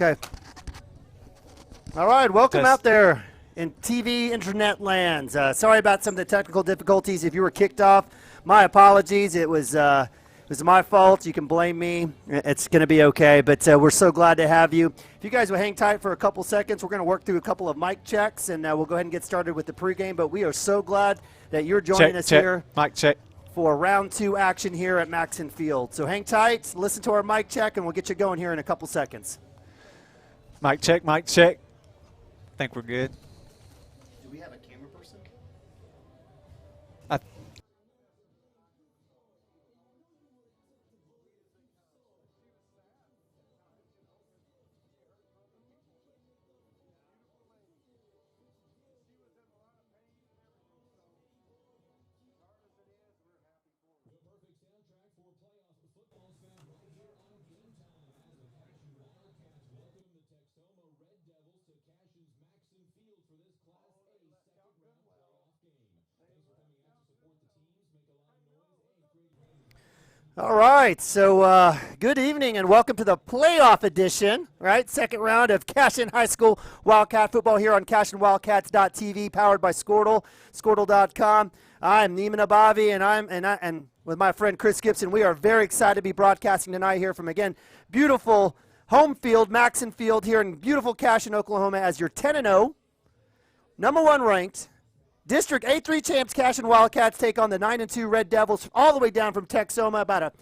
Okay. All right, welcome Test. out there in TV internet lands. Sorry about some of the technical difficulties. If you were kicked off, my apologies. It was my fault. You can blame me. It's going to be okay, but we're so glad to have you. If you guys will hang tight for a couple seconds, we're going to work through a couple of mic checks, and we'll go ahead and get started with the pregame. But we are so glad that you're joining us here. Mic check. For round 2 action here at Maxon Field. So hang tight, listen to our mic check, and we'll get you going here in a couple seconds. Mic check, mic check. I think we're good. Do we have a camera person? All right, so good evening and welcome to the playoff edition, right? Second round of Cashion High School Wildcat football here on CashionWildcats.tv, powered by Squirtle, Squirtle.com. I'm Neiman Abavi, and with my friend Chris Gibson, we are very excited to be broadcasting tonight here from, again, beautiful home field, Maxon Field here in beautiful Cashion, Oklahoma, as your 10-0, number 1 ranked, District A3 champs Cashion Wildcats take on the 9-2 Red Devils all the way down from Texhoma.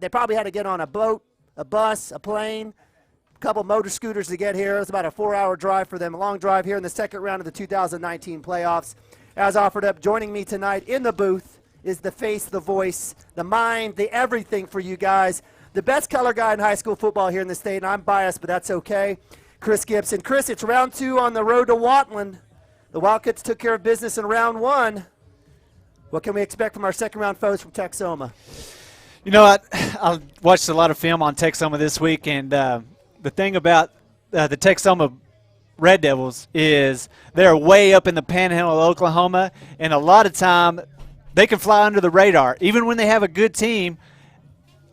They probably had to get on a boat, a bus, a plane, a couple motor scooters to get here. It was about a 4-hour drive for them, a long drive here in the second round of the 2019 playoffs. As offered up, joining me tonight in the booth is the face, the voice, the mind, the everything for you guys. The best color guy in high school football here in the state, and I'm biased, but that's okay. Chris Gibson. Chris, it's round 2 on the road to Watland. The Wildcats took care of business in round 1. What can we expect from our second-round foes from Texhoma? You know what? I watched a lot of film on Texhoma this week, and the thing about the Texhoma Red Devils is they're way up in the panhandle of Oklahoma, and a lot of time they can fly under the radar. Even when they have a good team,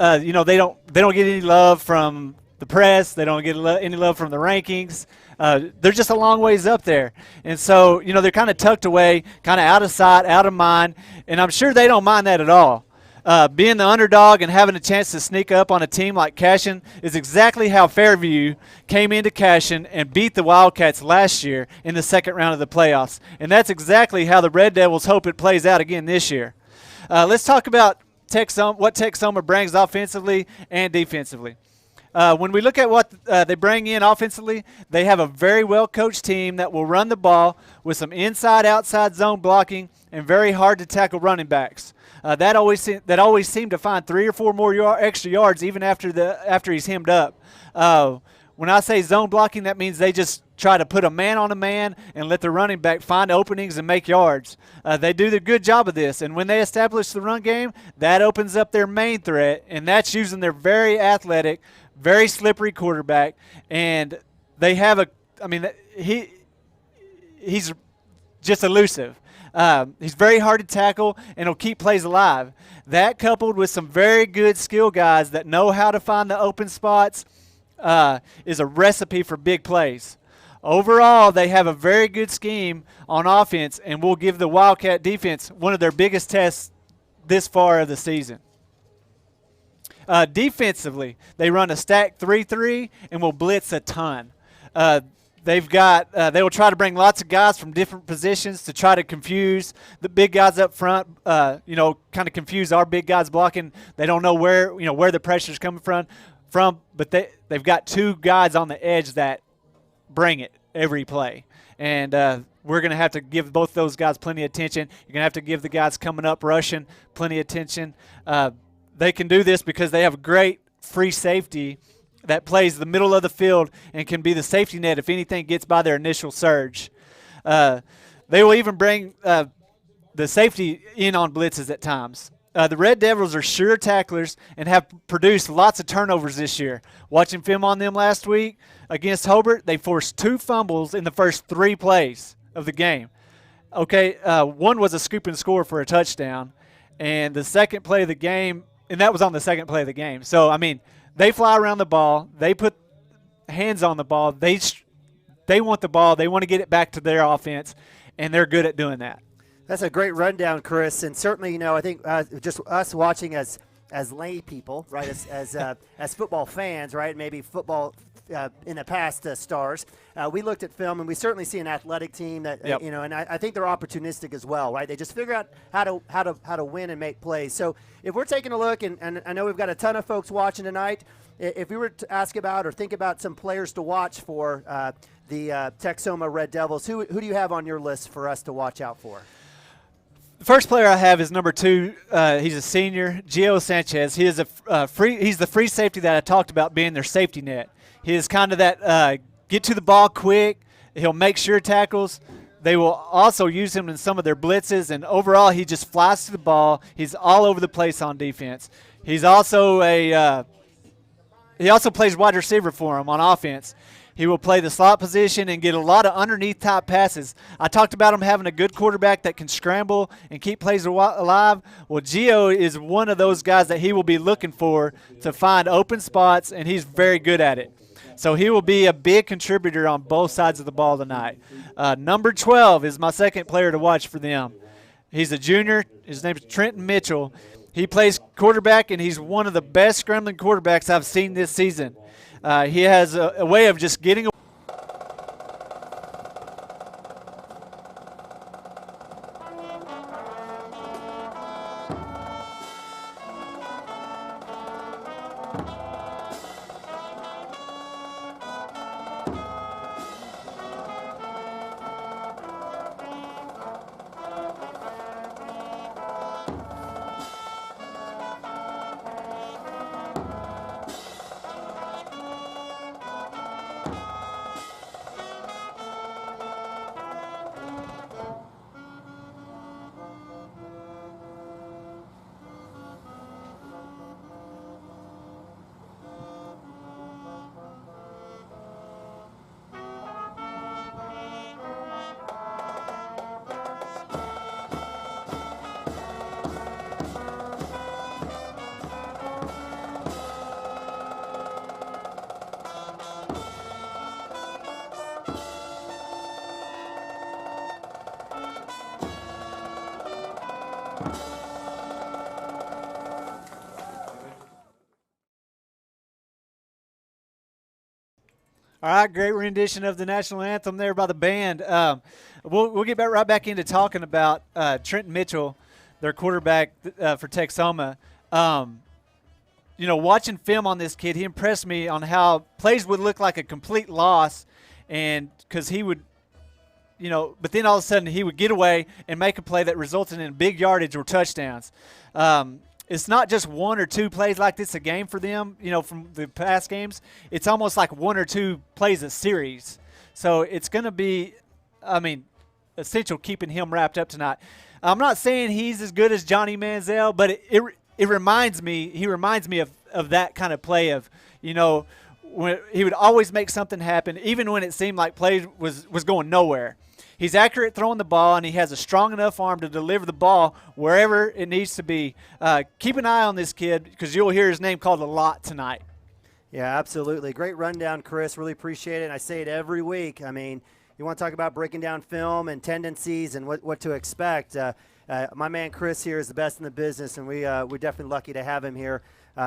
they don't get any love from the press. They don't get any love from the rankings. They're just a long ways up there. And so, they're kind of tucked away, kind of out of sight, out of mind, and I'm sure they don't mind that at all. Being the underdog and having a chance to sneak up on a team like Cashion is exactly how Fairview came into Cashion and beat the Wildcats last year in the second round of the playoffs. And that's exactly how the Red Devils hope it plays out again this year. Let's talk about what Texhoma brings offensively and defensively. When we look at what they bring in offensively, they have a very well-coached team that will run the ball with some inside-outside zone blocking and very hard-to-tackle running backs. That always seemed to find 3 or 4 more extra yards even after he's hemmed up. When I say zone blocking, that means they just try to put a man on a man and let the running back find openings and make yards. They do a good job of this, and when they establish the run game, that opens up their main threat, and that's using their very athletic, very slippery quarterback, and they have he's just elusive. He's very hard to tackle, and he'll keep plays alive. That coupled with some very good skill guys that know how to find the open spots is a recipe for big plays. Overall, they have a very good scheme on offense, and will give the Wildcat defense one of their biggest tests this far of the season. Defensively, they run a stack 3-3 and will blitz a ton. They will try to bring lots of guys from different positions to try to confuse the big guys up front. Kind of confuse our big guys blocking. They don't know where the pressure's coming from. But they've got 2 guys on the edge that bring it every play, and we're going to have to give both those guys plenty of attention. You're going to have to give the guys coming up rushing plenty of attention. They can do this because they have a great free safety that plays the middle of the field and can be the safety net if anything gets by their initial surge. They will even bring the safety in on blitzes at times. The Red Devils are sure tacklers and have produced lots of turnovers this year. Watching film on them last week against Hobart, they forced 2 fumbles in the first 3 plays of the game. Okay, one was a scoop and score for a touchdown, and the second play of the game, and that was on the second play of the game. So, I mean, they fly around the ball. They hands on the ball. They want the ball. They want to get it back to their offense, and they're good at doing that. That's a great rundown, Chris, and certainly, I think just us watching as lay people, right, as football fans, right, maybe football in the past stars, we looked at film and we certainly see an athletic team that Yep. and I think they're opportunistic as well, right? They just figure out how to win and make plays. So if we're taking a look, and I know we've got a ton of folks watching tonight, if we were to ask about or think about some players to watch for the Texhoma Red Devils, who do you have on your list for us to watch out for? The first player I have is number 2. He's a senior, Gio Sanchez. He is he's the free safety that I talked about being their safety net. He is kind of that get to the ball quick. He'll make sure tackles. They will also use him in some of their blitzes, and overall he just flies to the ball. He's all over the place on defense. He's also he also plays wide receiver for him on offense. He will play the slot position and get a lot of underneath type passes. I talked about him having a good quarterback that can scramble and keep plays alive. Well, Gio is one of those guys that he will be looking for to find open spots, and he's very good at it. So he will be a big contributor on both sides of the ball tonight. Number 12 is my second player to watch for them. He's a junior. His name is Trenton Mitchell. He plays quarterback, and he's one of the best scrambling quarterbacks I've seen this season. He has a way of just getting away. All right, great rendition of the national anthem there by the band. We'll get right back into talking about Trenton Mitchell, their quarterback for Texhoma. Watching film on this kid, he impressed me on how plays would look like a complete loss, and because he would, but then all of a sudden he would get away and make a play that resulted in big yardage or touchdowns. It's not just one or two plays like this a game for them, from the past games. It's almost like one or two plays a series. So it's going to be, essential keeping him wrapped up tonight. I'm not saying he's as good as Johnny Manziel, but he reminds me of that kind of play of, when he would always make something happen, even when it seemed like play was going nowhere. He's accurate throwing the ball, and he has a strong enough arm to deliver the ball wherever it needs to be. Keep an eye on this kid because you'll hear his name called a lot tonight. Yeah, absolutely. Great rundown, Chris. Really appreciate it. And I say it every week. You want to talk about breaking down film and tendencies and what to expect. My man Chris here is the best in the business, and we're definitely lucky to have him here.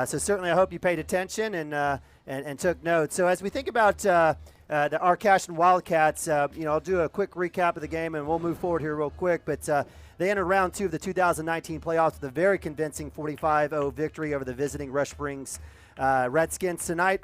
So certainly I hope you paid attention and took notes. So as we think about our Cashion Wildcats, I'll do a quick recap of the game, and we'll move forward here real quick. But they entered round 2 of the 2019 playoffs with a very convincing 45-0 victory over the visiting Rush Springs Redskins tonight.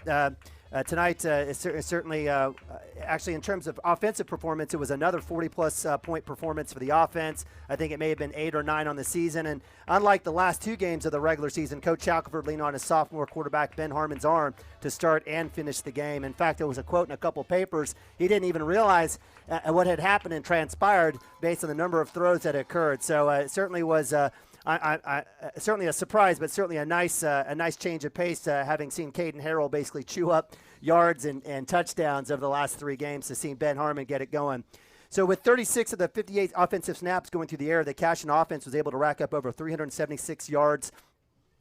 Tonight is certainly, actually in terms of offensive performance, it was another 40-plus point performance for the offense. I think it may have been 8 or 9 on the season. And unlike the last 2 games of the regular season, Coach Shackelford leaned on his sophomore quarterback Ben Harmon's arm to start and finish the game. In fact, there was a quote in a couple papers. He didn't even realize what had happened and transpired based on the number of throws that occurred. So it certainly was certainly a surprise, but certainly a nice change of pace, having seen Caden Harrell basically chew up yards and touchdowns over the last 3 games to see Ben Harmon get it going. So with 36 of the 58 offensive snaps going through the air, the Cashion offense was able to rack up over 376 yards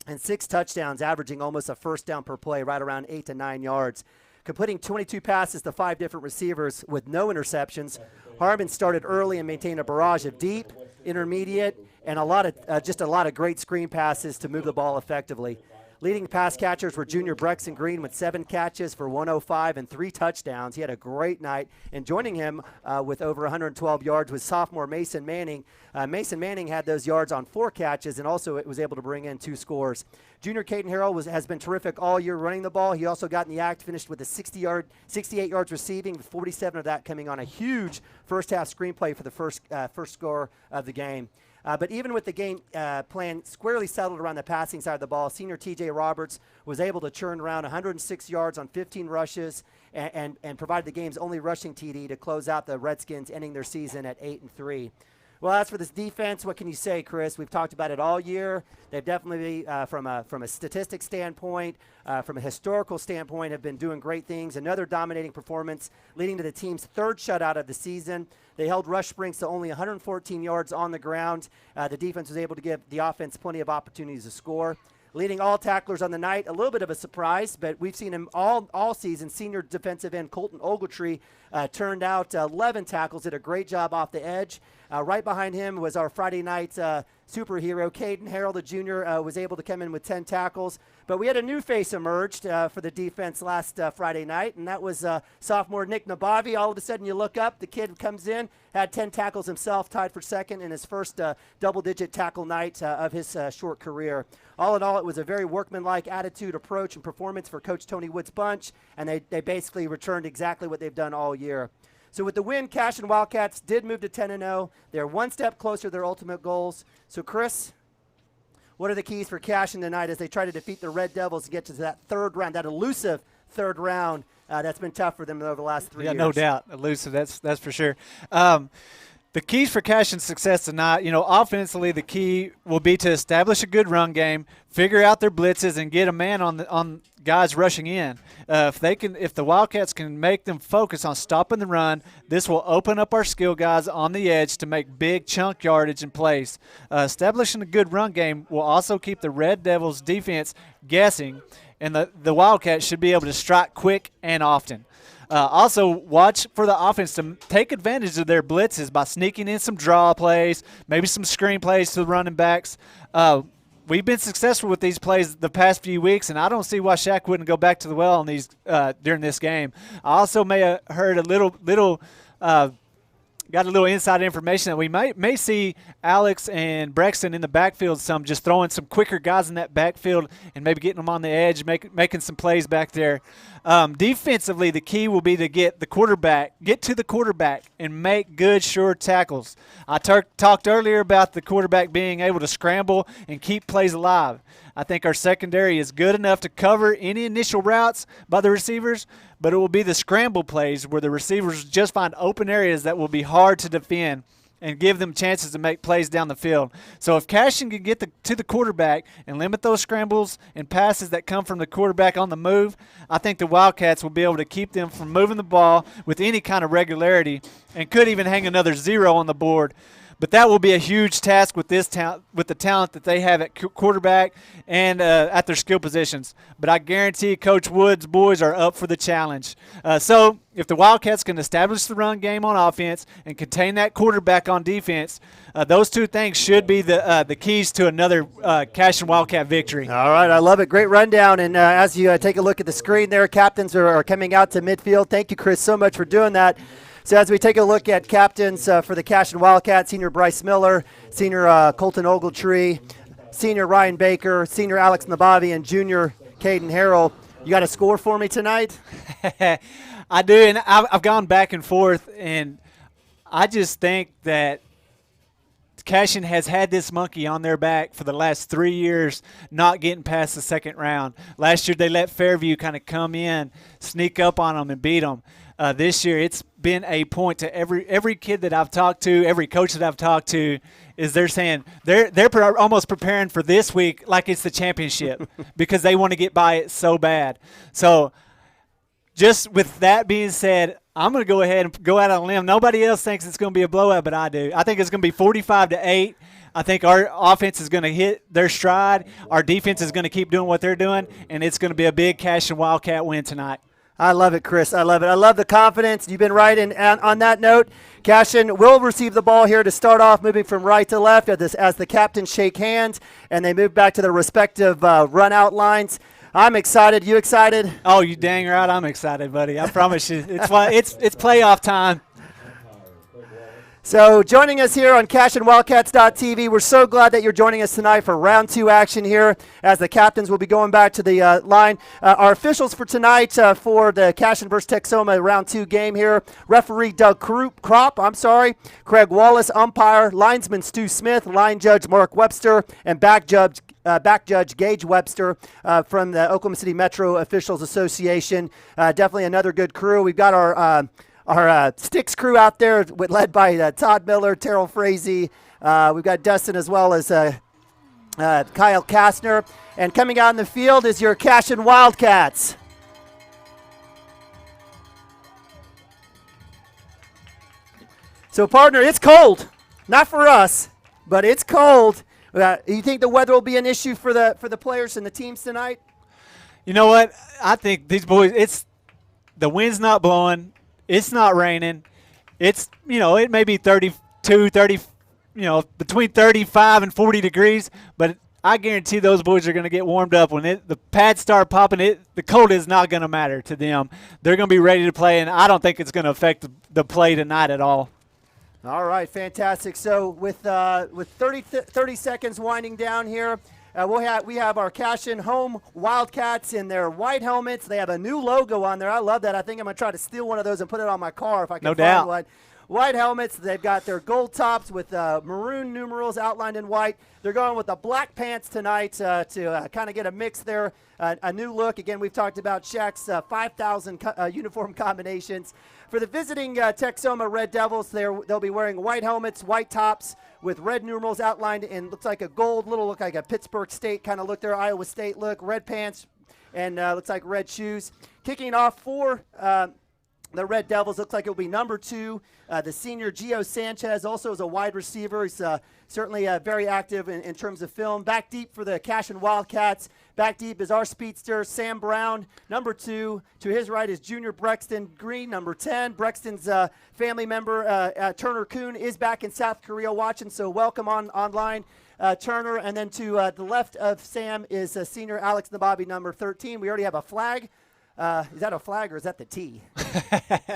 and 6 touchdowns, averaging almost a first down per play, right around 8 to 9 yards. completing 22 passes to 5 different receivers with no interceptions. Harmon started early and maintained a barrage of deep, intermediate, and a lot of great screen passes to move the ball effectively. Leading pass catchers were junior Brexton Green with 7 catches for 105 and 3 touchdowns. He had a great night. And joining him with over 112 yards was sophomore Mason Manning. Mason Manning had those yards on 4 catches and also was able to bring in 2 scores. Junior Caden Harrell has been terrific all year running the ball. He also got in the act, finished with a 68 yards receiving, with 47 of that coming on a huge first-half screenplay for the first score of the game. But even with the game plan squarely settled around the passing side of the ball, senior T.J. Roberts was able to churn around 106 yards on 15 rushes and provide the game's only rushing TD to close out the Redskins, ending their season at 8-3. Well, as for this defense, what can you say, Chris? We've talked about it all year. They've definitely, from a statistic standpoint, from a historical standpoint, have been doing great things. Another dominating performance, leading to the team's 3rd shutout of the season. They held Rush Springs to only 114 yards on the ground. The defense was able to give the offense plenty of opportunities to score. Leading all tacklers on the night, a little bit of a surprise, but we've seen him all season. Senior defensive end Colton Ogletree turned out 11 tackles, did a great job off the edge. Right behind him was our Friday night superhero, Caden Harrell, the junior, was able to come in with 10 tackles. But we had a new face emerged for the defense last Friday night, and that was sophomore Nick Nabavi. All of a sudden you look up, the kid comes in, had 10 tackles himself, tied for second in his first double-digit tackle night of his short career. All in all, it was a very workmanlike attitude, approach, and performance for Coach Tony Wood's bunch, and they basically returned exactly what they've done all year. So with the win, Cashion Wildcats did move to 10-0. They're one step closer to their ultimate goals. So, Chris, what are the keys for Cashion tonight as they try to defeat the Red Devils to get to that 3rd round, that elusive 3rd round that's been tough for them over the last 3 years? Yeah, no doubt. Elusive, that's for sure. The keys for Cashion's success tonight, offensively, the key will be to establish a good run game, figure out their blitzes, and get a man on guys rushing in. If the Wildcats can make them focus on stopping the run, this will open up our skill guys on the edge to make big chunk yardage in place. Establishing a good run game will also keep the Red Devils defense guessing, and the Wildcats should be able to strike quick and often. Also, watch for the offense to take advantage of their blitzes by sneaking in some draw plays, maybe some screen plays to the running backs. We've been successful with these plays the past few weeks, and I don't see why Shaq wouldn't go back to the well on these during this game. I also may have heard got a little inside information that we may see Alex and Brexton in the backfield some, just throwing some quicker guys in that backfield and maybe getting them on the edge, making some plays back there. Defensively, the key will be to get to the quarterback and make good, sure tackles. I talked earlier about the quarterback being able to scramble and keep plays alive. I think our secondary is good enough to cover any initial routes by the receivers, but it will be the scramble plays where the receivers just find open areas that will be hard to defend and give them chances to make plays down the field. So if Cashion can get to the quarterback and limit those scrambles and passes that come from the quarterback on the move, I think the Wildcats will be able to keep them from moving the ball with any kind of regularity and could even hang another 0 on the board. But that will be a huge task with the talent that they have at quarterback and at their skill positions. But I guarantee Coach Wood's boys are up for the challenge. So if the Wildcats can establish the run game on offense and contain that quarterback on defense, those two things should be the keys to another Cashion Wildcat victory. All right, I love it. Great rundown. And as you take a look at the screen there, captains are coming out to midfield. Thank you, Chris, so much for doing that. So as we take a look at captains for the Cashion Wildcats, senior Bryce Miller, senior Colton Ogletree, senior Ryan Baker, senior Alex Nabavi, and junior Caden Harrell. You got a score for me tonight? I do, and I've gone back and forth, and I just think that Cashion has had this monkey on their back for the last 3 years, not getting past the 2nd round. Last year they let Fairview kind of come in, sneak up on them, and beat them. This year it's been a point to every kid that I've talked to, every coach that I've talked to, is they're saying they're almost preparing for this week like it's the championship because they want to get by it so bad. So just with that being said, I'm going to go ahead and go out on a limb. Nobody else thinks it's going to be a blowout, but I do. I think it's going to be 45-8. I think our offense is going to hit their stride. Our defense is going to keep doing what they're doing, and it's going to be a big Cashion Wildcat win tonight. I love it, Chris. I love it. I love the confidence. You've been right. And on that note, Cashion will receive the ball here to start off, moving from right to left as the captains shake hands and they move back to their respective run-out lines. I'm excited. You excited? Oh, you dang right I'm excited, buddy. I promise you. It's playoff time. So joining us here on CashionWildcats.tv, we're so glad that you're joining us tonight for round 2 action here as the captains will be going back to the line. Our officials for tonight for the Cashion versus Texhoma round 2 game here, referee Doug Kropp, Craig Wallace, umpire, linesman Stu Smith, line judge Mark Webster, and back judge Gage Webster from the Oklahoma City Metro Officials Association. Definitely another good crew. We've got our Sticks crew out there led by Todd Miller, Terrell Frazee. We've got Dustin as well as Kyle Kastner. And coming out in the field is your Cashion Wildcats. So, partner, it's cold. Not for us, but it's cold. You think the weather will be an issue for the players and the teams tonight? You know what? I think these boys, the wind's not blowing. It's not raining. It's, it may be 32, 30, between 35 and 40 degrees, but I guarantee those boys are going to get warmed up. When the pads start popping, the cold is not going to matter to them. They're going to be ready to play, and I don't think it's going to affect the play tonight at all. All right, fantastic. So with 30 seconds winding down here, we have our Cashion home Wildcats in their white helmets. They have a new logo on there. I love that. I think I'm going to try to steal one of those and put it on my car if I can no find doubt. one. White helmets. They've got their gold tops with maroon numerals outlined in white. They're going with the black pants tonight to kind of get a mix there, a new look. Again, we've talked about Shaq's 5,000 uniform combinations. For the visiting Texhoma Red Devils, they'll be wearing white helmets, white tops, with red numerals outlined in looks like a gold, look like a Pittsburgh State kind of look there, Iowa State look, red pants, and looks like red shoes. Kicking off for the Red Devils, looks like it will be number 2, the senior Gio Sanchez, also as a wide receiver. He's certainly very active in terms of film. Back deep for the Cashion Wildcats. Back deep is our speedster, Sam Brown, number 2. To his right is junior Brexton Green, number 10. Brexton's family member, Turner Kuhn, is back in South Korea watching, so welcome online, Turner. And then to the left of Sam is senior Alex Nababi, number 13. We already have a flag. Is that a flag or is that the T?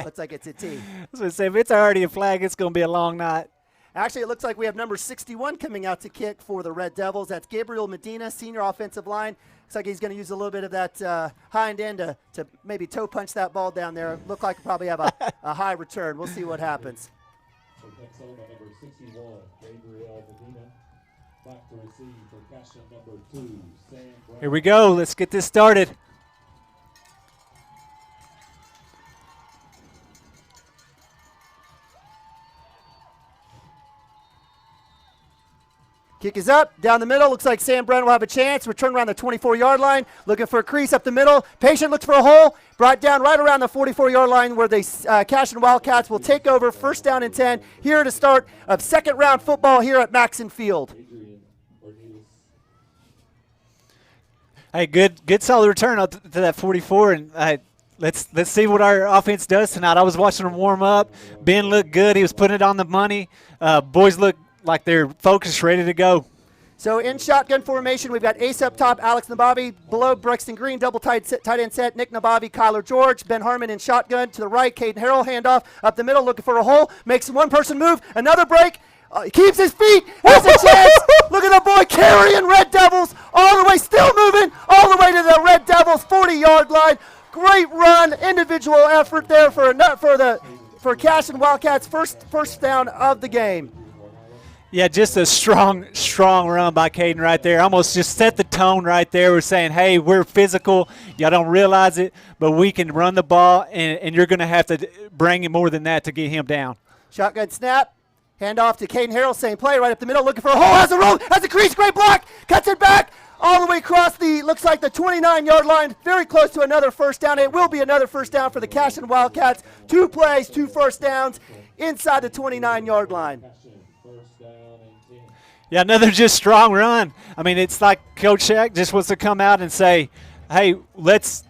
Looks like it's a T. I was going to say, if it's already a flag, it's going to be a long night. Actually, it looks like we have number 61 coming out to kick for the Red Devils. That's Gabriel Medina, senior offensive line. Looks like he's going to use a little bit of that hind end to maybe toe punch that ball down there. Look like he'll probably have a high return. We'll see what happens. For Texhoma, number 61, Gabriel Medina. Back to receive for Cashion, number 2, Sam Brown. Here we go. Let's get this started. Kick is up, down the middle. Looks like Sam Brown will have a chance. Return around the 24-yard line. Looking for a crease up the middle. Patient looks for a hole. Brought down right around the 44-yard line where the Cashion Wildcats will take over. First down and 10 here to start of second-round football here at Maxson Field. Hey, good solid return up to that 44, and let's see what our offense does tonight. I was watching them warm up. Ben looked good. He was putting it on the money. Boys look like they're focused, ready to go. So in shotgun formation, we've got Ace up top, Alex Nababi, below Brexton Green, double tight end set, Nick Nababi, Kyler George, Ben Harmon in shotgun. To the right, Caden Harrell, handoff up the middle, looking for a hole, makes one person move, another break, keeps his feet, has a chance. Look at the boy carrying Red Devils all the way, still moving, all the way to the Red Devils 40-yard line. Great run, individual effort there for Cashion Wildcats' first down of the game. Yeah, just a strong run by Caden right there. Almost just set the tone right there. We're saying, hey, we're physical. Y'all don't realize it, but we can run the ball, and you're going to have to bring him more than that to get him down. Shotgun snap. Hand off to Caden Harrell, same play, right up the middle, looking for a hole, has a roll, has a crease, great block, cuts it back, all the way across looks like the 29-yard line, very close to another first down. It will be another first down for the Cashion Wildcats. 2 plays, 2 first downs inside the 29-yard line. Yeah, another just strong run. I mean, it's like Coach Shaq just wants to come out and say, hey, let's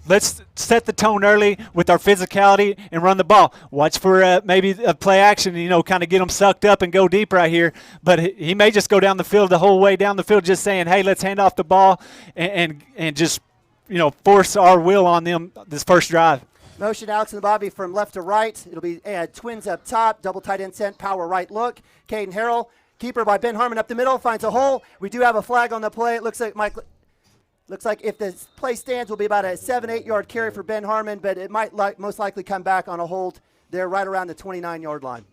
let's set the tone early with our physicality and run the ball. Watch for maybe a play action, kind of get them sucked up and go deep right here. But he may just go down the field the whole way down the field just saying, hey, let's hand off the ball and just, force our will on them this first drive. Motion Alex and Bobby from left to right. It'll be twins up top, double tight end sent, power right look. Caden Harrell, keeper by Ben Harmon up the middle, finds a hole. We do have a flag on the play. It looks like if the play stands, will be about a 7-8 yard carry for Ben Harmon, but it might most likely come back on a hold there right around the 29-yard line.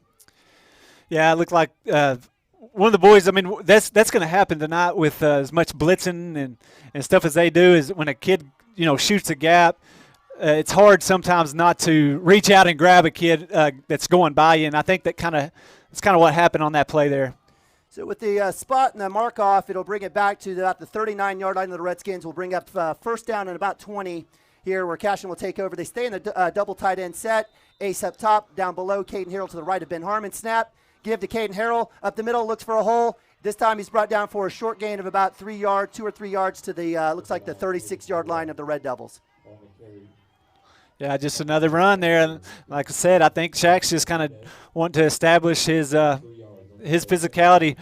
Yeah, it looked like one of the boys. I mean, that's going to happen tonight with as much blitzing and stuff as they do. Is when a kid shoots a gap, it's hard sometimes not to reach out and grab a kid that's going by you. And I think that's kind of what happened on that play there. So with the spot and the mark off, it'll bring it back to about the 39-yard line of the Redskins. We'll bring up first down and about 20 here where Cashion will take over. They stay in the double tight end set. Ace up top, down below, Caden Harrell to the right of Ben Harmon. Snap, give to Caden Harrell. Up the middle, looks for a hole. This time he's brought down for a short gain of about 2 or 3 yards to the, looks like the 36-yard line of the Red Devils. Yeah, just another run there. And like I said, I think Shaq's just kind of wanting to establish his physicality.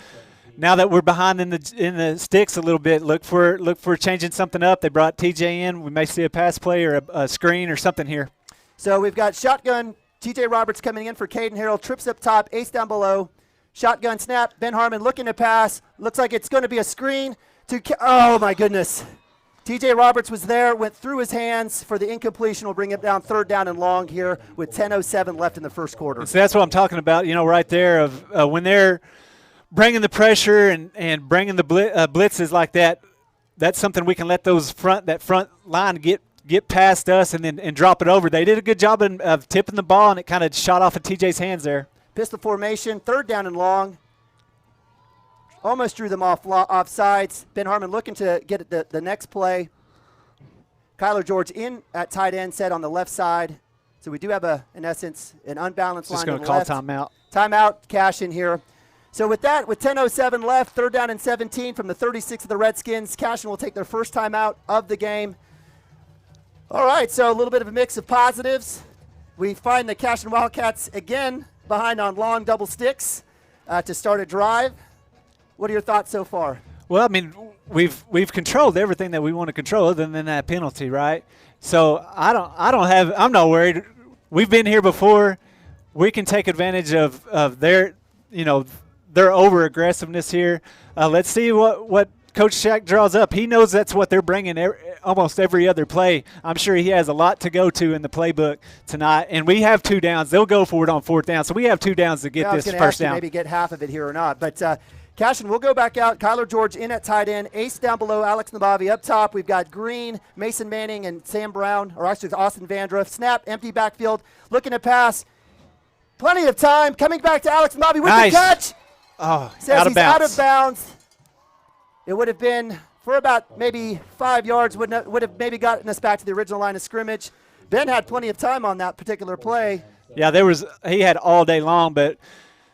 Now that we're behind in the sticks a little bit, look for changing something up. They brought TJ in. We may see a pass play or a screen or something here. So we've got shotgun. TJ Roberts coming in for Caden Harrell. Trips up top, ace down below. Shotgun snap. Ben Harmon looking to pass. Looks like it's going to be a screen. Oh, my goodness. TJ Roberts was there, went through his hands for the incompletion. We'll bring it down third down and long here with 10:07 left in the first quarter. So that's what I'm talking about, right there of when they're bringing the pressure and bringing the blitzes like that. That's something we can let that front line get past us and drop it over. They did a good job of tipping the ball, and it kind of shot off of TJ's hands there. Pistol formation, third down and long. Almost drew them off sides. Ben Harmon looking to get the next play. Kyler George in at tight end set on the left side. So we do have, in essence, an unbalanced line on the left. Just going to call timeout. Timeout, Cashion here. So with that, with 10:07 left, third down and 17 from the 36 of the Redskins, Cashion will take their first timeout of the game. All right, so a little bit of a mix of positives. We find the Cashion Wildcats again behind on long double sticks to start a drive. What are your thoughts so far? Well, I mean, we've controlled everything that we want to control other than that penalty, right? So I'm not worried. We've been here before. We can take advantage of their over aggressiveness here. Let's see what Coach Shaq draws up. He knows that's what they're bringing almost every other play. I'm sure he has a lot to go to in the playbook tonight. And we have 2 downs. They'll go for it on 4th down. So we have 2 downs to get this first down. Maybe get half of it here or not. But Cashion will go back out. Kyler George in at tight end. Ace down below. Alex Nabavi up top. We've got Green, Mason Manning, and Sam Brown, or actually Austin Vandruff. Snap, empty backfield. Looking to pass. Plenty of time. Coming back to Alex Nabavi with the catch. Oh, says out of he's bounds. Out of bounds. It would have been for about maybe 5 yards. Would have maybe gotten us back to the original line of scrimmage. Ben had plenty of time on that particular play. Yeah, he had all day long, but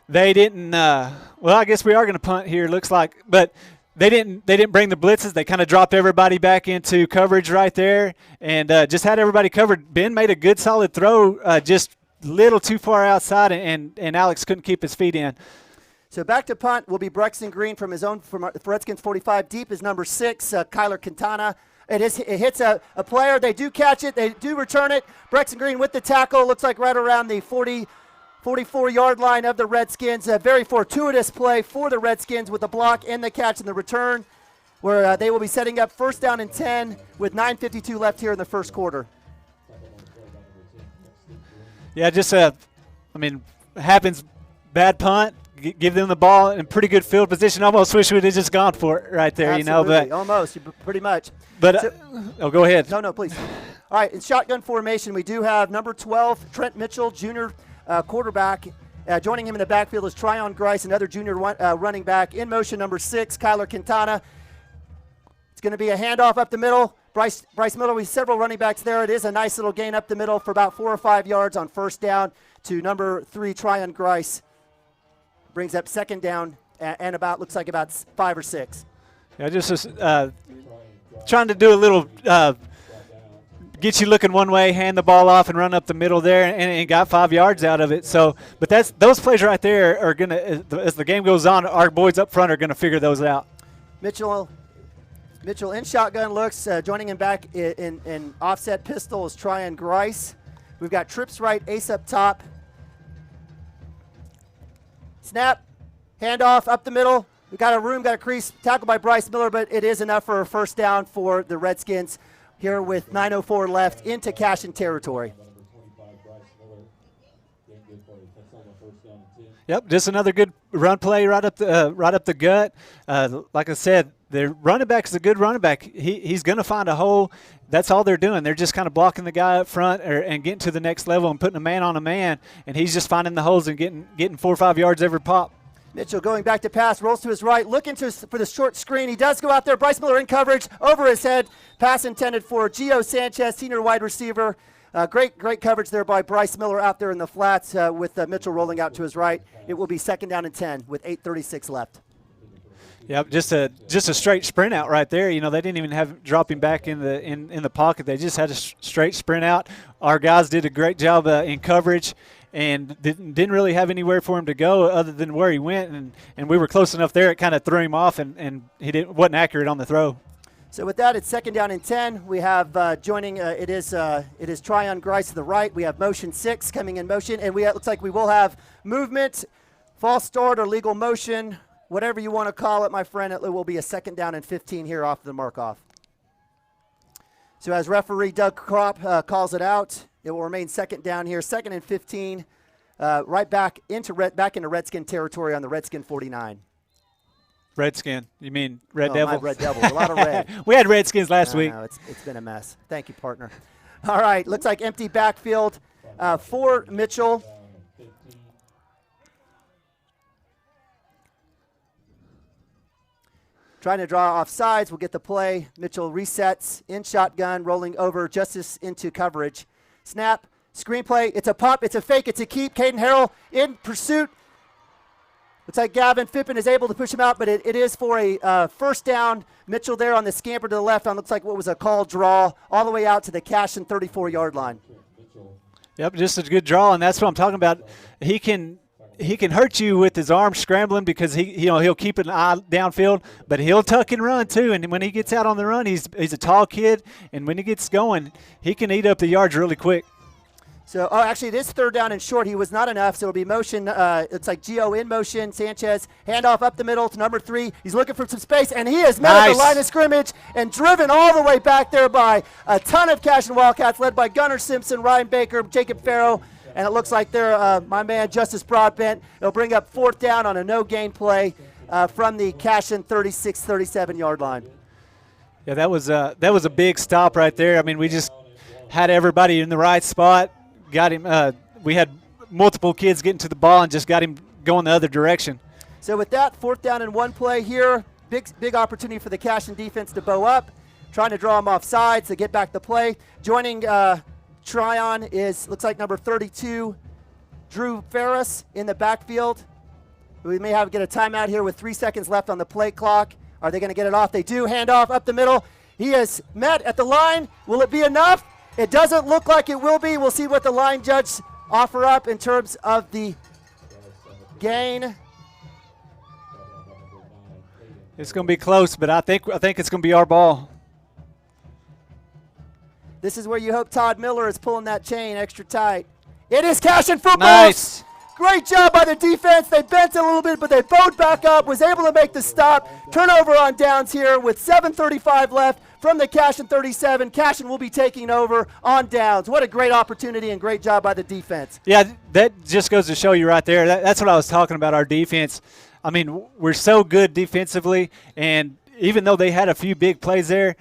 they didn't. Well, I guess we are going to punt here. Looks like, but they didn't bring the blitzes. They kind of dropped everybody back into coverage right there, and just had everybody covered. Ben made a good solid throw, just a little too far outside, and Alex couldn't keep his feet in. So back to punt will be Brexton Green from Redskins 45. Deep is number 6, Kyler Quintana. It hits a player. They do catch it. They do return it. Brexton Green with the tackle. Looks like right around the 44-yard line of the Redskins. A very fortuitous play for the Redskins with the block and the catch and the return, where they will be setting up first down and 10 with 9:52 left here in the first quarter. Yeah, just happens. Bad punt. Give them the ball in pretty good field position. Almost wish we'd have just gone for it right there, Absolutely. But almost, pretty much. But go ahead. No, please. All right, in shotgun formation, we do have number 12, Trent Mitchell, junior quarterback. Joining him in the backfield is Tryon Grice, another junior running back. In motion, number 6, Kyler Quintana. It's going to be a handoff up the middle. Bryce Miller, we have several running backs there. It is a nice little gain up the middle for about 4 or 5 yards on first down to number 3, Tryon Grice. Brings up second down and looks like about 5 or 6. Yeah, just trying to do a little get you looking one way, hand the ball off, and run up the middle there, and got 5 yards out of it. So, but those plays right there are going to, as the game goes on, our boys up front are going to figure those out. Mitchell in shotgun looks. Joining him back in offset pistol is Tryon Grice. We've got trips right, ace up top. Snap, handoff up the middle. We got a crease, tackled by Bryce Miller, but it is enough for a first down for the Redskins here with 9:04 left into Cashion territory. Yep, just another good run play right up the gut. Like I said, the running back is a good running back. He's going to find a hole. That's all they're doing. They're just kind of blocking the guy up front and getting to the next level and putting a man on a man, and he's just finding the holes and getting 4 or 5 yards every pop. Mitchell going back to pass, rolls to his right, looking for the short screen. He does go out there. Bryce Miller in coverage, over his head. Pass intended for Gio Sanchez, senior wide receiver. Great coverage there by Bryce Miller out there in the flats with Mitchell rolling out to his right. It will be 2nd down and 10 with 8:36 left. Yep, just a straight sprint out right there. You know, they didn't even have drop him back in the pocket. They just had a straight sprint out. Our guys did a great job in coverage and didn't really have anywhere for him to go other than where he went. And we were close enough there, it kind of threw him off, and he wasn't accurate on the throw. So with that, it's 2nd down and 10. We have joining. It is Tryon Grice to the right. We have motion 6 coming in motion, and it looks like we will have movement, false start, or legal motion, whatever you want to call it, my friend. It will be a 2nd down and 15 here off the mark-off. So as referee Doug Kropp calls it out, it will remain 2nd down here, 2nd and 15, right back into Redskin territory on the Redskin 49. Redskin. You mean Red Oh, Devil? my Red Devil. A lot of red. We had Redskins last week. No, it's been a mess. Thank you, partner. All right, looks like empty backfield for Mitchell. Trying to draw off sides. We'll get the play. Mitchell resets in shotgun, rolling over just into coverage. Snap, screenplay. It's a pop. It's a fake. It's a keep. Caden Harrell in pursuit. Looks like Gavin Fippen is able to push him out, but it is for a first down. Mitchell there on the scamper to the left on looks like what was a call draw all the way out to the Cashion 34-yard line. Yep, just a good draw, and that's what I'm talking about. He can hurt you with his arm scrambling because he'll keep an eye downfield, but he'll tuck and run too. And when he gets out on the run, he's a tall kid, and when he gets going, he can eat up the yards really quick. So, actually, it is 3rd down and short. He was not enough, so it'll be motion. It's like Gio in motion. Sanchez, handoff up the middle to number 3. He's looking for some space, and he is met at the line of scrimmage and driven all the way back there by a ton of Cashion Wildcats, led by Gunnar Simpson, Ryan Baker, Jacob Farrow, and it looks like they're my man Justice Broadbent. It'll bring up 4th down on a no-gain play from the Cashion 36, 37-yard line. Yeah, that was a big stop right there. I mean, we just had everybody in the right spot. Got him. We had multiple kids getting to the ball and just got him going the other direction. So with that, 4th down and 1 play here. Big opportunity for the Cashion defense to bow up, trying to draw him off sides to get back the play. Joining Tryon looks like number 32, Drew Ferris in the backfield. We may get a timeout here with 3 seconds left on the play clock. Are they going to get it off? They do. Handoff up the middle. He is met at the line. Will it be enough? It doesn't look like it will be. We'll see what the line judge offer up in terms of the gain. It's going to be close, but I think it's going to be our ball. This is where you hope Todd Miller is pulling that chain extra tight. It is Cashion football. Nice. Great job by the defense. They bent a little bit, but they bowed back up, was able to make the stop. Turnover on downs here with 7:35 left from the Cashion 37. Cashion will be taking over on downs. What a great opportunity and great job by the defense. Yeah, that just goes to show you right there. That's what I was talking about, our defense. I mean, we're so good defensively, and even though they had a few big plays there,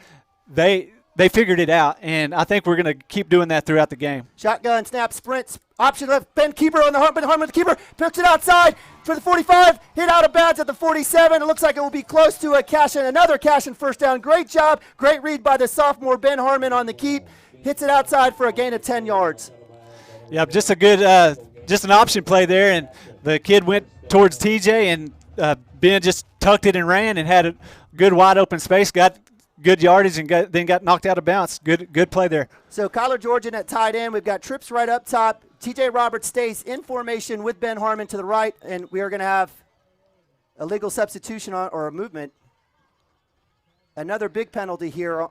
they figured it out, and I think we're going to keep doing that throughout the game. Shotgun, snap, sprints, option left, Ben Keeper on the Harmon, the keeper, picks it outside for the 45, hit out of bounds at the 47. It looks like it will be close to a Cashion, another Cashion first down. Great job, great read by the sophomore Ben Harmon on the keep. Hits it outside for a gain of 10 yards. Yeah, just a good, just an option play there, and the kid went towards TJ, and Ben just tucked it and ran and had a good wide open space, got good yardage and then got knocked out of bounds. Good play there. So Kyler Georgian at tight end. We've got Trips right up top. TJ Roberts stays in formation with Ben Harmon to the right, and we are going to have a legal substitution or a movement. Another big penalty here.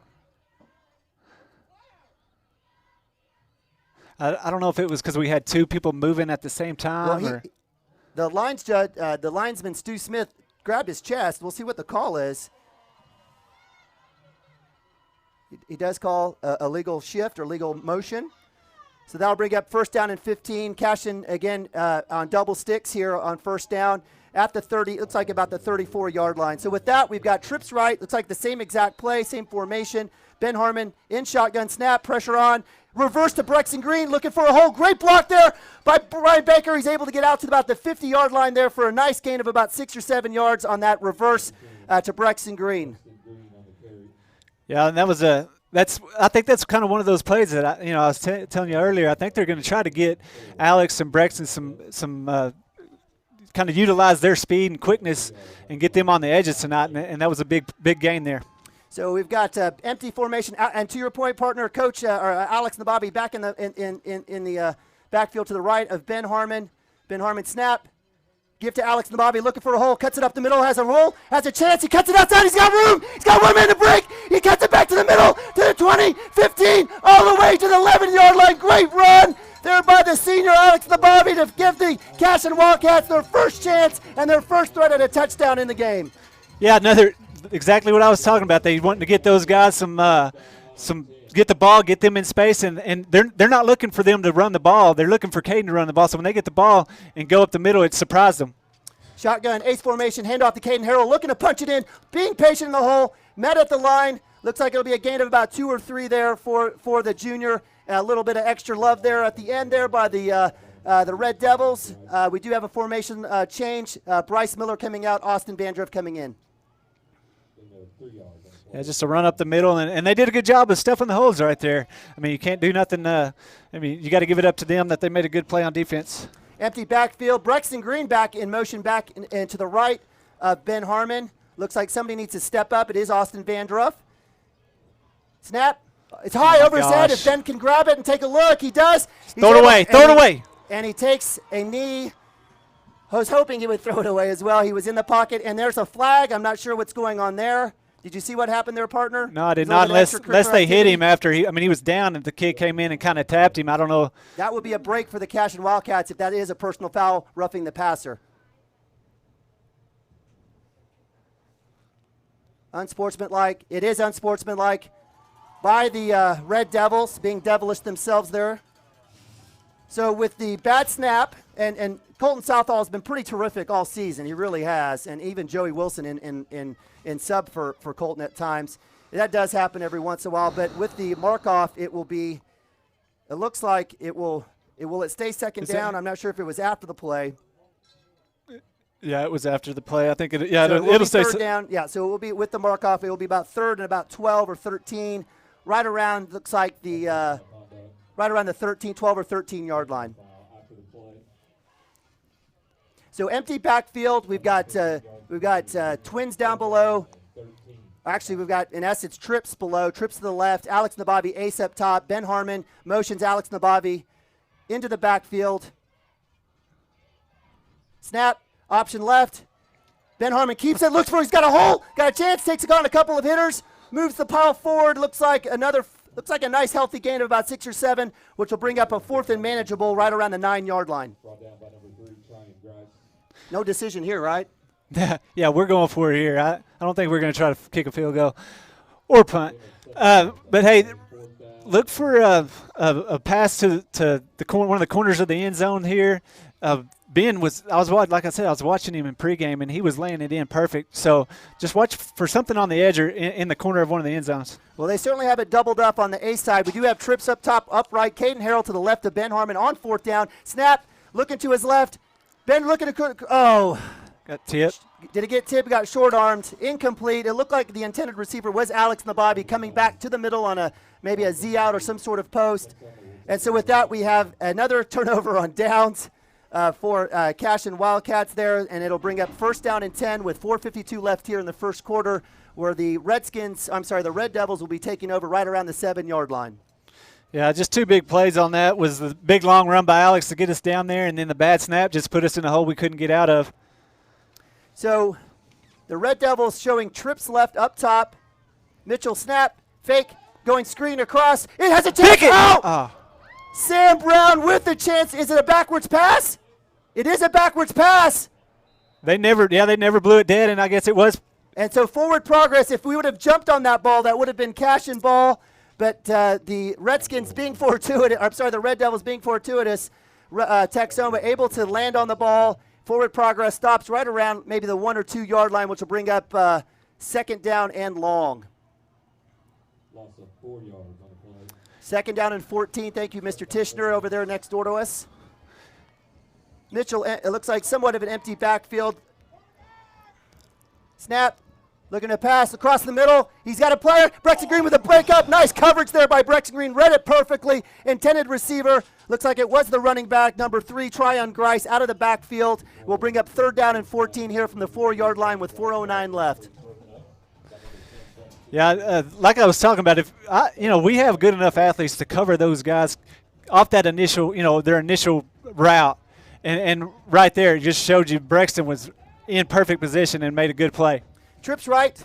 I don't know if it was because we had two people moving at the same time. Well, the linesman Stu Smith grabbed his chest. We'll see what the call is. He does call a legal shift or legal motion. So that'll bring up first down and 15. Cashion again on double sticks here on first down at the 30. Looks like about the 34-yard line. So with that, we've got trips right. Looks like the same exact play, same formation. Ben Harmon in shotgun snap, pressure on. Reverse to Brexton Green, looking for a hole. Great block there by Brian Baker. He's able to get out to about the 50-yard line there for a nice gain of about 6 or 7 yards on that reverse to Brexton Green. Yeah, and I think that's kind of one of those plays that I was telling you earlier. I think they're going to try to get Alex and Brexton some kind of utilize their speed and quickness and get them on the edges tonight, and that was a big gain there. So we've got empty formation, and to your point, partner, Coach or Alex Nababi back in the backfield to the right of Ben Harmon. Ben Harmon snap, give to Alex Nababi, looking for a hole, cuts it up the middle, has a roll, has a chance, he cuts it outside, he's got room, he's got 1 man to break, he cuts it back to the middle, to the 20, 15, all the way to the 11-yard line. Great run there by the senior Alex Nababi to give the Cashion Wildcats their first chance and their first threat at a touchdown in the game. Yeah, exactly what I was talking about. They wanting to get those guys some get the ball, get them in space, and they're not looking for them to run the ball. They're looking for Caden to run the ball. So when they get the ball and go up the middle, it surprised them. Shotgun, ace formation, handoff to Caden Harrell, looking to punch it in, being patient in the hole, met at the line. Looks like it'll be a gain of about 2 or 3 there for the junior. A little bit of extra love there at the end there by the Red Devils. We do have a formation change. Bryce Miller coming out, Austin Vandruff coming in. Yeah, just a run up the middle, and they did a good job of stuffing the holes right there. I mean, you can't do nothing. You got to give it up to them that they made a good play on defense. Empty backfield. Brexton Green back in motion back and to the right of Ben Harmon. Looks like somebody needs to step up. It is Austin Vandruff. Snap. It's high over his head. If Ben can grab it and take a look, he does. Throw it away. Throw it away. And he takes a knee. I was hoping he would throw it away as well. He was in the pocket, and there's a flag. I'm not sure what's going on there. Did you see what happened there, partner? No, I did not, unless they hit him after he was down and the kid came in and kind of tapped him. I don't know. That would be a break for the Cashion Wildcats if that is a personal foul, roughing the passer. Unsportsmanlike. It is unsportsmanlike by the Red Devils, being devilish themselves there. So with the bad snap, and Colton Southall has been pretty terrific all season. He really has, and even Joey Wilson in sub for Colton at times. That does happen every once in a while, but with the mark-off, it looks like it stay second down. I'm not sure if it was after the play. Yeah, it was after the play. I think So it'll stay third down. Yeah, so it will be with the mark-off. It will be about third and about 12 or 13, right around, looks like the right around the 12 or 13-yard line. So empty backfield. We've got Twins down below. Actually, we've got, in essence, Trips below. Trips to the left. Alex Nababi, ace up top. Ben Harmon motions Alex Nababi into the backfield. Snap. Option left. Ben Harmon keeps it. Looks for he's got a hole. Got a chance. Takes it on a couple of hitters. Moves the pile forward. Looks like a nice healthy gain of about 6 or 7, which will bring up a fourth and manageable right around the 9-yard line. No decision here, right? Yeah, we're going for it here. I don't think we're going to try to kick a field goal or punt. But, hey, look for a pass to one of the corners of the end zone here. Ben I was watching him in pregame, and he was laying it in perfect. So just watch for something on the edge or in the corner of one of the end zones. Well, they certainly have it doubled up on the A side. We do have Trips up top, upright. Caden Harrell to the left of Ben Harmon on fourth down. Snap, looking to his left. Ben looking to got tipped. Did it get tipped? Got short-armed, incomplete. It looked like the intended receiver was Alex Nababi coming back to the middle on maybe a Z out or some sort of post. And so with that, we have another turnover on downs for Cashion Wildcats there, and it'll bring up first down and 10 with 4:52 left here in the first quarter. where the Red Devils will be taking over right around the 7-yard line. Yeah, just 2 big plays on that. Was the big long run by Alex to get us down there, and then the bad snap just put us in a hole we couldn't get out of. So the Red Devils showing trips left up top. Mitchell snap, fake, going screen across. It has a chance. Pick it! Out! Oh. Sam Brown with the chance. Is it a backwards pass? It is a backwards pass. They never blew it dead, and I guess it was. And so forward progress, if we would have jumped on that ball, that would have been Cashion ball. But the Redskins being fortuitous, the Red Devils being fortuitous, Texhoma able to land on the ball. Forward progress stops right around maybe the 1 or 2 yard line, which will bring up 2nd down and long. Loss of 4 yards on the play. 2nd down and 14. Thank you, Mr. Tishner, over there next door to us. Mitchell, it looks like somewhat of an empty backfield. Snap. Looking to pass across the middle. He's got a player. Brexton Green with a break up. Nice coverage there by Brexton Green. Read it perfectly. Intended receiver. Looks like it was the running back, number 3, Tryon Grice, out of the backfield. We'll bring up 3rd down and 14 here from the 4-yard line with 4:09 left. Yeah, like I was talking about, we have good enough athletes to cover those guys off that initial, their initial route. And right there, it just showed you Brexton was in perfect position and made a good play. Trips right.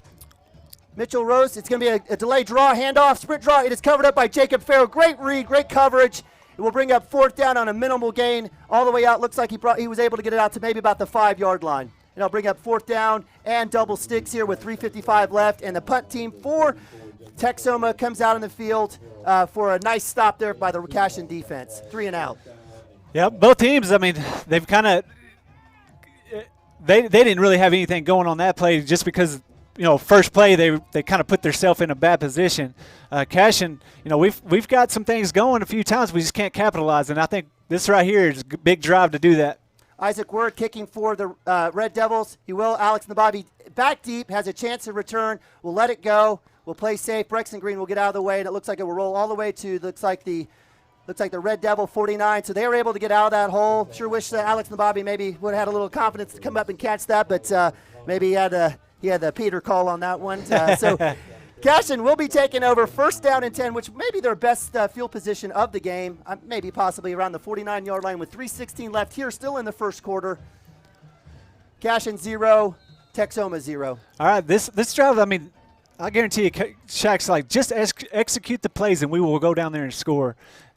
Mitchell Rose. It's going to be a delayed draw, handoff, sprint draw. It is covered up by Jacob Farrow. Great read, great coverage. It will bring up 4th down on a minimal gain all the way out. Looks like he was able to get it out to maybe about the 5-yard line. And I'll bring up 4th down and double sticks here with 3:55 left. And the punt team for Texhoma comes out on the field for a nice stop there by the Cashion defense. 3 and out. Yeah, both teams, they've kind of they didn't really have anything going on that play just because, first play they kind of put themselves in a bad position. Cashion, we've got some things going a few times. We just can't capitalize, and I think this right here is a big drive to do that. Isaac Word kicking for the Red Devils. He will. Alex Nababi back deep, has a chance to return. We'll let it go. We'll play safe. Brexton Green will get out of the way, and it looks like it will roll all the way to looks like the Red Devil 49. So they were able to get out of that hole. Sure wish that Alex Nababi maybe would have had a little confidence to come up and catch that, but maybe he had the Peter call on that one. So Cashion will be taking over 1st down and 10, which may be their best field position of the game, maybe possibly around the 49-yard line with 3:16 left here, still in the first quarter. Cashion 0, Texhoma 0. All right, this drive, I guarantee you, Shaq's like, just execute the plays and we will go down there and score.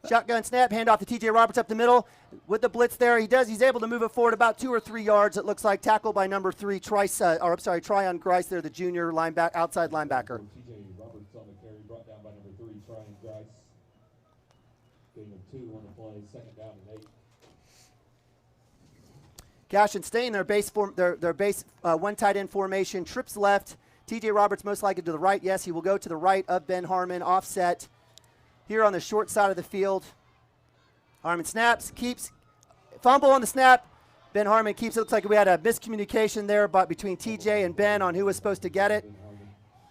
Shotgun snap, handoff to T.J. Roberts up the middle. With the blitz there, he's able to move it forward about 2 or 3 yards. It looks like tackle by number 3, Tryon Grice there, the junior outside linebacker. T.J. Roberts on the carry, brought down by number 3, Tryon Grice. Gain of 2 on the play, 2nd down and 8. Cashion staying their base one tight end formation. Trips left. T.J. Roberts most likely to the right. Yes, he will go to the right of Ben Harmon, offset. Here on the short side of the field. Harmon snaps, keeps, fumble on the snap. Ben Harmon keeps it. Looks like we had a miscommunication there between TJ and Ben on who was supposed to get it.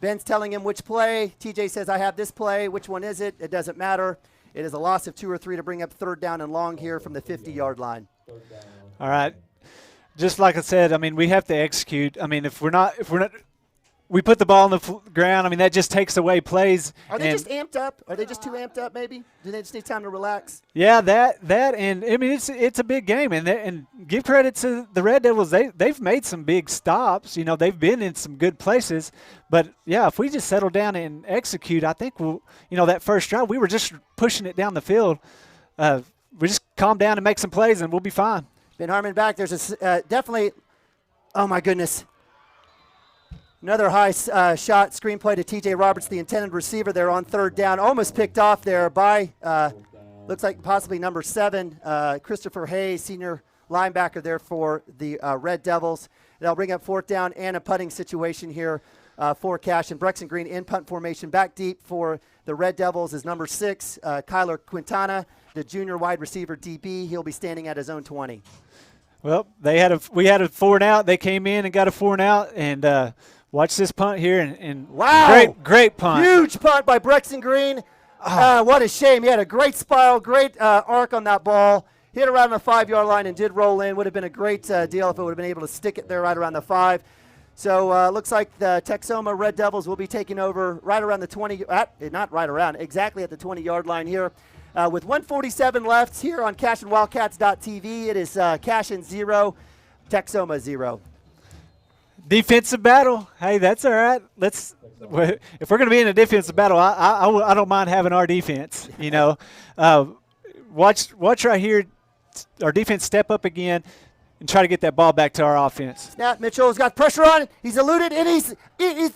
Ben's telling him which play. TJ says, I have this play. Which one is it? It doesn't matter. It is a loss of 2 or 3 to bring up 3rd down and long here from the 50-yard line. All right. Just like I said, we have to execute. If we're not we put the ball on the ground. That just takes away plays. Are they just amped up? Are they just too amped up maybe? Do they just need time to relax? Yeah, that and it's a big game, and give credit to the Red Devils. They've made some big stops. They've been in some good places. But yeah, if we just settle down and execute, I think we'll. That first drive we were just pushing it down the field. We just calm down and make some plays, and we'll be fine. Ben Harmon back. There's a definitely. Oh my goodness. Another high shot screenplay to T.J. Roberts, the intended receiver there on 3rd down. Almost picked off there by, looks like possibly number 7, Christopher Hayes, senior linebacker there for the Red Devils. They'll bring up 4th down and a punting situation here for Cashion. Brexton Green in punt formation. Back deep for the Red Devils is number 6, Kyler Quintana, the junior wide receiver DB. He'll be standing at his own 20. Well, we had a 4 and out. They came in and got a 4 and out, and watch this punt here, and wow, great punt. Huge punt by Brexton Green. What a shame. He had a great spiral, great arc on that ball. Hit around the 5-yard line and did roll in. Would have been a great deal if it would have been able to stick it there right around the 5. So looks like the Texhoma Red Devils will be taking over right around the 20, not right around, exactly at the 20-yard line here. With 1:47 left here on CashionWildcats.tv, it is Cashion 0, Texhoma 0. Defensive battle. Hey, that's all right. If we're going to be in a defensive battle, I don't mind having our defense. You know, watch right here. Our defense step up again and try to get that ball back to our offense. Snap. Mitchell's got pressure on it. He's eluded, and he's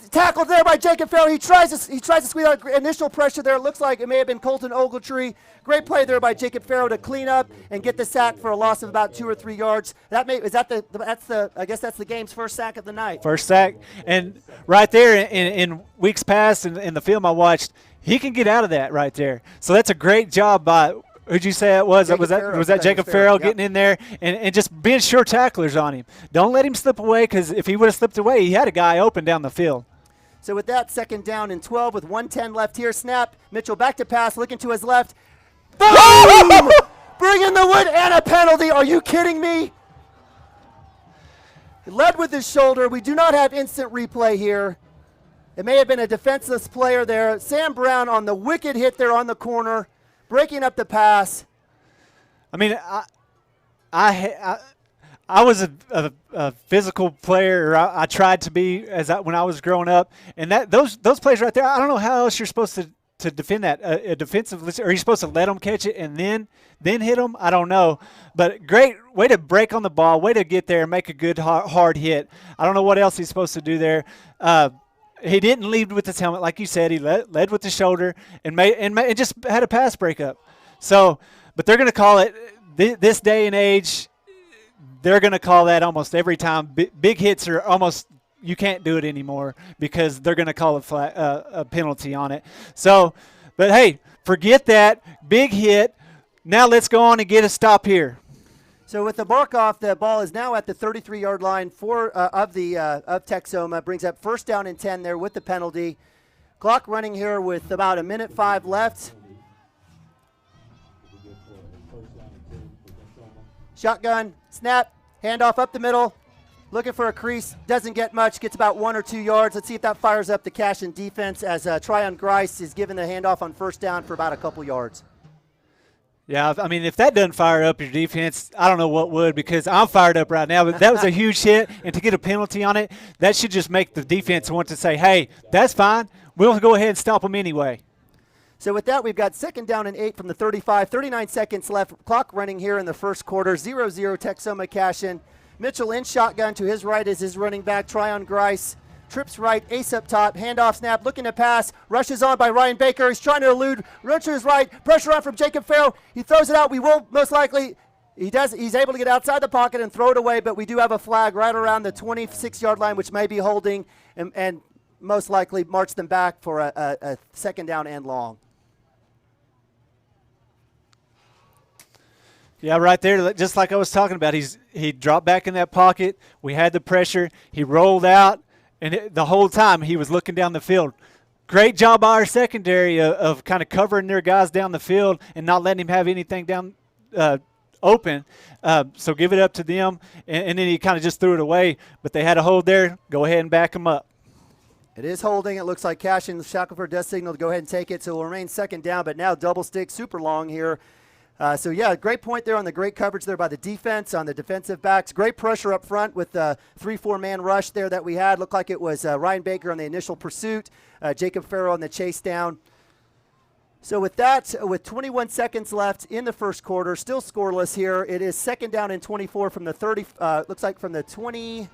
tackled there by Jacob Farrell. He tries to squeeze out initial pressure there. It looks like it may have been Colton Ogletree. Great play there by Jacob Farrell to clean up and get the sack for a loss of about 2 or 3 yards. I guess that's the game's first sack of the night. First sack, and right there in weeks past in the film I watched, he can get out of that right there. So that's a great job by. Who'd you say it was? Was that Jacob Farrell getting in there and just being sure tacklers on him? Don't let him slip away, because if he would have slipped away, he had a guy open down the field. So with that, 2nd down and 12 with 1:10 left here. Snap. Mitchell back to pass, looking to his left. Boom! Bring in the wood and a penalty. Are you kidding me? He led with his shoulder. We do not have instant replay here. It may have been a defenseless player there. Sam Brown on the wicked hit there on the corner, breaking up the pass. I mean, I was a physical player. Or I tried to be when I was growing up, and those plays right there. I don't know how else you're supposed to defend that. A defensively, or are you supposed to let them catch it and then hit them? I don't know, but great way to break on the ball. Way to get there and make a good hard hit. I don't know what else he's supposed to do there. He didn't lead with his helmet, like you said. He led with the shoulder and just had a pass breakup. So, but they're going to call it this day and age. They're going to call that almost every time. Big hits are almost, you can't do it anymore because they're going to call a penalty on it. So, but hey, forget that big hit. Now let's go on and get a stop here. So with the mark off, the ball is now at the 33-yard line of Texhoma. Brings up 1st down and 10 there with the penalty. Clock running here with about 1:05 left. Shotgun, snap, handoff up the middle. Looking for a crease, doesn't get much, gets about 1 or 2 yards. Let's see if that fires up the Cashion defense as Tryon Grice is given the handoff on 1st down for about a couple yards. Yeah, I mean, if that doesn't fire up your defense, I don't know what would, because I'm fired up right now. But that was a huge hit, and to get a penalty on it, that should just make the defense want to say, hey, that's fine. We'll go ahead and stop them anyway. So with that, we've got 2nd down and 8 from the 35. 39 seconds left. Clock running here in the first quarter. 0-0 Texhoma Cashion. Mitchell in shotgun. To his right is his running back, Tryon Grice. Trips right, ace up top, handoff snap, looking to pass, rushes on by Ryan Baker. He's trying to elude, runs to his right, pressure on from Jacob Farrell. He throws it out. We will most likely, he's able to get outside the pocket and throw it away, but we do have a flag right around the 26-yard line, which may be holding, and most likely march them back for a 2nd down and long. Yeah, right there, just like I was talking about. He dropped back in that pocket. We had the pressure. He rolled out. And the whole time he was looking down the field. Great job by our secondary of kind of covering their guys down the field and not letting him have anything down open. So give it up to them. And then he kind of just threw it away. But they had a hold there. Go ahead and back him up. It is holding. It looks like Cashion Shackelford does signal to go ahead and take it. So it will remain 2nd down, but now double stick, super long here. So, yeah, great point there on the great coverage there by the defense, on the defensive backs. Great pressure up front with the 3-4-man rush there that we had. Looked like it was Ryan Baker on the initial pursuit, Jacob Farrell on the chase down. So with that, with 21 seconds left in the first quarter, still scoreless here. It is 2nd down and 24 from the 30, looks like from the 20. I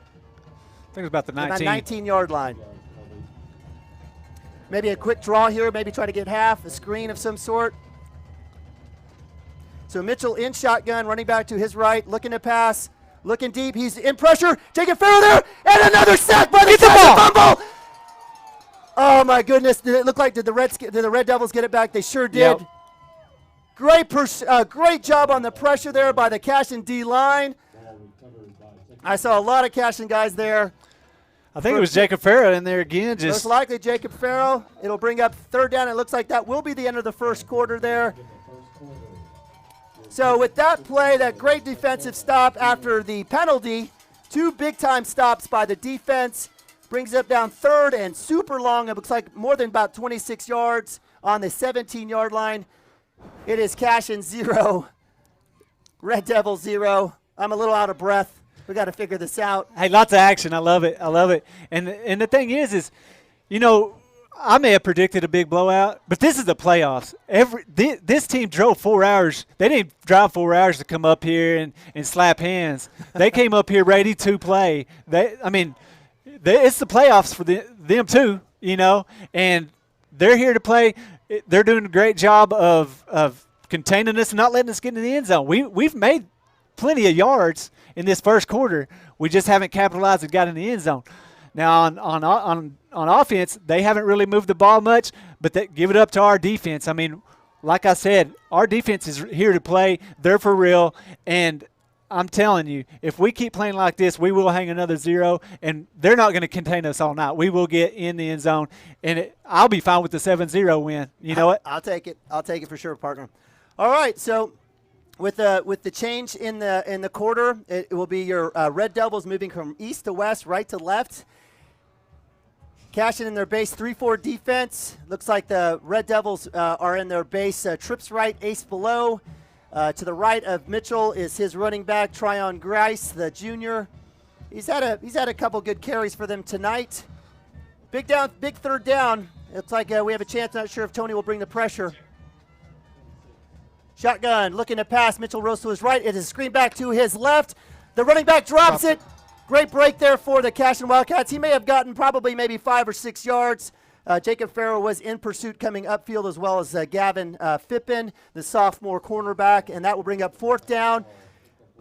think it's about the 19-yard line. Maybe a quick draw here, maybe try to get half, a screen of some sort. So Mitchell in shotgun, running back to his right, looking to pass, looking deep. He's in pressure. Jacob Farrell there, and another sack by the fumble. Oh my goodness! Did it look like did the Red Devils get it back? They sure did. Yep. Great job on the pressure there by the Cashion D line. I saw a lot of Cashion guys there. I think it was Jacob Farrell in there again. Most likely Jacob Farrell. It'll bring up 3rd down. It looks like that will be the end of the first quarter there. So with that play, that great defensive stop after the penalty, 2 big-time stops by the defense Brings up down third and super long. It looks like more than about 26 yards on the 17-yard line. It is Cashion 0, Red Devil 0. I'm a little out of breath. We got to figure this out. Hey, lots of action. I love it. I love it. And the thing is, you know, I may have predicted a big blowout, but this is the playoffs. This team drove 4 hours. They didn't drive 4 hours to come up here and slap hands. They came up here ready to play. It's the playoffs for them too, you know, and they're here to play. They're doing a great job of containing us and not letting us get in the end zone. We've made plenty of yards in this first quarter. We just haven't capitalized and got in the end zone. Now on offense, they haven't really moved the ball much, but give it up to our defense. I mean, like I said, our defense is here to play. They're for real, and I'm telling you, if we keep playing like this, we will hang another 0, and they're not going to contain us all night. We will get in the end zone, and I'll be fine with the 7-0 win. You know what? I'll take it. I'll take it for sure, partner. All right, so with the change in the quarter, it will be your Red Devils moving from east to west, right to left. Cashion in their base 3-4 defense. Looks like the Red Devils are in their base trips right, ace below. To the right of Mitchell is his running back, Tryon Grice, the junior. He's had a couple good carries for them tonight. Big third down. It's like we have a chance. Not sure if Tony will bring the pressure. Shotgun looking to pass. Mitchell rolls to his right. It is a screen back to his left. The running back drops it. Great break there for the Cashion Wildcats. He may have gotten probably maybe 5 or 6 yards. Jacob Farrell was in pursuit coming upfield, as well as Gavin Phippen, the sophomore cornerback, and that will bring up fourth down.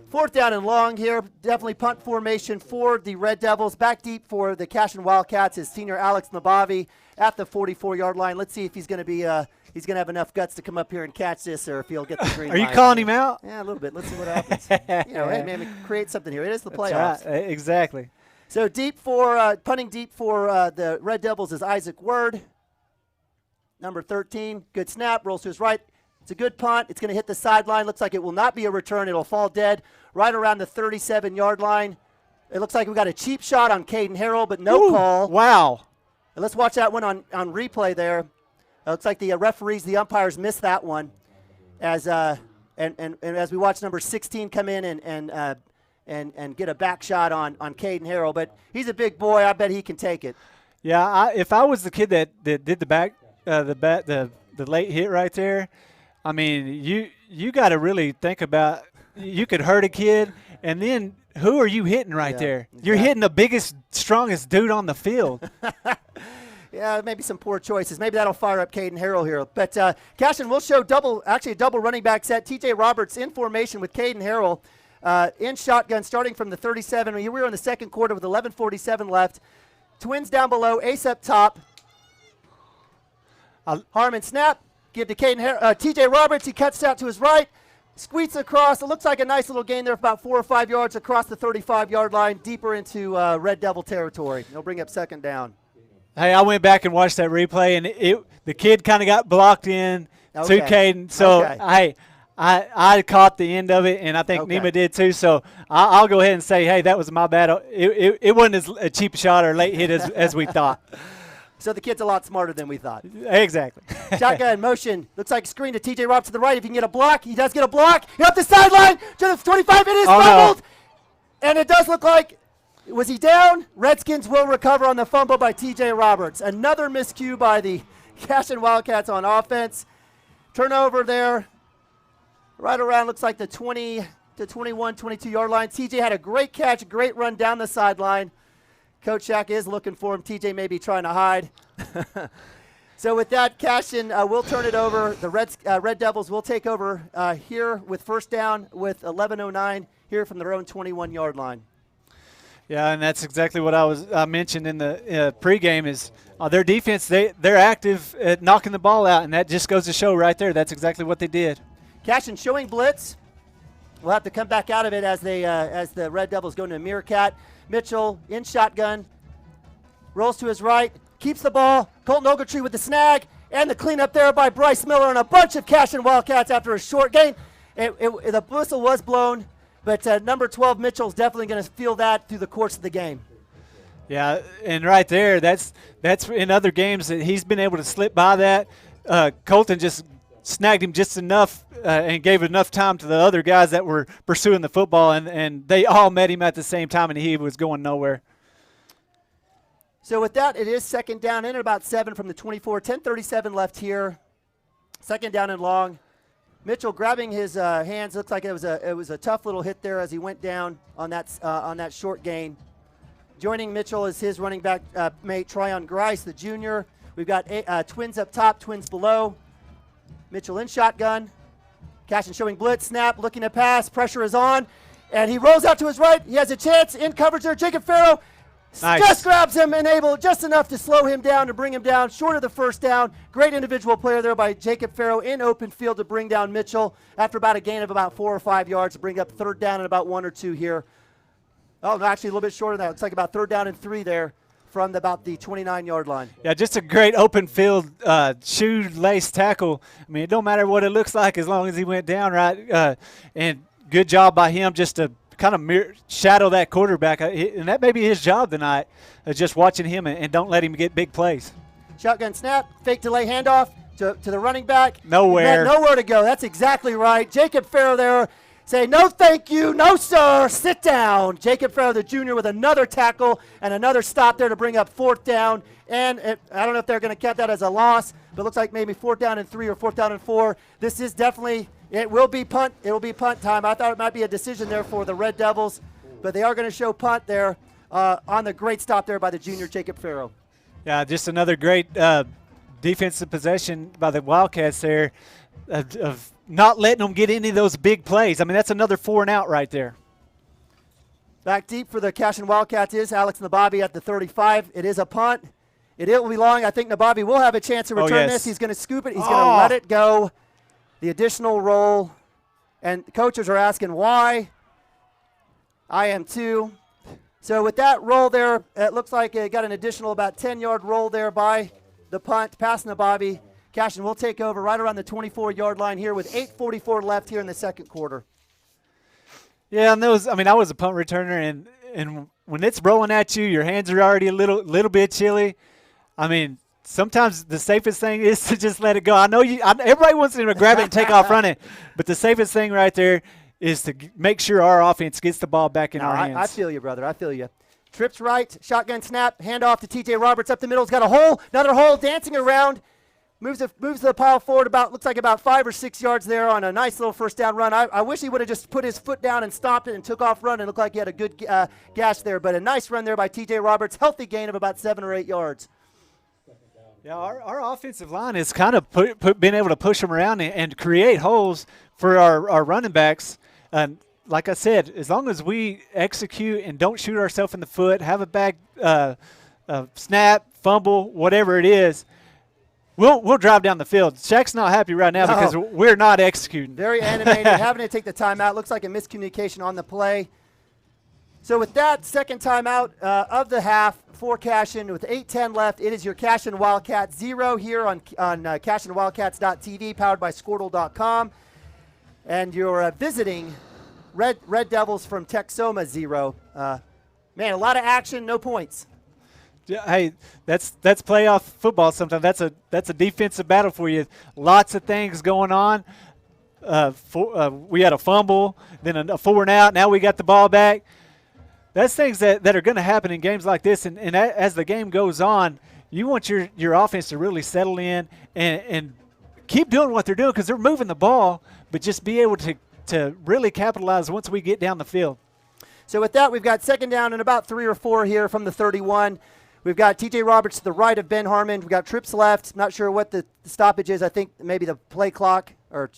Fourth down and long here. Definitely punt formation for the Red Devils. Back deep for the Cashion Wildcats is senior Alex Nabavi at the 44-yard line. Let's see if he's going to be he's going to have enough guts to come up here and catch this, or if he'll get the green Are line. you calling him out? Yeah, a little bit. Let's see what happens. Hey, man, we create something here. It is the playoffs. That's right. Exactly. So punting deep for the Red Devils is Isaac Word, number 13. Good snap, rolls to his right. It's a good punt. It's going to hit the sideline. Looks like it will not be a return. It'll fall dead right around the 37-yard line. It looks like we got a cheap shot on Caden Harrell, but no call. Wow. And let's watch that one on replay there. It looks like the referees, the umpires missed that one. As as we watch number 16 come in and get a back shot on Caden Harrell, but he's a big boy. I bet he can take it. Yeah, if I was the kid that did the late hit right there, I mean, you got to really think about, you could hurt a kid, and then who are you hitting right there? Exactly. You're hitting the biggest, strongest dude on the field. Yeah, maybe some poor choices. Maybe that'll fire up Caden Harrell here. But Cashion will show a double running back set. TJ Roberts in formation with Caden Harrell in shotgun starting from the 37. We were in the second quarter with 11:47 left. Twins down below, ace up top. Harmon snap, give to TJ Roberts. He cuts out to his right, squeaks across. It looks like a nice little gain there, about 4 or 5 yards across the 35-yard line, deeper into Red Devil territory. He'll bring up second down. Hey, I went back and watched that replay, and the kid kind of got blocked in to Caden. So, hey, I caught the end of it, and I think Nima did too. So I'll go ahead and say, hey, that was my bad. It wasn't as a cheap shot or late hit as we thought. So the kid's a lot smarter than we thought. Exactly. Shotgun motion. Looks like a screen to TJ Roberts to the right. If he can get a block, he does get a block. He's up the sideline to the 25. It is fumbled. No. And it does look like, was he down? Redskins will recover on the fumble by TJ Roberts. Another miscue by the Cashion Wildcats on offense. Turnover there. Right around, looks like the 20 to 21, 22-yard line. TJ had a great catch, great run down the sideline. Coach Shack is looking for him. TJ may be trying to hide. So with that, Cashion will turn it over. The Red Devils will take over here with first down with 11:09 here from their own 21-yard line. Yeah, and that's exactly what I mentioned in the pregame is their defense, they're active at knocking the ball out, and that just goes to show right there. That's exactly what they did. Cashion showing blitz. We'll have to come back out of it as the Red Devils go into a Meerkat. Mitchell in shotgun, rolls to his right, keeps the ball. Colton Ogletree with the snag, and the cleanup there by Bryce Miller and a bunch of Cashion Wildcats after a short gain. The whistle was blown, but number 12 Mitchell's definitely going to feel that through the course of the game. Yeah, and right there, that's in other games that he's been able to slip by that. Colton just snagged him just enough and gave enough time to the other guys that were pursuing the football, and they all met him at the same time, and he was going nowhere. So with that, it is second down in at about 7 from the 24. 10:37 left here. Second down and long. Mitchell grabbing his hands. Looks like it was a tough little hit there as he went down on that short gain. Joining Mitchell is his running back mate, Tryon Grice, the junior. We've got twins up top, twins below. Mitchell in shotgun. Cashion showing blitz, snap, looking to pass. Pressure is on. And he rolls out to his right. He has a chance in coverage there. Jacob Farrow just grabs him and able just enough to slow him down, to bring him down, short of the first down. Great individual player there by Jacob Farrow in open field to bring down Mitchell after about a gain of about 4 or 5 yards to bring up third down and about 1 or 2 here. Oh, no, actually a little bit shorter than that. Looks like about third down and 3 there from about the 29-yard line. Yeah, just a great open field shoelace tackle. I mean, it don't matter what it looks like as long as he went down right. And good job by him just to kind of shadow that quarterback. And that may be his job tonight, just watching him and don't let him get big plays. Shotgun snap, fake delay handoff to the running back. Nowhere. Nowhere to go. That's exactly right. Jacob Farrow there say, no thank you, no sir, sit down. Jacob Farrow, the junior, with another tackle and another stop there to bring up fourth down. And I don't know if they're going to count that as a loss, but it looks like maybe 4th down and 3 or 4th down and 4. This is definitely, it will be punt. It will be punt time. I thought it might be a decision there for the Red Devils, but they are going to show punt there on the great stop there by the junior Jacob Farrow. Yeah, just another great defensive possession by the Wildcats there of not letting them get any of those big plays. I mean, that's another 4 and out right there. Back deep for the Cashion Wildcats is Alex Nababi at the 35. It is a punt. It will be long. I think Nababi will have a chance to return this. He's going to scoop it. He's going to let it go. The additional roll. And coaches are asking why. I am too. So with that roll there, it looks like it got an additional about 10-yard roll there by the punt, past Nababi. Cashion will take over right around the 24-yard line here with 8:44 left here in the second quarter. Yeah, and I was a punt returner, and when it's rolling at you, your hands are already a little bit chilly. I mean, sometimes the safest thing is to just let it go. I know everybody wants to grab it and take off running, but the safest thing right there is to make sure our offense gets the ball back in our hands. I feel you, brother. I feel you. Trips right, shotgun snap, handoff to T.J. Roberts up the middle. He's got a hole, another hole, dancing around. Moves the pile forward looks like about 5 or 6 yards there on a nice little first down run. I wish he would have just put his foot down and stopped it and took off running. It looked like he had a good gash there, but a nice run there by T.J. Roberts. Healthy gain of about 7 or 8 yards. Yeah, our offensive line has kind of been able to push them around and create holes for our running backs. And like I said, as long as we execute and don't shoot ourselves in the foot, have a bad snap, fumble, whatever it is, we'll drive down the field. Shaq's not happy right now because we're not executing. Very animated, having to take the timeout. Looks like a miscommunication on the play. So with that second timeout of the half for Cashion with 8:10 left, it is your Cashion Wildcats 0 here on CashionWildcats.tv, powered by Squirtle.com. And you're visiting Red Devils from Texhoma 0. Man, a lot of action, no points. Hey, that's playoff football sometimes. That's a defensive battle for you. Lots of things going on. We had a fumble, then a 4 and out. Now we got the ball back. That's things that are going to happen in games like this. And as the game goes on, you want your offense to really settle in and keep doing what they're doing because they're moving the ball, but just be able to really capitalize once we get down the field. So with that, we've got second down and about 3 or 4 here from the 31. We've got T.J. Roberts to the right of Ben Harmon. We've got trips left. Not sure what the stoppage is. I think maybe the play clock, or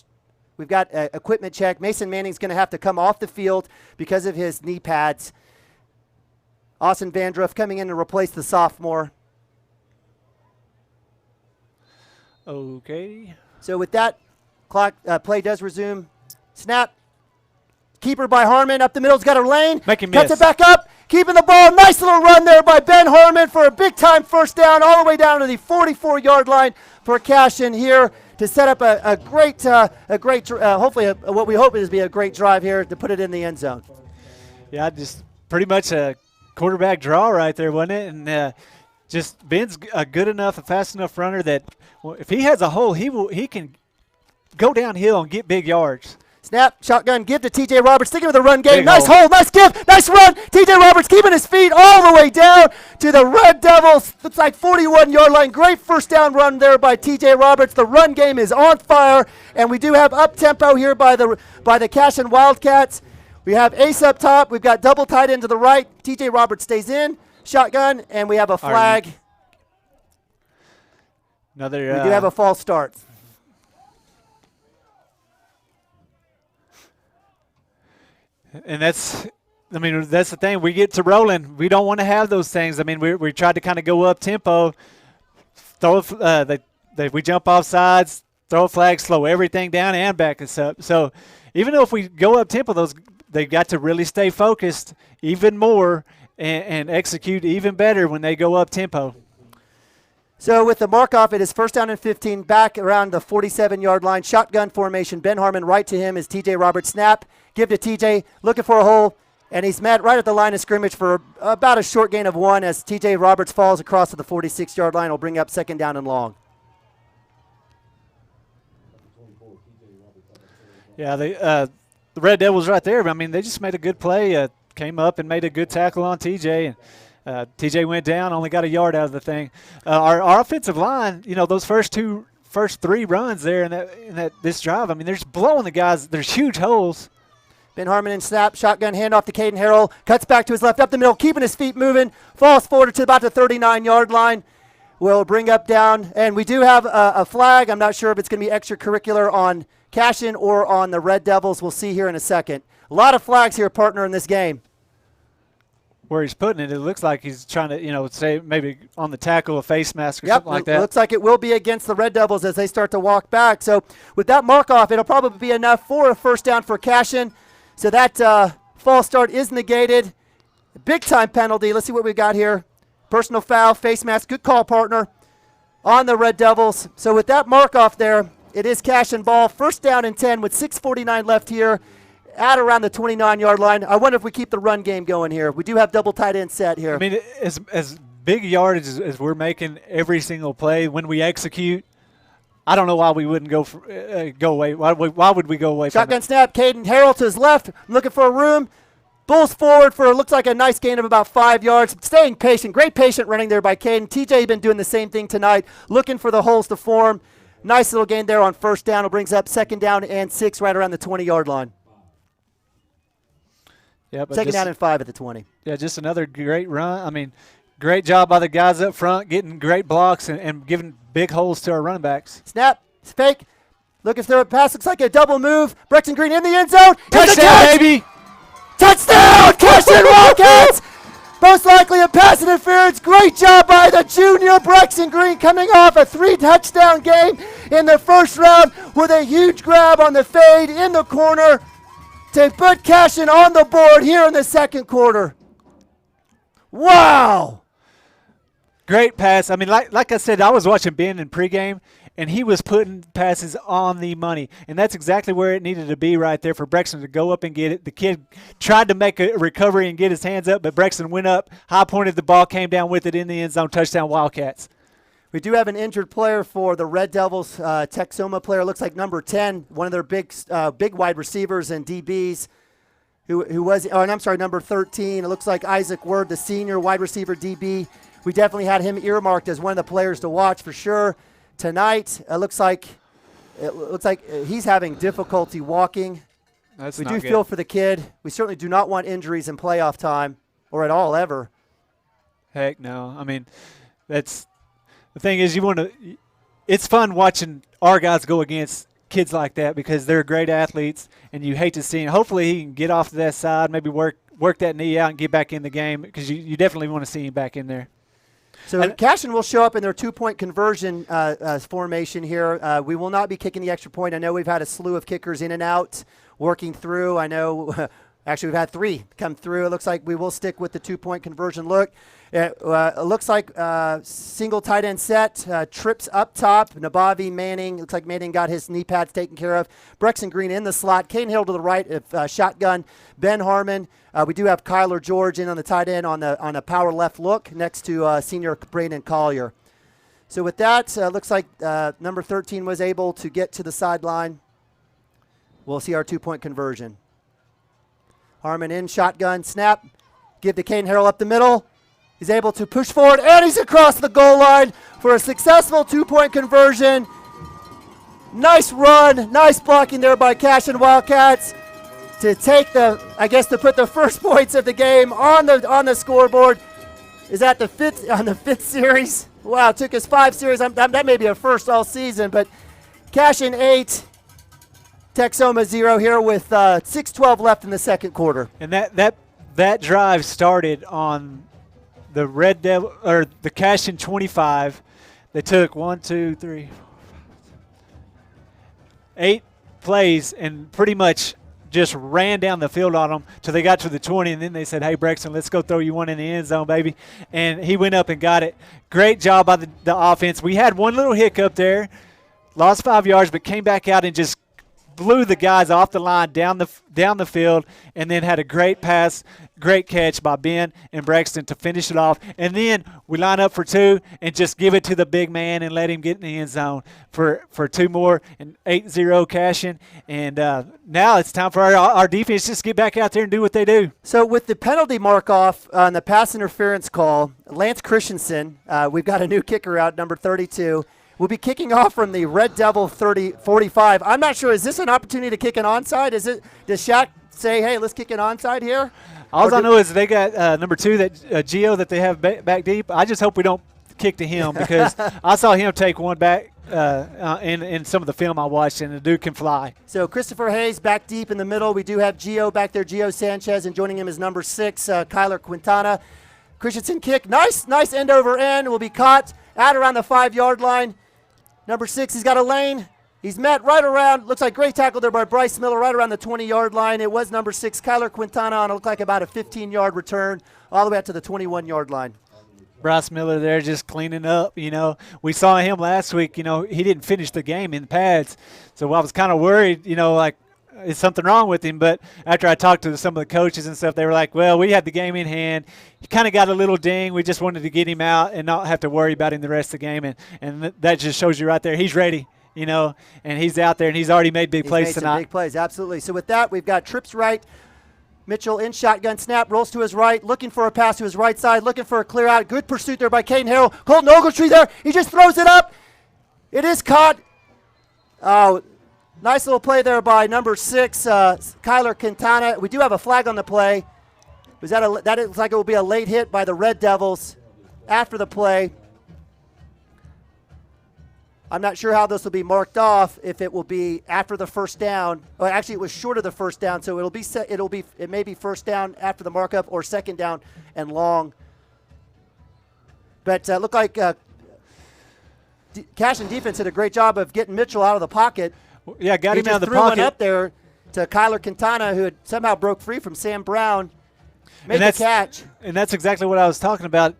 we've got equipment check. Mason Manning's going to have to come off the field because of his knee pads. Austin Vandruff coming in to replace the sophomore. Okay. So with that, clock play does resume. Snap. Keeper by Harmon up the middle. He's got a lane. Make him Cuts miss. it back up. Keeping the ball. Nice little run there by Ben Harmon for a big-time first down all the way down to the 44-yard line for Cashion here to set up a great, hopefully what we hope is be a great drive here to put it in the end zone. Yeah, just pretty much a quarterback draw right there, wasn't it? And just Ben's a good enough, a fast enough runner that if he has a hole, he can go downhill and get big yards. Snap, shotgun, give to T.J. Roberts, sticking with the run game. Big Nice hole. hole, nice give, nice run. T.J. Roberts keeping his feet all the way down to the Red Devils. Looks like 41-yard line. Great first down run there by T.J. Roberts. The run game is on fire, and we do have up-tempo here by the Cashion Wildcats. We have ace up top. We've got double tight end to the right. T.J. Roberts stays in, shotgun, and we have a flag. We do have a false start. And that's the thing. We get to rolling. We don't want to have those things. I mean, we tried to kind of go up tempo, we jump off sides, throw a flag, slow everything down, and back us up. So even though if we go up tempo, they got to really stay focused even more and execute even better when they go up tempo. So with the mark off, it is first down and 15, back around the 47-yard line. Shotgun formation. Ben Harmon right to him is T.J. Roberts. Snap, give to T.J., looking for a hole, and he's met right at the line of scrimmage for about a short gain of 1 as T.J. Roberts falls across to the 46-yard line. Will bring up second down and long. Yeah, the Red Devils right there. I mean, they just made a good play, came up and made a good tackle on T.J., and T.J. went down, only got a yard out of the thing. Our offensive line, those first three runs there in this drive, I mean, they're just blowing the guys. There's huge holes. Ben Harmon in snap, shotgun handoff to Caden Harrell, cuts back to his left, up the middle, keeping his feet moving, falls forward to about the 39-yard line. Will bring up down, and we do have a flag. I'm not sure if it's going to be extracurricular on Cashion or on the Red Devils. We'll see here in a second. A lot of flags here, partner, in this game. Where he's putting it, it looks like he's trying to, say maybe on the tackle, a face mask or something like that. It looks like it will be against the Red Devils as they start to walk back. So with that mark off, it'll probably be enough for a first down for Cashion. So that false start is negated. Big time penalty. Let's see what we got here. Personal foul, face mask, good call, partner, on the Red Devils. So with that mark off there, it is Cashion ball. First down and 10 with 6:49 left here at around the 29-yard line. I wonder if we keep the run game going here. We do have double tight end set here. I mean, as big yardage as we're making every single play, when we execute, I don't know why we wouldn't go away. Why would we go away Shotgun from it? snap, Caden Harrell to his left, looking for a room. Bulls forward for, looks like a nice gain of about 5 yards. Staying patient, great patient running there by Caden. TJ been doing the same thing tonight, looking for the holes to form. Nice little gain there on first down. It brings up second down and 6 right around the 20-yard line. Yeah, but second down and 5 at the 20. Yeah, just another great run. I mean, great job by the guys up front, getting great blocks and giving big holes to our running backs. Snap, fake, looking through it, pass, looks like a double move. Brexton Green in the end zone. Touchdown, baby! Touchdown, Cashion Wildcats! Most likely a pass interference. Great job by the junior Brexton Green, coming off a 3-touchdown game in the first round with a huge grab on the fade in the corner to put Cashion on the board here in the second quarter. Wow! Great pass. I mean, like I said, I was watching Ben in pregame, and he was putting passes on the money. And that's exactly where it needed to be right there for Brexton to go up and get it. The kid tried to make a recovery and get his hands up, but Brexton went up, high-pointed the ball, came down with it in the end zone, touchdown Wildcats. We do have an injured player for the Red Devils. Texhoma player, looks like number 10, one of their big wide receivers and DBs, who was, number 13. It looks like Isaac Word, the senior wide receiver DB. We definitely had him earmarked as one of the players to watch for sure tonight. It looks like he's having difficulty walking. We do feel for the kid. We certainly do not want injuries in playoff time or at all ever. Heck no. I mean, that's the thing is it's fun watching our guys go against kids like that because they're great athletes, and you hate to see him. Hopefully he can get off to that side, maybe work that knee out and get back in the game because you definitely want to see him back in there. So Cashion will show up in their two-point conversion formation here. We will not be kicking the extra point. I know we've had a slew of kickers in and out working through. I know Actually, we've had 3 come through. It looks like we will stick with the 2-point conversion look. It looks like single tight end set, trips up top. Nabavi, Manning. Looks like Manning got his knee pads taken care of. Brexton Green in the slot. Caden Hill to the right of shotgun. Ben Harmon. We do have Kyler George in on the tight end on a power left look next to senior Brandon Collier. So with that, looks like number 13 was able to get to the sideline. We'll see our 2-point conversion. Harmon in, shotgun, snap. Give to Caden Harrell up the middle. He's able to push forward, and he's across the goal line for a successful 2-point conversion. Nice run, nice blocking there by Cashion Wildcats to take to put the first points of the game on the scoreboard. Is that the fifth series? Wow, it took us 5 series. That may be a first all season, but Cashion 8, Texhoma 0 here with 6:12 left in the second quarter. And that drive started on the Red Devil or the Cashion 25. They took 8 plays and pretty much just ran down the field on them till they got to the 20, and then they said, hey, Brexton, let's go throw you one in the end zone, baby. And he went up and got it. Great job by the offense. We had one little hiccup there, lost 5 yards, but came back out and just blew the guys off the line down the field, and then had a great pass, great catch by Ben and Brexton to finish it off. And then we line up for 2 and just give it to the big man and let him get in the end zone for 2 more, and 8-0 Cashion. And now it's time for our defense just get back out there and do what they do. So with the penalty mark off on the pass interference call, Lance Christensen, we've got a new kicker out, number 32. We'll be kicking off from the Red Devil 45. I'm not sure. Is this an opportunity to kick an onside? Does Shaq say, hey, let's kick an onside here? All I know is they got number 2, that Gio that they have back deep. I just hope we don't kick to him because I saw him take one back in some of the film I watched, and the dude can fly. So Christopher Hayes back deep in the middle. We do have Gio back there, Gio Sanchez, and joining him is number 6, Kyler Quintana. Christensen kick. Nice end over end. Will be caught at around the 5-yard line. Number 6, he's got a lane. He's met right around, looks like great tackle there by Bryce Miller, right around the 20-yard line. It was number 6, Kyler Quintana, on it looked like about a 15-yard return, all the way out to the 21-yard line. Bryce Miller there just cleaning up, We saw him last week, he didn't finish the game in pads. So I was kind of worried, like, is something wrong with him? But after I talked to some of the coaches and stuff, they were like, well, we had the game in hand. He kind of got a little ding. We just wanted to get him out and not have to worry about him the rest of the game. And that just shows you right there. He's ready, and he's out there, and he's already made big plays tonight. Some big plays, absolutely. So with that, we've got trips right. Mitchell in shotgun snap, rolls to his right, looking for a pass to his right side, looking for a clear out. Good pursuit there by Caden Harrell. Colton Ogletree there. He just throws it up. It is caught. Oh, nice little play there by number 6, Kyler Quintana. We do have a flag on the play. That looks like it will be a late hit by the Red Devils after the play. I'm not sure how this will be marked off. If it will be after the first down. Well, actually, it was short of the first down, so it may be first down after the markup or second down and long. But looked like Cashion defense did a great job of getting Mitchell out of the pocket. Yeah, got him out of the pocket. pocket. Threw one up there to Kyler Quintana, who had somehow broke free from Sam Brown. Made the catch. And that's exactly what I was talking about.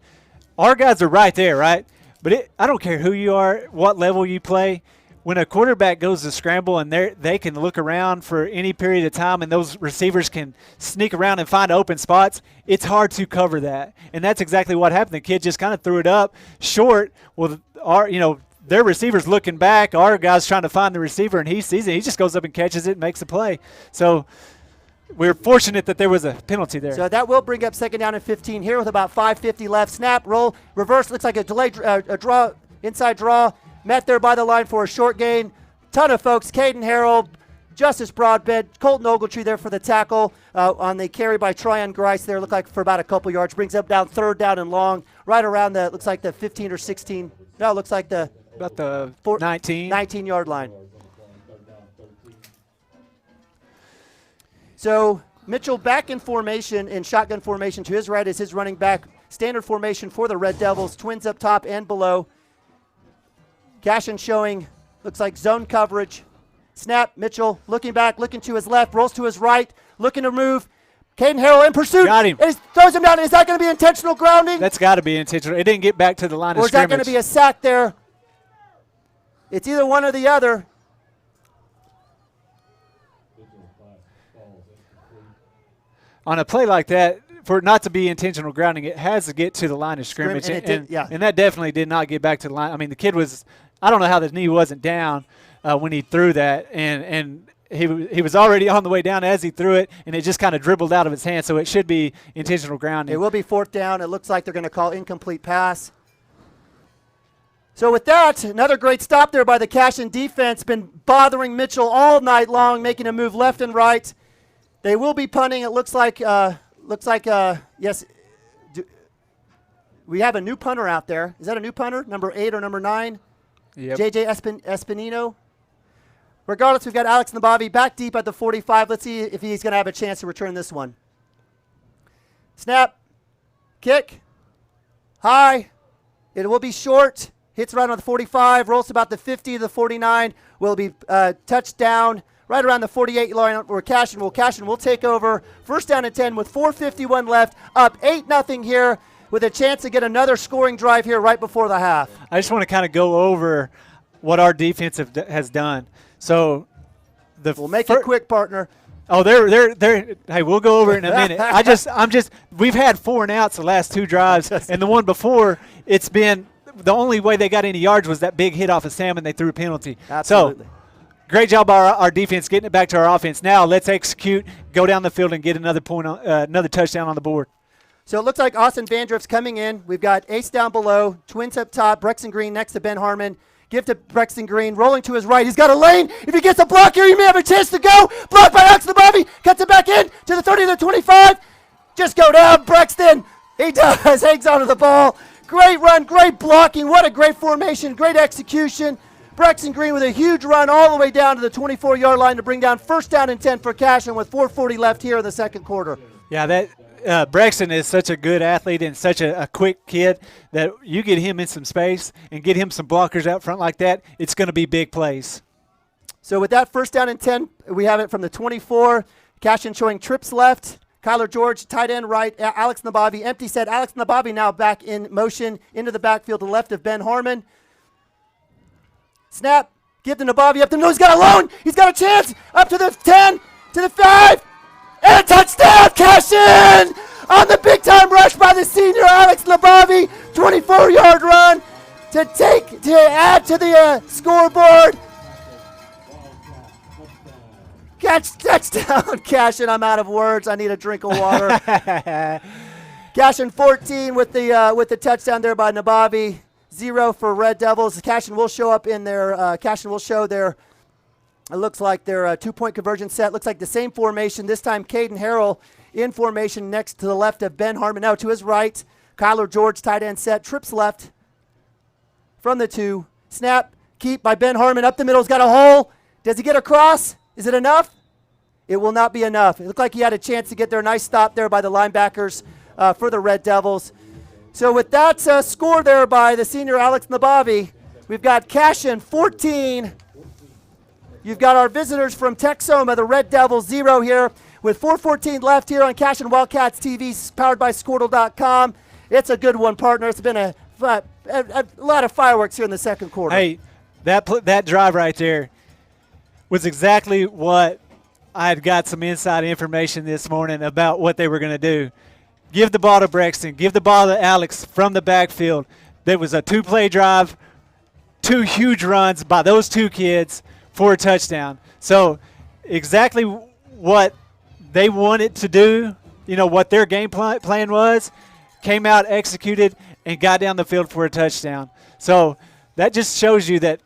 Our guys are right there, right? But I don't care who you are, what level you play. When a quarterback goes to scramble and they can look around for any period of time and those receivers can sneak around and find open spots, it's hard to cover that. And that's exactly what happened. The kid just kind of threw it up short. Well, their receiver's looking back. Our guy's trying to find the receiver, and he sees it. He just goes up and catches it and makes a play. So we're fortunate that there was a penalty there. So that will bring up second down and 15 here with about 5:50 left. Snap, roll, reverse. Looks like a delayed draw, inside draw. Met there by the line for a short gain. Ton of folks. Caden Harrell, Justice Broadbent, Colton Ogletree there for the tackle on the carry by Tryon Grice there. Looked like for about a couple yards. Brings up down third down and long. Right around looks like the 15 or 16. No, looks like about the 19-yard line. So Mitchell back in formation, in shotgun formation. To his right is his running back. Standard formation for the Red Devils. Twins up top and below. Cashion showing, looks like zone coverage. Snap, Mitchell looking back, looking to his left, rolls to his right, looking to move. Caden Harrell in pursuit. Got him. And he throws him down. Is that going to be intentional grounding? That's got to be intentional. It didn't get back to the line of or is scrimmage. that going to be a sack there? It's either one or the other. On a play like that, for it not to be intentional grounding, it has to get to the line of scrimmage. And that definitely did not get back to the line. I mean, the kid was – I don't know how the knee wasn't down when he threw that. And he was already on the way down as he threw it, and it just kind of dribbled out of his hand. So it should be intentional grounding. It will be 4th down. It looks like they're going to call incomplete pass. So with that, another great stop there by the Cashion defense. Been bothering Mitchell all night long, making him move left and right. They will be punting. It looks like yes. We have a new punter out there. Is that a new punter? Number 8 or number 9? Yep. JJ Espinino. Regardless, we've got Alex Nabavi back deep at the 45. Let's see if he's going to have a chance to return this one. Snap. Kick. High. It will be short. Hits right on the 45. Rolls about the 50 to the 49. Will be touchdown right around the 48 line where Cashion will take over. 1st down and 10 with 4:51 left. Up 8-0 here with a chance to get another scoring drive here right before the half. I just want to kind of go over what our defense has done. So we'll make it quick, partner. Oh, they're. Hey, we'll go over it in a minute. We've had 4 and outs the last 2 drives, and the one before, it's been the only way they got any yards was that big hit off of Sam, and they threw a penalty. Absolutely. So, great job by our defense getting it back to our offense. Now let's execute, go down the field, and get another another touchdown on the board. So it looks like Austin Vandriff's coming in. We've got Ace down below, Twins up top, Brexton Green next to Ben Harmon. Give to Brexton Green, rolling to his right. He's got a lane. If he gets a block here, he may have a chance to go. Blocked by Alex Nabavi. Cuts it back in to the 30 to the 25. Just go down, Brexton. He does. Hangs onto the ball. Great run, great blocking. What a great formation, great execution. Brexton Green with a huge run all the way down to the 24-yard line to bring down 1st down and 10 for Cashion with 4:40 left here in the second quarter. Yeah, that Brexton is such a good athlete and such a quick kid that you get him in some space and get him some blockers out front like that, it's going to be big plays. So with that 1st down and 10, we have it from the 24. Cashion showing trips left. Kyler George, tight end right. Alex Nabavi, empty set. Alex Nabavi now back in motion into the backfield to the left of Ben Harmon. Snap. Give to Nabavi up the middle. He's got a lone. He's got a chance. Up to the 10, to the 5. And a touchdown, Cashion! On the big-time rush by the senior Alex Nabavi. 24-yard run to add to the scoreboard. Touchdown, Cashion. I'm out of words. I need a drink of water. Cashion 14 with the touchdown there by Nabavi. 0 for Red Devils. Cashion will show up in their. Cashion will show their. It looks like their 2-point conversion set. Looks like the same formation. This time, Caden Harrell in formation next to the left of Ben Harmon. Now to his right, Kyler George, tight end set. Trips left from the 2. Snap. Keep by Ben Harmon. Up the middle. He's got a hole. Does he get across? Is it enough? It will not be enough. It looked like he had a chance to get there. Nice stop there by the linebackers for the Red Devils. So with that score there by the senior Alex Nabavi, we've got Cashion 14. You've got our visitors from Texhoma, the Red Devils, 0 here with 4:14 left here on Cashion Wildcats TV, powered by Squirtle.com. It's a good one, partner. It's been a lot of fireworks here in the second quarter. Hey, that drive right there was exactly what I had got some inside information this morning about what they were going to do. Give the ball to Brexton. Give the ball to Alex from the backfield. There was a 2-play drive, 2 huge runs by those 2 kids for a touchdown. So exactly what they wanted to do, what their game plan was, came out, executed, and got down the field for a touchdown. So that just shows you that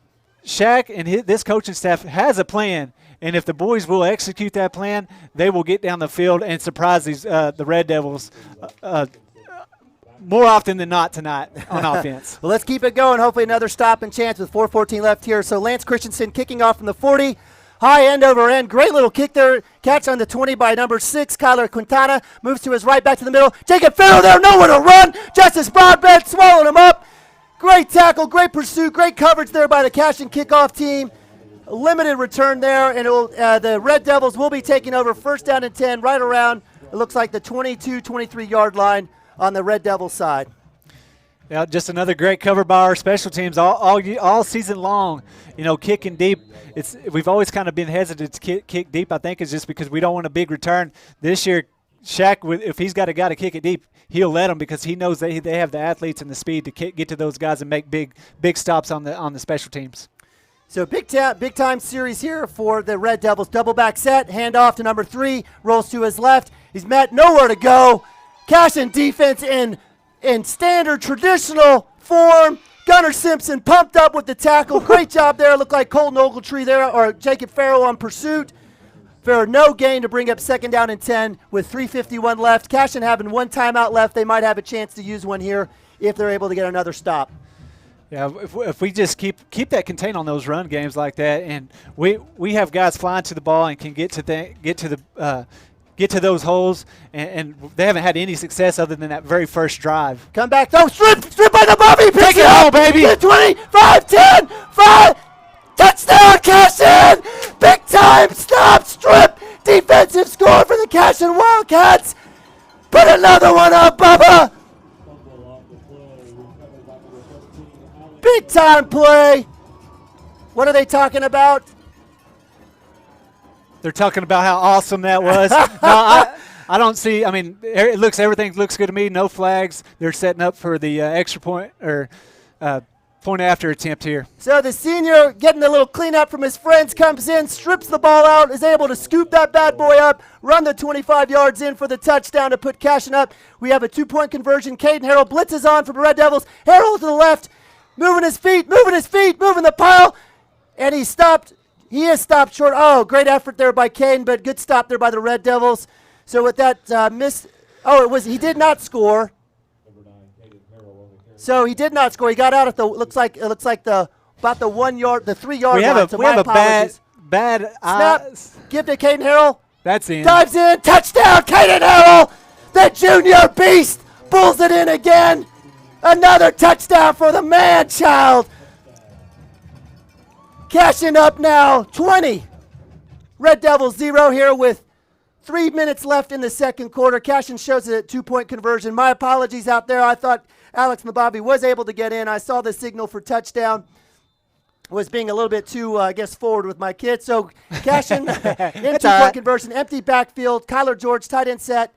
Shaq and this coaching staff has a plan. And if the boys will execute that plan, they will get down the field and surprise the Red Devils more often than not tonight on offense. Well, let's keep it going. Hopefully another stop and chance with 4:14 left here. So Lance Christensen kicking off from the 40. High end over end. Great little kick there. Catch on the 20 by number 6. Kyler Quintana moves to his right, back to the middle. Jacob Farrell there. Nowhere to run. Justice Broadbent swallowing him up. Great tackle. Great pursuit. Great coverage there by the Cashion kickoff team. Limited return there, and the Red Devils will be taking over 1st down and 10 right around it looks like the 22, 23-yard line on the Red Devil side. Yeah, just another great cover by our special teams all season long. You know, kicking deep. We've always kind of been hesitant to kick deep. I think it's just because we don't want a big return. This year, Shaq, if he's got a guy to kick it deep, he'll let him because he knows they have the athletes and the speed to get to those guys and make big stops on the special teams. So big time series here for the Red Devils. Double back set, hand off to number 3, rolls to his left. He's met, nowhere to go. Cashion defense in standard traditional form. Gunnar Simpson pumped up with the tackle. Great job there. Looked like Colton Ogletree there, or Jacob Farrell on pursuit. For no gain to bring up 2nd down and 10 with 3:51 left. Cashion having 1 timeout left. They might have a chance to use one here if they're able to get another stop. Yeah, if we just keep that contain on those run games like that, and we have guys flying to the ball and can get to those holes, and they haven't had any success other than that very first drive. Come back, though, strip by the Bobby. Take it home, baby. 25, 10, 5, touchdown, Cashion! Big time stop, strip, defensive score for the Cashion Wildcats. Put another one up, Bubba. Big time play. What are they talking about? They're talking about how awesome that was. No, I don't see. I mean, everything looks good to me. No flags. They're setting up for the extra point or point after attempt here. So the senior getting a little cleanup from his friends, comes in, strips the ball out, is able to scoop that bad boy up, run the 25 yards in for the touchdown to put Cashion up. We have a 2-point conversion. Caden Harrell blitzes on from the Red Devils. Harrell to the left, moving his feet, moving the pile, and he stopped. He is stopped short. Oh, great effort there by Caden, but good stop there by the Red Devils. So with that he did not score. So he did not score. He got out at the looks like about the 1 yard, the 3 yard line. We have a bad snap. Give to Caden Harrell. That's in. Dives in. Touchdown, Caden Harrell. The junior beast pulls it in again. Another touchdown for the man-child. Cashion up now, 20. Red Devils 0 here with 3 minutes left in the second quarter. Cashion shows it at 2-point conversion. My apologies out there. I thought Alex Nababi was able to get in. I saw the signal for touchdown. Was being a little bit too, forward with my kid. So Cashion in 2-point conversion, empty backfield. Kyler George, tight end set.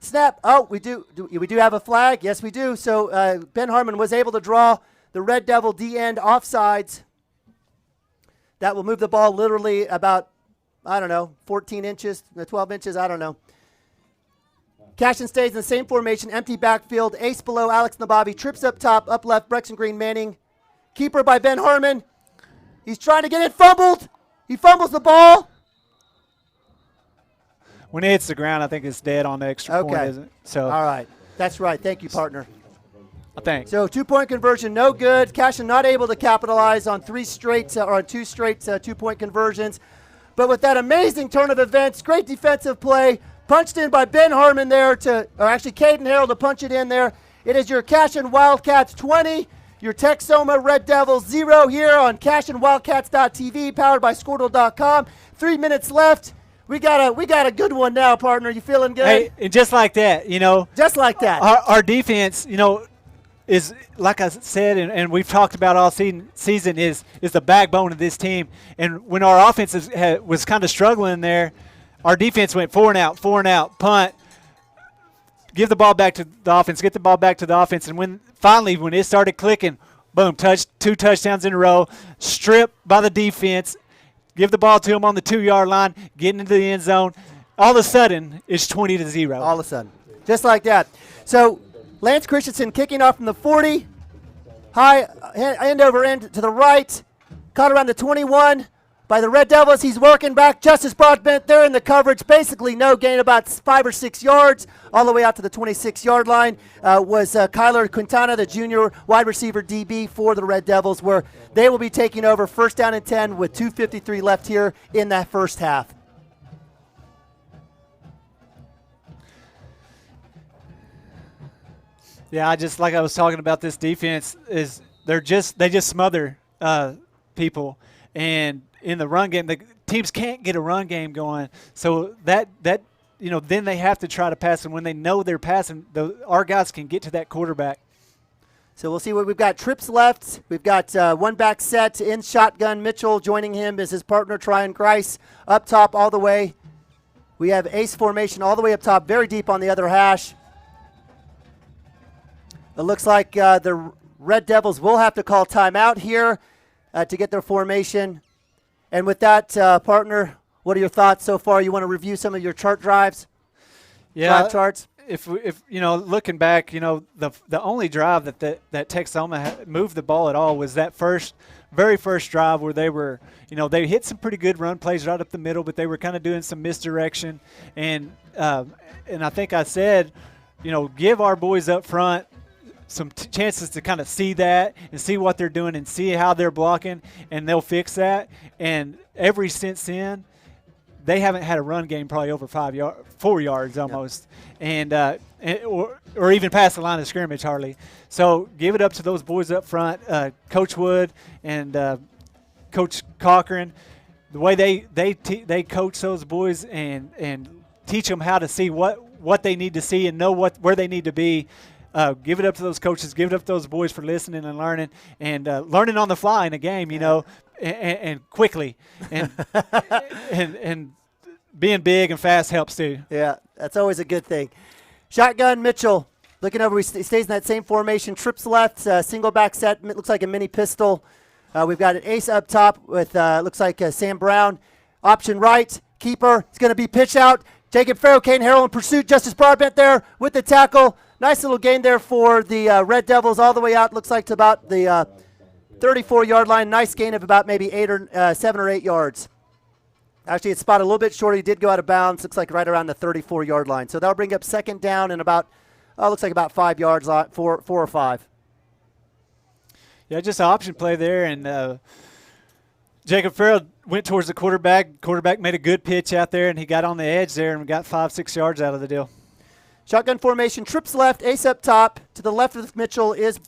Snap. Oh, we do have a flag. Yes, we do. So Ben Harmon was able to draw the Red Devil D-end offsides. That will move the ball literally about, 14 inches, 12 inches, I don't know. Cashion stays in the same formation, empty backfield, ace below Alex Nababi, trips up top, up left, Brexton Green Manning. Keeper by Ben Harmon. He's trying to get it fumbled. He fumbles the ball. When it hits the ground, I think it's dead on the extra point, isn't it? So. All right. That's right. Thank you, partner. I think. So 2-point conversion, no good. Cashion not able to capitalize on 2 straight 2-point conversions. But with that amazing turn of events, great defensive play, punched in by Ben Harmon there Caden Harrell to punch it in there. It is your Cashion Wildcats 20, your Texhoma Red Devils 0 here on CashionWildcats.tv, powered by Squirtle.com. 3 minutes left. We got a good one now, partner. You feeling good? Hey, and just like that, Just like that. Our defense, is, like I said, and we've talked about all season, is the backbone of this team. And when our offense was kind of struggling there, our defense went 4 and out, punt, give the ball back to the offense, get the ball back to the offense. And when it started clicking, boom, 2 touchdowns in a row, stripped by the defense, give the ball to them on the 2-yard line, getting into the end zone. All of a sudden, it's 20-0. All of a sudden. Just like that. So Lance Christensen kicking off from the 40. High end over end to the right. Caught around the 21 by the Red Devils. He's working back. Justice Broadbent there in the coverage. Basically no gain, about 5 or 6 yards. All the way out to the 26-yard line was Kyler Quintana, the junior wide receiver DB for the Red Devils, where they will be taking over 1st down and 10 with 2:53 left here in that first half. Yeah, like I was talking about, this defense they just smother people, and in the run game, the teams can't get a run game going. So that then they have to try to pass, and when they know they're passing, our guys can get to that quarterback. So we'll see what we've got. Trips left. We've got one back set in shotgun. Mitchell joining him as his partner, Tryon Grice, up top all the way. We have ace formation all the way up top, very deep on the other hash. It looks like the Red Devils will have to call timeout here to get their formation. And with that, partner, what are your thoughts so far? You want to review some of your chart drives? Yeah, drive charts? If looking back, the only drive that Texhoma moved the ball at all was that very first drive where they were, they hit some pretty good run plays right up the middle, but they were kind of doing some misdirection. And I think I said, give our boys up front some chances to kind of see that and see what they're doing and see how they're blocking, and they'll fix that. And ever since then, they haven't had a run game probably over 4 yards almost, yep. or even past the line of scrimmage hardly. So give it up to those boys up front, Coach Wood and Coach Cochran. The way they coach those boys and teach them how to see what they need to see and know where they need to be. Give it up to those coaches. Give it up to those boys for listening and learning learning on the fly in a game, and quickly and and being big and fast helps too. Yeah, that's always a good thing. Shotgun Mitchell looking over. He stays in that same formation. Trips left, single back set. Looks like a mini pistol. We've got an ace up top with looks like Sam Brown. Option right, keeper. It's going to be pitch out. Jacob Farrow, Kane Harrell in pursuit. Justice Broadbent there with the tackle. Nice little gain there for the Red Devils all the way out. Looks like to about the 34-yard line. Nice gain of about maybe 7 or 8 yards. Actually, it's spotted a little bit shorter. He did go out of bounds. Looks like right around the 34-yard line. So that'll bring up second down and looks like about 5 yards, 4 or 5. Yeah, just an option play there, and Jacob Farrell went towards the quarterback. Quarterback made a good pitch out there, and he got on the edge there and got 5-6 yards out of the deal. Shotgun formation, trips left, ace up top. To the left of Mitchell is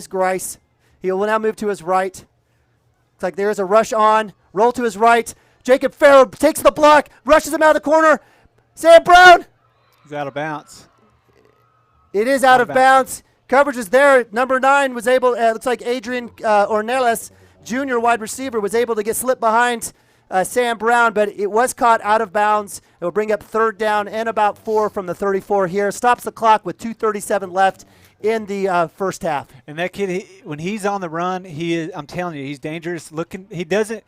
Grice. He will now move to his right. Looks like there is a rush on. Roll to his right. Jacob Farrow takes the block, rushes him out of the corner. Sam Brown. He's out of bounds. It is out of bounds. Coverage is there. Number 9 was able, looks like Adrian Ornelas, junior wide receiver, was able to get slipped behind Sam Brown, but it was caught out of bounds. It will bring up third down and about 4 from the 34 here. Stops the clock with 2:37 left in the first half. And that kid, when he's on the run, I'm telling you, he's dangerous. He doesn't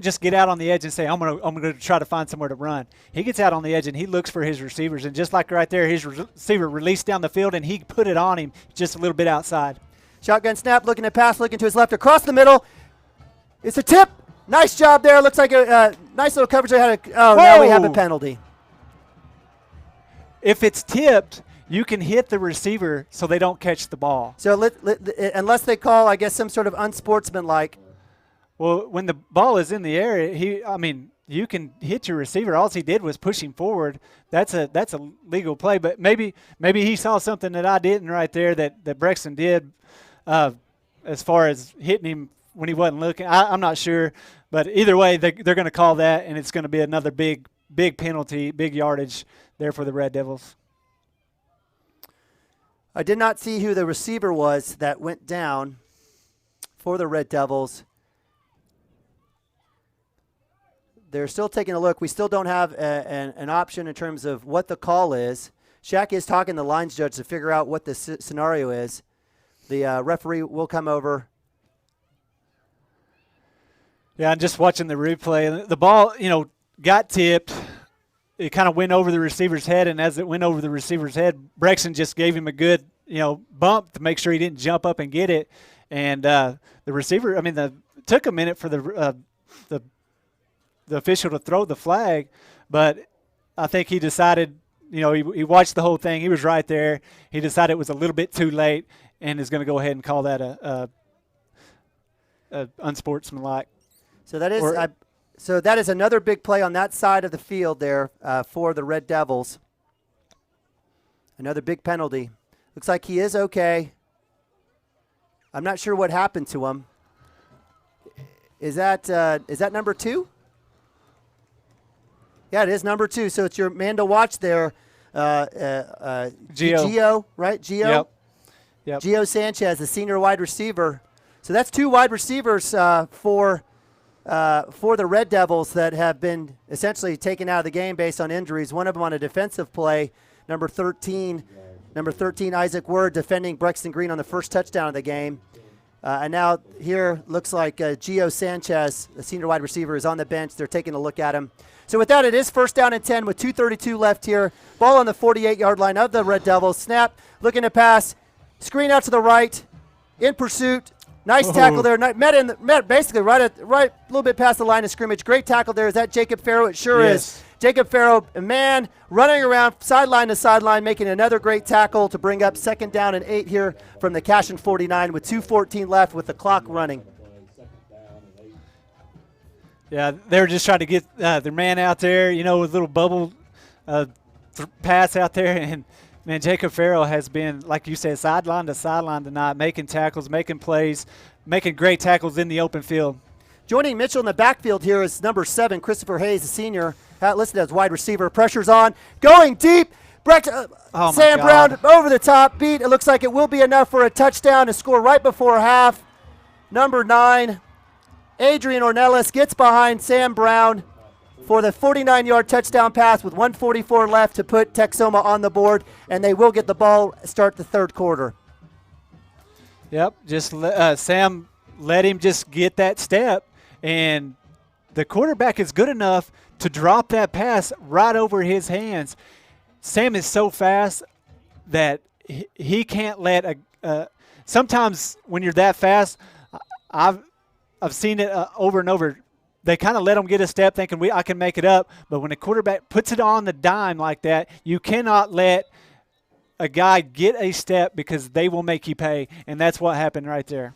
just get out on the edge and say, I'm gonna try to find somewhere to run. He gets out on the edge and he looks for his receivers. And just like right there, his receiver released down the field and he put it on him just a little bit outside. Shotgun snap, looking at pass, looking to his left, across the middle. It's a tip. Nice job there. Looks like a nice little coverage. Now we have a penalty. If it's tipped, you can hit the receiver so they don't catch the ball. So unless they call, I guess, some sort of unsportsmanlike. Well, when the ball is in the air, you can hit your receiver. All he did was push him forward. That's a legal play. But maybe he saw something that I didn't right there that Brexton did as far as hitting him when he wasn't looking. I'm not sure. But either way, they're going to call that, and it's going to be another big penalty, big yardage there for the Red Devils. I did not see who the receiver was that went down for the Red Devils. They're still taking a look. We still don't have an option in terms of what the call is. Shaq is talking to the lines judge to figure out what the scenario is. The referee will come over. Yeah, I'm just watching the replay. The ball, got tipped. It kind of went over the receiver's head, and as it went over the receiver's head, Brexton just gave him a good, bump to make sure he didn't jump up and get it. And the receiver, took a minute for the official to throw the flag, but I think he decided, he watched the whole thing. He was right there. He decided it was a little bit too late and is going to go ahead and call that a unsportsmanlike. So that is another big play on that side of the field there for the Red Devils. Another big penalty. Looks like he is okay. I'm not sure what happened to him. Is that number 2? Yeah, it is number 2. So it's your man to watch there. Gio, right? Gio? Yep. Gio Sanchez, the senior wide receiver. So that's 2 wide receivers for the Red Devils that have been essentially taken out of the game based on injuries. One of them on a defensive play, number 13, Isaac Word, defending Brexton Green on the first touchdown of the game. And now here looks like Gio Sanchez, the senior wide receiver, is on the bench. They're taking a look at him. So with that, it is 1st down and 10 with 2:32 left here. Ball on the 48-yard line of the Red Devils. Snap, looking to pass. Screen out to the right. In pursuit. Nice tackle there. Met basically right a little bit past the line of scrimmage. Great tackle there. Is that Jacob Farrow? It sure is. Jacob Farrow, a man running around sideline to sideline, making another great tackle to bring up 2nd down and 8 here from the Cashion 49 with 2:14 left with the clock running. Yeah, they were just trying to get their man out there, with a little bubble pass out there. And, man, Jacob Farrell has been, like you said, sideline to sideline tonight, making tackles, making plays, making great tackles in the open field. Joining Mitchell in the backfield here is number 7, Christopher Hayes, the senior, listed as wide receiver. Pressure's on, going deep. Sam Brown over the top, beat. It looks like it will be enough for a touchdown to score right before half. Number 9, Adrian Ornelas gets behind Sam Brown for the 49-yard touchdown pass with 1:44 left to put Texhoma on the board, and they will get the ball start the 3rd quarter. Yep, just Sam let him just get that step, and the quarterback is good enough to drop that pass right over his hands. Sam is so fast that he can't let sometimes when you're that fast, I've seen it over and over. They kind of let him get a step thinking I can make it up, but when a quarterback puts it on the dime like that, you cannot let a guy get a step because they will make you pay, and that's what happened right there.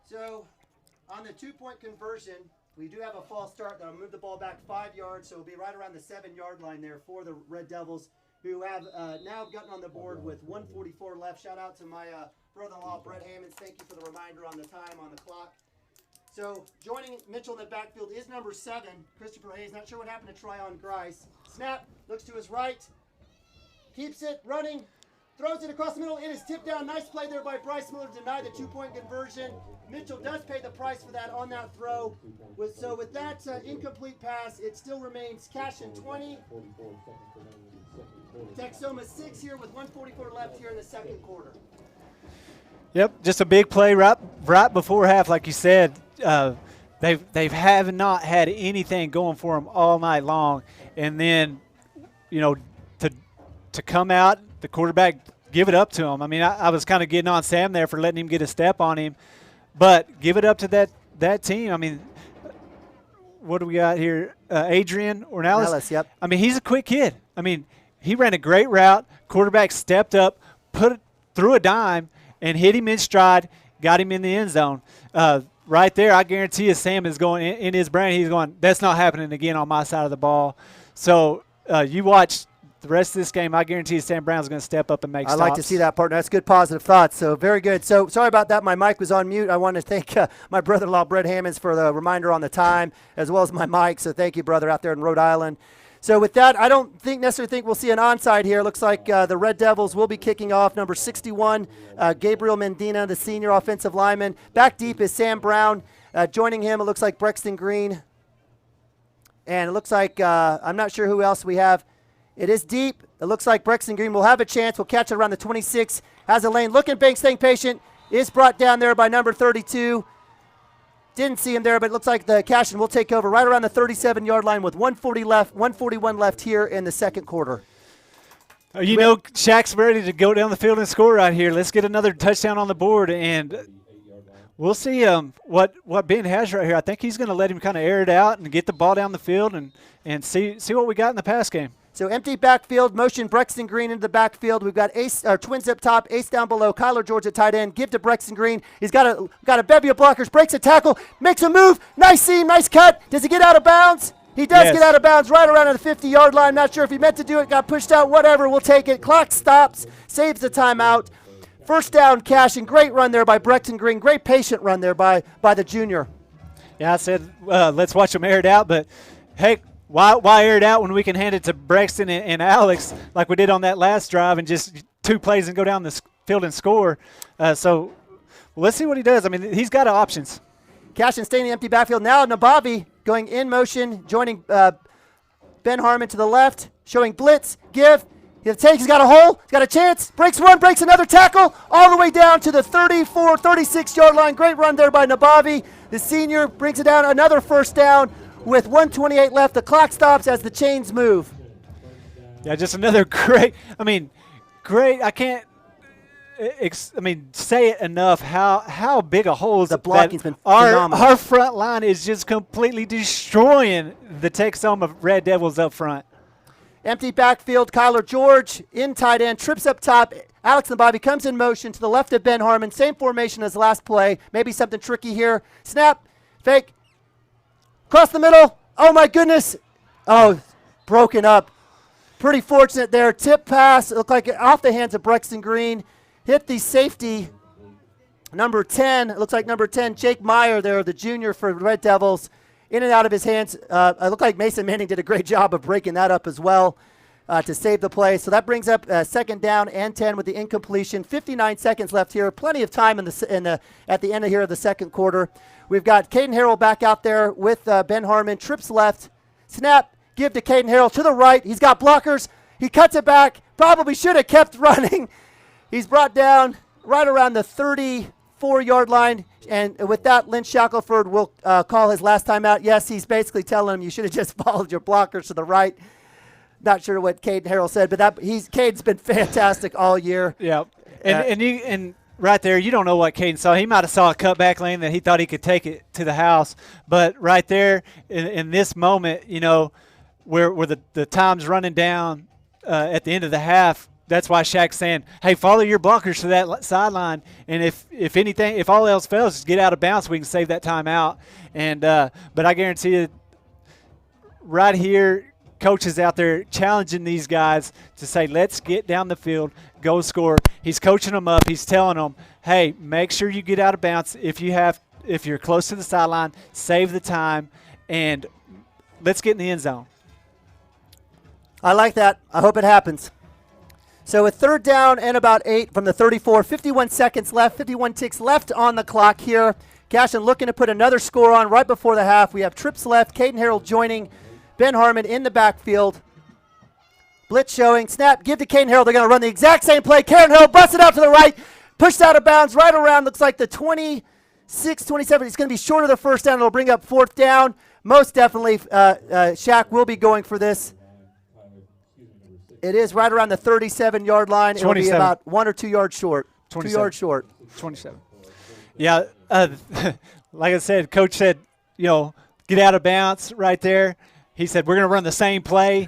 So on the 2-point conversion, we do have a false start. That'll move the ball back 5 yards, so it'll be right around the 7-yard line there for the Red Devils, who have now gotten on the board with 1:44 left. Shout out to my brother-in-law, Brett Hammonds. Thank you for the reminder on the time on the clock. So joining Mitchell in the backfield is number 7, Christopher Hayes. Not sure what happened to Tryon Grice. Snap, looks to his right, keeps it running, throws it across the middle. It is tipped down. Nice play there by Bryce Miller to deny the 2-point conversion. Mitchell does pay the price for that on that throw. So with that incomplete pass, it still remains Cashion 20, Texhoma 6 here with 1:44 left here in the 2nd quarter. Yep, just a big play right before half, like you said. They have not had anything going for them all night long, and then to come out, the quarterback give it up to him. I mean, I was kind of getting on Sam there for letting him get a step on him, but give it up to that team. I mean, what do we got here? Adrian Ornelas. Yep. I mean, he's a quick kid. I mean, he ran a great route. Quarterback stepped up, threw a dime, and hit him in stride, got him in the end zone. Right there, I guarantee you Sam is going in his brain. He's going, that's not happening again on my side of the ball. So you watch the rest of this game, I guarantee you Sam Brown's going to step up and make stops. I like to see that, partner. That's good positive thoughts. So very good. So sorry about that. My mic was on mute. I want to thank my brother-in-law, Brett Hammonds, for the reminder on the time, as well as my mic. So thank you, brother, out there in Rhode Island. So with that, I don't necessarily think we'll see an onside here. Looks like the Red Devils will be kicking off. Number 61, Gabriel Mendina, the senior offensive lineman. Back deep is Sam Brown. Joining him, it looks like Brexton Green. And it looks like, I'm not sure who else we have. It is deep. It looks like Brexton Green will have a chance. We'll catch it around the 26. Has a lane. Looking, Banks staying patient. Is brought down there by number 32. Didn't see him there, but it looks like the Cashion will take over right around the 37-yard line with 141 left here in the 2nd quarter. Shaq's ready to go down the field and score right here. Let's get another touchdown on the board, and we'll see what Ben has right here. I think he's going to let him kind of air it out and get the ball down the field and see what we got in the pass game. So empty backfield, motion Brexton Green into the backfield. We've got twins up top, Ace down below, Kyler George at tight end. Give to Brexton Green. He's got a bevy of blockers, breaks a tackle, makes a move. Nice seam, nice cut. Does he get out of bounds? He does get out of bounds right around the 50-yard line. Not sure if he meant to do it, got pushed out, whatever. We'll take it. Clock stops, saves the timeout. 1st down, Cashion. Great run there by Brexton Green. Great patient run there by the junior. Yeah, I said let's watch him air it out, but hey, why air it out when we can hand it to Braxton and Alex like we did on that last drive and just 2 plays and go down the field and score? So let's see what he does. I mean, he's got options. Cashion staying in the empty backfield. Now Nabavi going in motion, joining Ben Harmon to the left, showing blitz, give. He's got a hole, he's got a chance, breaks one, breaks another tackle, all the way down to the 34, 36-yard line. Great run there by Nabavi. The senior brings it down, another first down with 1:28 left. The clock stops as the chains move. Yeah, just another great, I can't, say it enough how big a hole is the blocking's been our phenomenal. Our front line is just completely destroying the Texhoma Red Devils up front. Empty backfield, Kyler George in tight end, trips up top. Alex Nabavi comes in motion to the left of Ben Harmon. Same formation as last play. Maybe something tricky here. Snap, fake, across the middle. Oh my goodness. Oh, broken up. Pretty fortunate there. Tip pass, it looked like off the hands of Brexton Green. Hit the safety, number 10. It looks like number 10, Jake Meyer there, the junior for Red Devils. In and out of his hands. It looked like Mason Manning did a great job of breaking that up as well to save the play. So that brings up second down and 10 with the incompletion. 59 seconds left here. Plenty of time at the end of here of the second quarter. We've got Caden Harrell back out there with Ben Harmon. Trips left. Snap. Give to Caden Harrell to the right. He's got blockers. He cuts it back. Probably should have kept running. He's brought down right around the 34-yard line. And with that, Lynn Shackelford will call his last time out. Yes, he's basically telling him you should have just followed your blockers to the right. Not sure what Caden Harrell said, but Caden's been fantastic all year. Yeah, and right there, you don't know what Caden saw. He might have saw a cutback lane that he thought he could take it to the house. But right there, in this moment, where the time's running down at the end of the half, that's why Shaq's saying, hey, follow your blockers to that sideline. And if all else fails, just get out of bounds so we can save that time out. And but I guarantee you, right here, Coach is out there challenging these guys to say, let's get down the field, go score. He's coaching them up. He's telling them, hey, make sure you get out of bounds. If you're close to the sideline, save the time, and let's get in the end zone. I like that. I hope it happens. So with third down and about 8 from the 34, 51 seconds left, 51 ticks left on the clock here. Cashion looking to put another score on right before the half. We have trips left. Caden Harrell joining Ben Harmon in the backfield. Blitz showing. Snap. Give to Caden Harrell. They're going to run the exact same play. Caden Harrell busted out to the right. Pushed out of bounds right around. Looks like the 26, 27. He's going to be short of the first down. It'll bring up fourth down. Most definitely Shaq will be going for this. It is right around the 37-yard line. It'll be about 1 or 2 yards short. 2 yards short. 27. Yeah, like I said, Coach said, get out of bounds right there. He said, we're going to run the same play,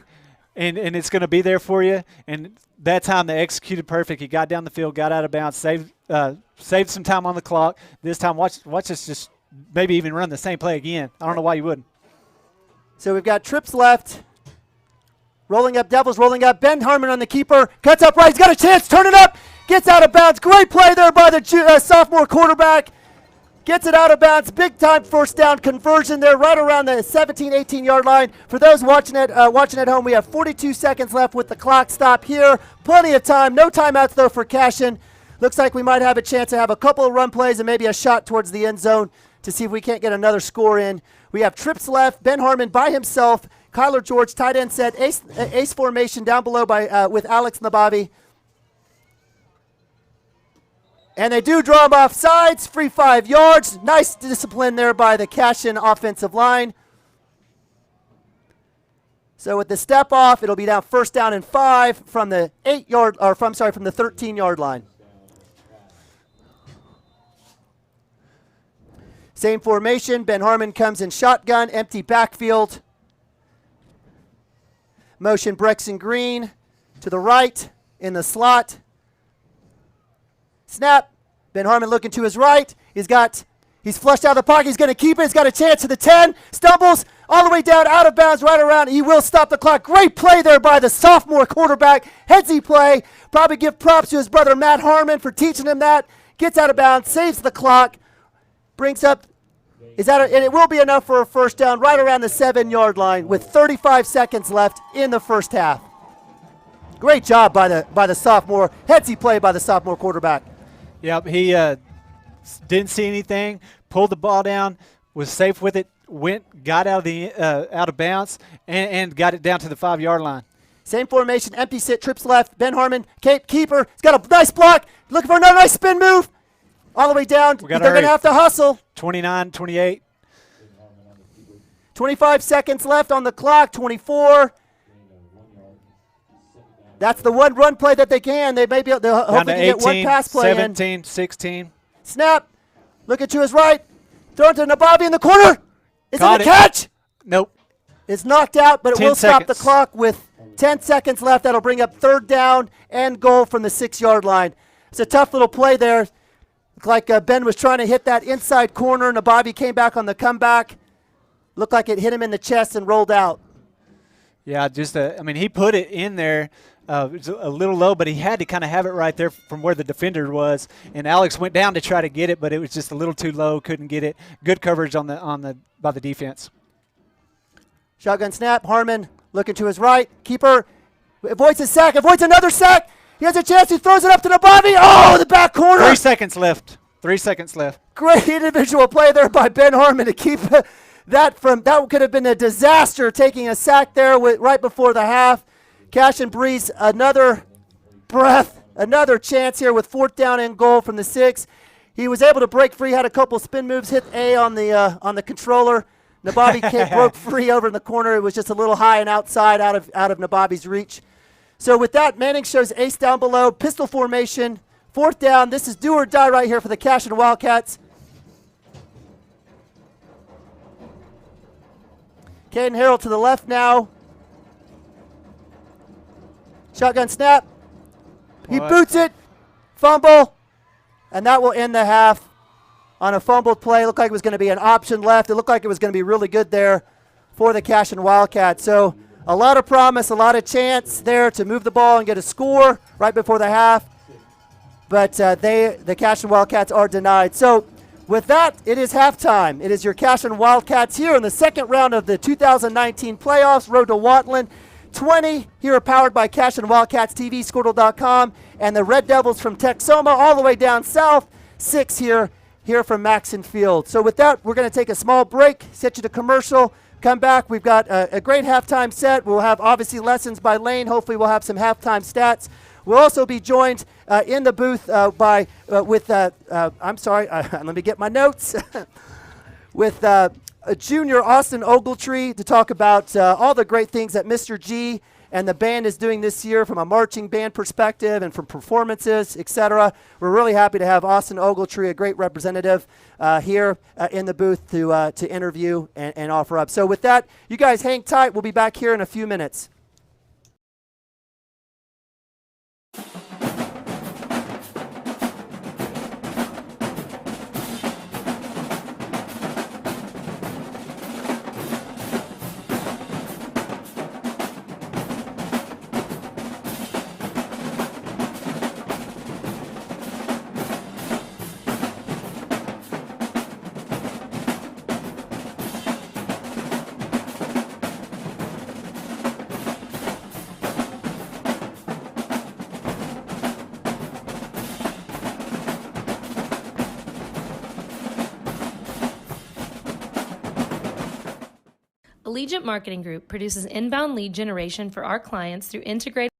and it's going to be there for you. And that time they executed perfect. He got down the field, got out of bounds, saved some time on the clock. This time, watch us just maybe even run the same play again. I don't know why you wouldn't. So we've got trips left. Rolling up, Devils rolling up. Ben Harmon on the keeper. Cuts up right. He's got a chance. Turn it up. Gets out of bounds. Great play there by the sophomore quarterback. Gets it out of bounds. Big time first down conversion there right around the 17, 18-yard line. For those watching at home, we have 42 seconds left with the clock stop here. Plenty of time. No timeouts, though, for Cashion. Looks like we might have a chance to have a couple of run plays and maybe a shot towards the end zone to see if we can't get another score in. We have trips left. Ben Harmon by himself. Kyler George, tight end set, ace formation down below with Alex Nabavi. And they do draw him off sides, free 5 yards. Nice discipline there by the Cashion offensive line. So with the step off, it'll be down first down and 5 from the 13-yard line. Same formation. Ben Harmon comes in shotgun, empty backfield. Motion Brexton Green to the right in the slot. Snap. Ben Harmon looking to his right. He's flushed out of the pocket. He's going to keep it. He's got a chance to the 10. Stumbles all the way down, out of bounds, right around. He will stop the clock. Great play there by the sophomore quarterback. Headsy play. Probably give props to his brother Matt Harmon for teaching him that. Gets out of bounds, saves the clock, brings up and it will be enough for a first down right around the 7-yard line with 35 seconds left in the first half. Great job by the sophomore, headsy play by the sophomore quarterback. Yep, he didn't see anything, pulled the ball down, was safe with it, got out of bounds, and got it down to the 5-yard line. Same formation, empty sit, trips left. Ben Harmon, keeper. He's got a nice block. Looking for another nice spin move. All the way down. They're going to have to hustle. 29, 28. 25 seconds left on the clock. 24. That's the one run play that they can. They may be able to hopefully 18, get one pass play 17, in. 16. Snap. Looking to his right. Thrown to Nabavi in the corner. Is it a catch? Nope. It's knocked out, but it will stop the seconds. clock with 10 seconds left. That'll bring up third down and goal from the 6-yard line. It's a tough little play there. Looked like Ben was trying to hit that inside corner. Nabavi came back on the comeback. Looked like it hit him in the chest and rolled out. Yeah, he put it in there. It was a little low, but he had to kind of have it right there from where the defender was. And Alex went down to try to get it, but it was just a little too low. Couldn't get it. Good coverage by the defense. Shotgun snap. Harmon looking to his right. Keeper avoids a sack. Avoids another sack. He has a chance. He throws it up to Nabavi. Oh, the back corner. 3 seconds left. 3 seconds left. Great individual play there by Ben Harmon to keep that could have been a disaster, taking a sack there right before the half. Cashion breathes another breath, another chance here with 4th down and goal from the 6. He was able to break free, had a couple spin moves, hit A on the controller. Nabavi broke free over in the corner. It was just a little high and outside out of Nabavi's reach. So with that, Manning shows ace down below, pistol formation, 4th down. This is do or die right here for the Cashion Wildcats. Caden Harrell to the left now. Shotgun snap. He boots it. Fumble. And that will end the half on a fumbled play. It looked like it was going to be an option left. It looked like it was going to be really good there for the Cashion Wildcats. So a lot of promise, a lot of chance there to move the ball and get a score right before the half. But the Cashion Wildcats are denied. So with that, it is halftime. It is your Cashion Wildcats here in the second round of the 2019 playoffs. Road to Wantland. 20 here are powered by Cashion Wildcats TV, Squirtle.com, and the Red Devils from Texhoma all the way down south. 6 here from Maxon Field. So with that, we're going to take a small break, set you to commercial, come back. We've got a great halftime set. We'll have obviously lessons by Lane. Hopefully we'll have some halftime stats. We'll also be joined in the booth let me get my notes, with Junior Austin Ogletree to talk about all the great things that Mr. G and the band is doing this year from a marching band perspective and from performances, etc. We're really happy to have Austin Ogletree, a great representative, here in the booth to interview and offer up. So with that, you guys hang tight. We'll be back here in a few minutes. Allegiant Marketing Group produces inbound lead generation for our clients through integrated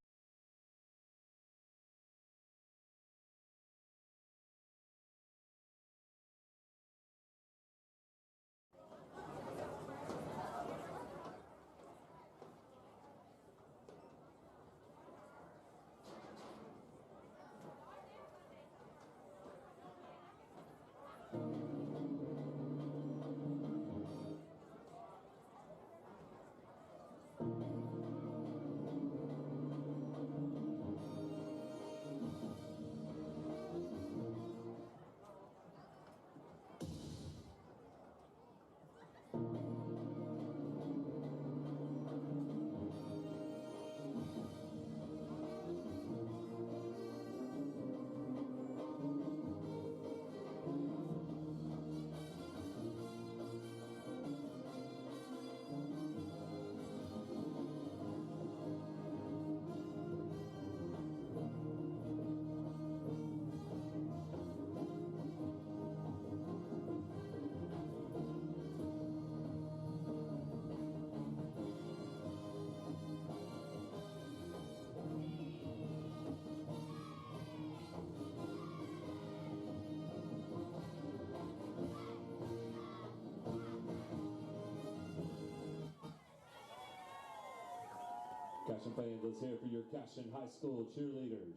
Cashion fans, let's hear it for your Cashion High School cheerleaders.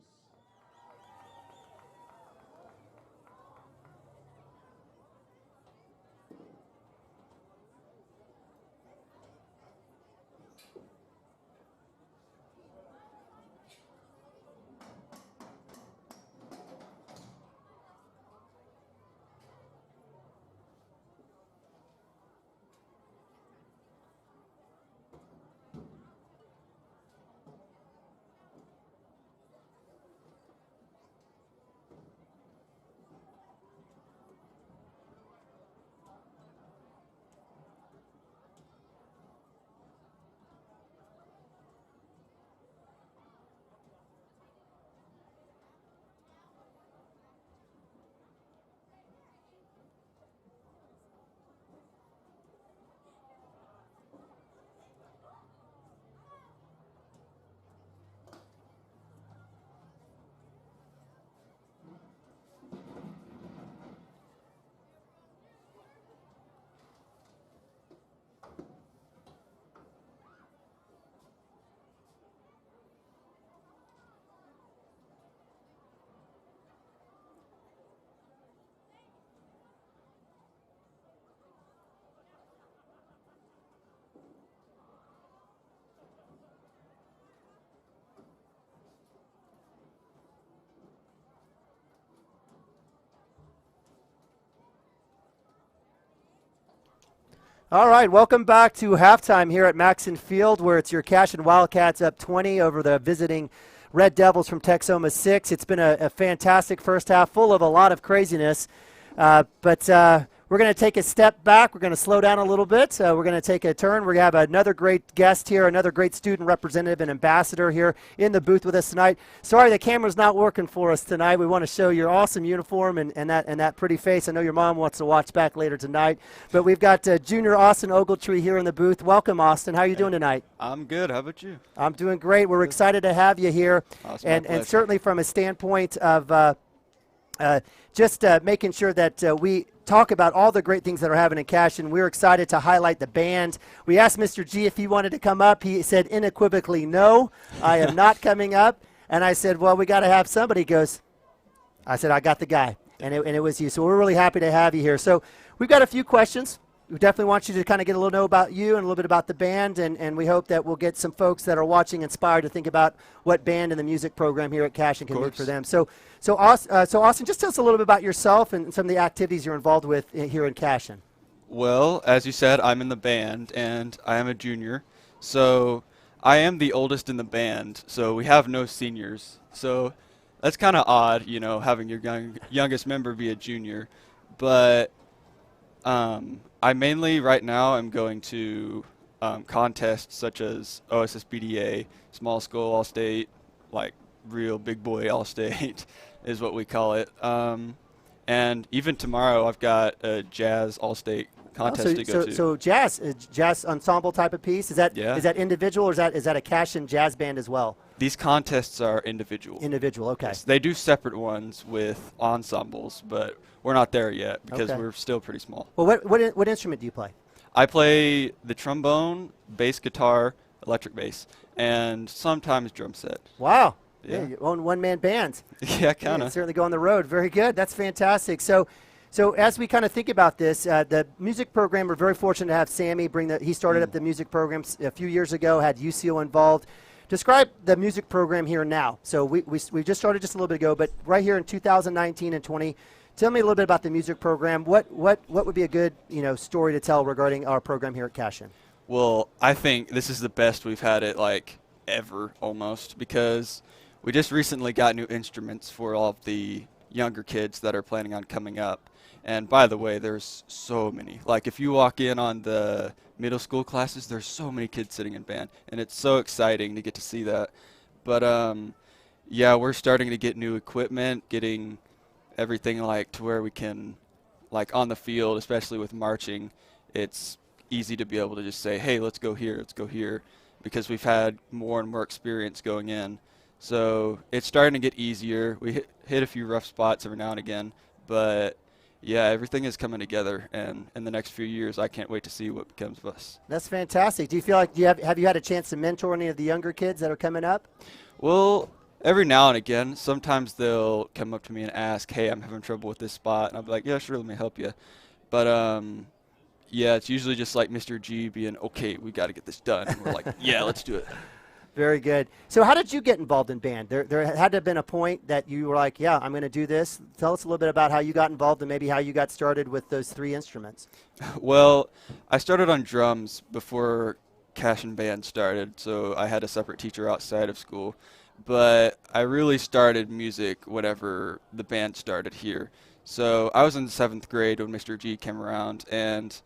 All right, welcome back to halftime here at Maxon Field, where it's your Cashion Wildcats up 20 over the visiting Red Devils from Texhoma 6. It's been a fantastic first half, full of a lot of craziness. But we're going to take a step back. We're going to slow down a little bit. We're going to take a turn. We're going to have another great guest here, another great student representative and ambassador here in the booth with us tonight. Sorry the camera's not working for us tonight. We want to show your awesome uniform and that pretty face. I know your mom wants to watch back later tonight. But we've got junior Austin Ogletree here in the booth. Welcome, Austin. How are you doing tonight? I'm good. How about you? I'm doing great. We're excited to have you here. And certainly from a standpoint of just making sure that we talk about all the great things that are happening in Cashion. We're excited to highlight the band. We asked Mr. G if he wanted to come up. He said unequivocally, no, I am not coming up. And I said, well, we got to have somebody. He goes, I said, I got the guy. And it was you. So we're really happy to have you here. So we've got a few questions. We definitely want you to kind of get a little know about you and a little bit about the band, and we hope that we'll get some folks that are watching inspired to think about what band and the music program here at Cashion can do for them. So Austin, just tell us a little bit about yourself and some of the activities you're involved with here in Cashion. Well, as you said, I'm in the band, and I am a junior. So I am the oldest in the band, so we have no seniors. So that's kind of odd, you know, having your youngest member be a junior. But I mainly right now am going to contests such as OSSBDA, Small School All-State, like real big boy All-State is what we call it. And even tomorrow I've got a Jazz All-State contest to go to. So jazz ensemble type of piece, is that individual, or is that a Cashion jazz band as well? These contests are individual. Individual, okay. Yes, they do separate ones with ensembles, but we're not there yet because we're still pretty small. Well, what instrument do you play? I play the trombone, bass guitar, electric bass, and sometimes drum set. Wow. Yeah. You own one-man band. Yeah, kind of. Certainly go on the road. Very good. That's fantastic. So as we kind of think about this, the music program, we're very fortunate to have Sammy he started up the music program a few years ago, had UCO involved. Describe the music program here now. So we just started just a little bit ago, but right here in 2019 and 20, tell me a little bit about the music program. What would be a good story to tell regarding our program here at Cashion? Well, I think this is the best we've had it like ever almost, because we just recently got new instruments for all of the younger kids that are planning on coming up. And by the way, there's so many. Like if you walk in on the middle school classes, there's so many kids sitting in band, and it's so exciting to get to see that. But yeah, we're starting to get new equipment, getting everything like to where we can, like on the field, especially with marching, it's easy to be able to just say, hey, let's go here, because we've had more and more experience going in. So it's starting to get easier. We hit a few rough spots every now and again, but yeah, everything is coming together, and in the next few years, I can't wait to see what becomes of us. That's fantastic. Do you feel like have you had a chance to mentor any of the younger kids that are coming up? Well, every now and again, sometimes they'll come up to me and ask, hey, I'm having trouble with this spot, and I'll be like, yeah, sure, let me help you. But yeah, it's usually just like Mr. G being, okay, we got to get this done. And we're like, yeah, let's do it. Very good. So how did you get involved in band? There had to have been a point that you were like, yeah, I'm going to do this. Tell us a little bit about how you got involved and maybe how you got started with those 3 instruments. Well, I started on drums before Cashion band started, so I had a separate teacher outside of school. But I really started music whenever the band started here. So I was in 7th grade when Mr. G came around, and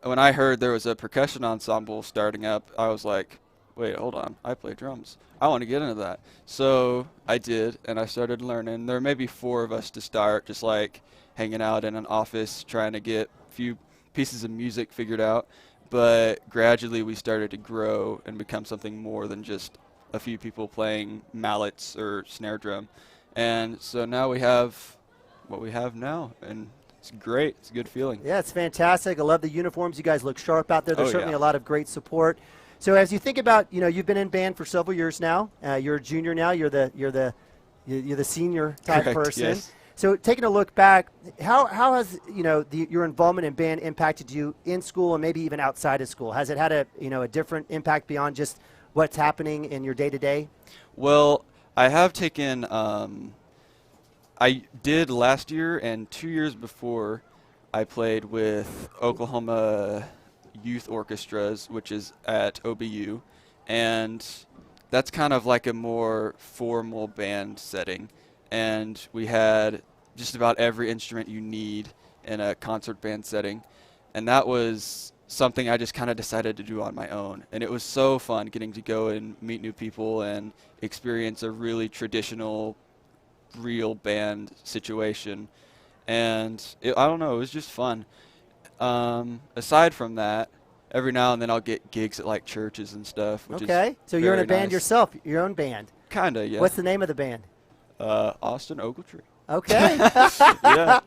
when I heard there was a percussion ensemble starting up, I was like, wait, hold on, I play drums. I want to get into that. So I did, and I started learning. There may be 4 of us to start, just like hanging out in an office trying to get a few pieces of music figured out. But gradually we started to grow and become something more than just a few people playing mallets or snare drum. And so now we have what we have now, and it's great. It's a good feeling. Yeah, it's fantastic. I love the uniforms. You guys look sharp out there. There's Oh, certainly yeah. a lot of great support. So as you think about, you've been in band for several years now. You're a junior now. You're the senior type Correct, person. yes. So taking a look back, how has your involvement in band impacted you in school and maybe even outside of school? Has it had a different impact beyond just what's happening in your day to day? Well, I have taken, I did last year and 2 years before, I played with Oklahoma Youth Orchestras, which is at OBU, and that's kind of like a more formal band setting. And we had just about every instrument you need in a concert band setting, and that was something I just kind of decided to do on my own. And it was so fun getting to go and meet new people and experience a really traditional, real band situation. And I don't know, it was just fun. Aside from that, every now and then I'll get gigs at like churches and stuff. Which Okay, is so you're in a very band nice. yourself, your own band. Kinda, yeah. What's the name of the band? Austin Ogletree. Okay. Yeah,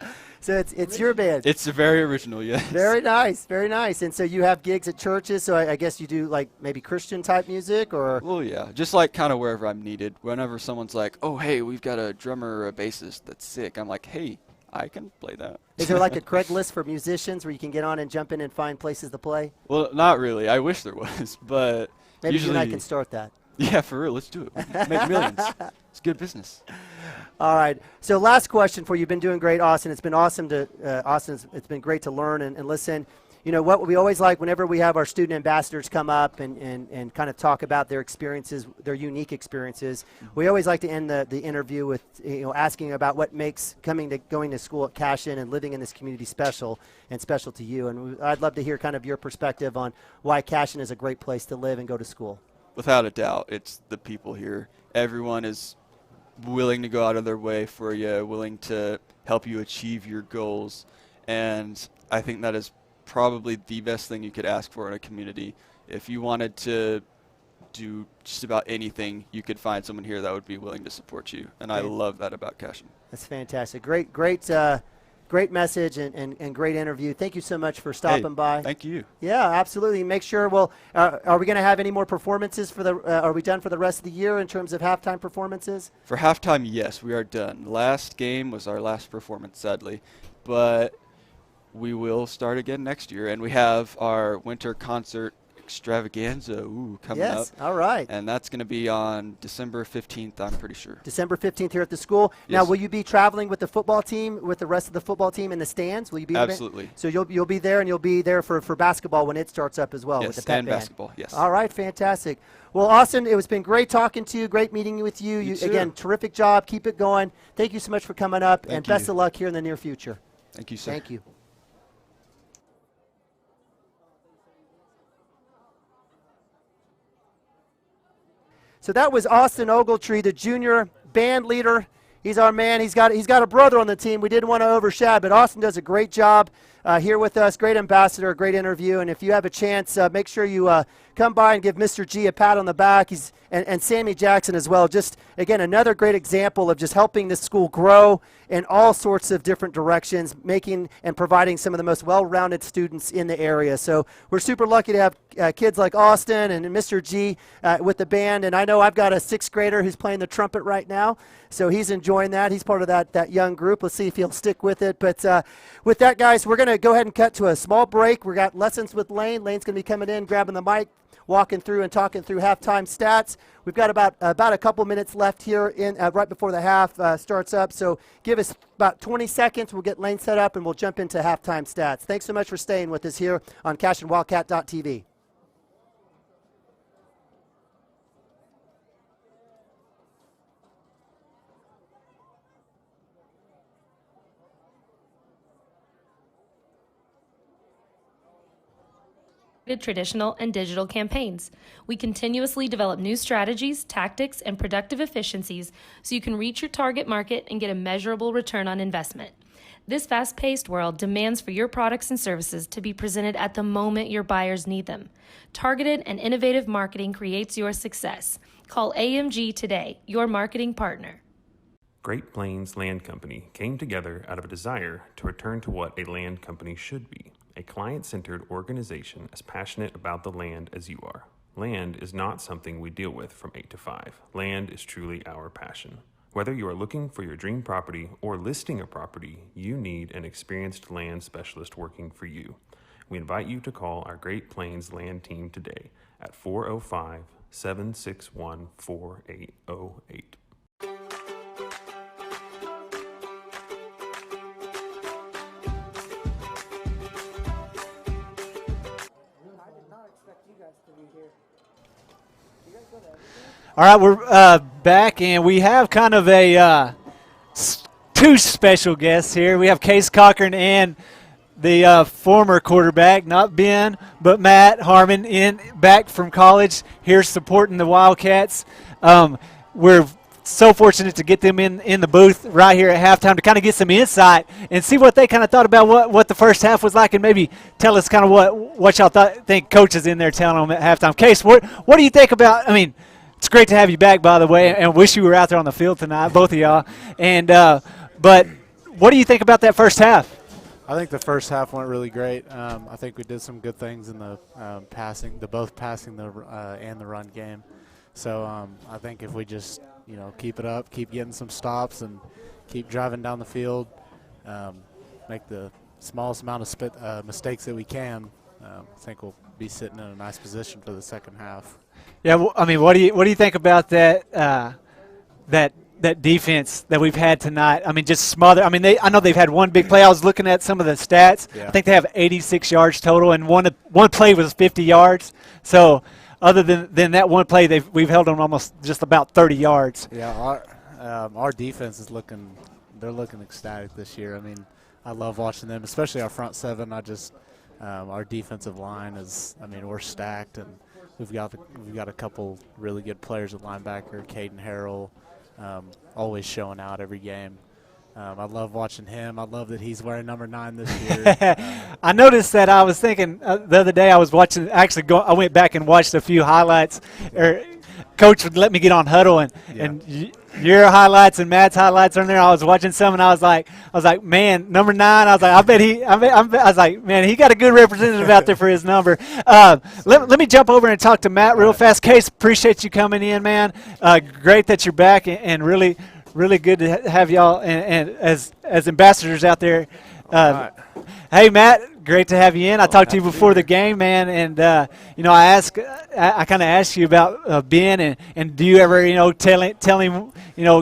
So it's your band. it's very original, yes. Very nice, very nice. And so you have gigs at churches, so I guess you do like maybe Christian type music or? Well, yeah, just like kind of wherever I'm needed. Whenever someone's like, oh, hey, we've got a drummer or a bassist that's sick, I'm like, hey, I can play that. Is there like a Craigslist for musicians where you can get on and jump in and find places to play? Well, not really. I wish there was, but Maybe usually, you and I can start that. yeah, for real, let's do it. We can make millions. It's good business. All right. So last question for you. You've been doing great, Austin. It's been awesome to it's been great to learn and listen. What we always like whenever we have our student ambassadors come up and kind of talk about their experiences, their unique experiences, we always like to end the interview with asking about what makes going to school at Cashion and living in this community special to you. And I'd love to hear kind of your perspective on why Cashion is a great place to live and go to school. Without a doubt, it's the people here. Everyone is willing to go out of their way for you, willing to help you achieve your goals. And I think that is probably the best thing you could ask for in a community. If you wanted to do just about anything, you could find someone here that would be willing to support you. And I love that about Cashion. That's fantastic. Great message and great interview. Thank you so much for stopping by. Thank you. Yeah, absolutely. Make sure. Well, are we going to have any more performances for the? Are we done for the rest of the year in terms of halftime performances? For halftime, yes, we are done. Last game was our last performance, sadly, but we will start again next year, and we have our winter concert extravaganza coming up. Yes. All right. And that's going to be on December 15th, I'm pretty sure. December 15th here at the school. Now, Yes. will you be traveling with the football team, with the rest of the football team in the stands? Will you be? Absolutely. So you'll be there, and you'll be there for basketball when it starts up as well with Yes, the pep and band. basketball, yes. All right, fantastic. Well, Austin, it's been great talking to you. Great meeting with you. You too. Again, terrific job. Keep it going. Thank you so much for coming up, and Thank best you. of luck here in the near future. Thank you, sir. Thank you. So that was Austin Ogletree, the junior band leader. He's our man. He's got a brother on the team. We didn't want to overshadow, but Austin does a great job here with us. Great ambassador, great interview. And if you have a chance, make sure you come by and give Mr. G a pat on the back. and Sammy Jackson as well. Just, again, another great example of just helping this school grow in all sorts of different directions, making and providing some of the most well-rounded students in the area. So we're super lucky to have kids like Austin and Mr. G with the band. And I know I've got a 6th grader who's playing the trumpet right now, so he's enjoying that. He's part of that young group. Let's see if he'll stick with it. But with that, guys, we're going to go ahead and cut to a small break. We got lessons with Lane. Lane's going to be coming in, grabbing the mic, walking through and talking through halftime stats. We've got about a couple minutes left here in right before the half starts up. So give us about 20 seconds. We'll get Lane set up and we'll jump into halftime stats. Thanks so much for staying with us here on CashionWildcat.tv. Traditional and digital campaigns. We continuously develop new strategies, tactics, and productive efficiencies so you can reach your target market and get a measurable return on investment. This fast-paced world demands for your products and services to be presented at the moment your buyers need them. Targeted and innovative marketing creates your success. Call AMG today, your marketing partner. Great Plains Land Company came together out of a desire to return to what a land company should be. A client-centered organization as passionate about the land as you are. Land is not something we deal with from 8 to 5. Land is truly our passion. Whether you are looking for your dream property or listing a property, you need an experienced land specialist working for you. We invite you to call our Great Plains Land team today at 405-761-4808. All right, we're back, and we have kind of a two special guests here. We have Case Cochran and the former quarterback, not Ben, but Matt Harmon, back from college here supporting the Wildcats. We're so fortunate to get them in the booth right here at halftime to kind of get some insight and see what they kind of thought about what the first half was like, and maybe tell us kind of what y'all think Coach is in there telling them at halftime. Case, what do you think about? I mean, it's great to have you back, by the way, and wish you were out there on the field tonight, both of y'all. And but what do you think about that first half? I think the first half went really great. I think we did some good things in the passing, and the run game. So I think if we just keep it up, keep getting some stops, and keep driving down the field, make the smallest amount of mistakes that we can, I think we'll be sitting in a nice position for the second half. Yeah, well, I mean, what do you think about that that defense that we've had tonight? I mean, just smother. I mean, I know they've had one big play. I was looking at some of the stats. Yeah. I think they have 86 yards total, and one play was 50 yards. So other than that one play, we've held them almost just about 30 yards. Yeah, our defense is looking ecstatic this year. I mean, I love watching them, especially our front seven. Our defensive line is, I mean, we're stacked, and we've got a couple really good players at linebacker. Caden Harrell, always showing out every game. I love watching him. I love that he's wearing number 9 this year. I noticed that. I was thinking the other day I was watching. I went back and watched a few highlights. Coach would let me get on Huddle, and your highlights and Matt's highlights are in there. I was watching some, and I was like, man, number 9. I was like, I was like, man, he got a good representative out there for his number. Let me jump over and talk to Matt real fast. Case, appreciate you coming in, man. Great that you're back, and really good to have y'all and as ambassadors out there. Hey, Matt, great to have you in. I talked to you before the game, man, and I kind of asked you about Ben, and do you ever tell him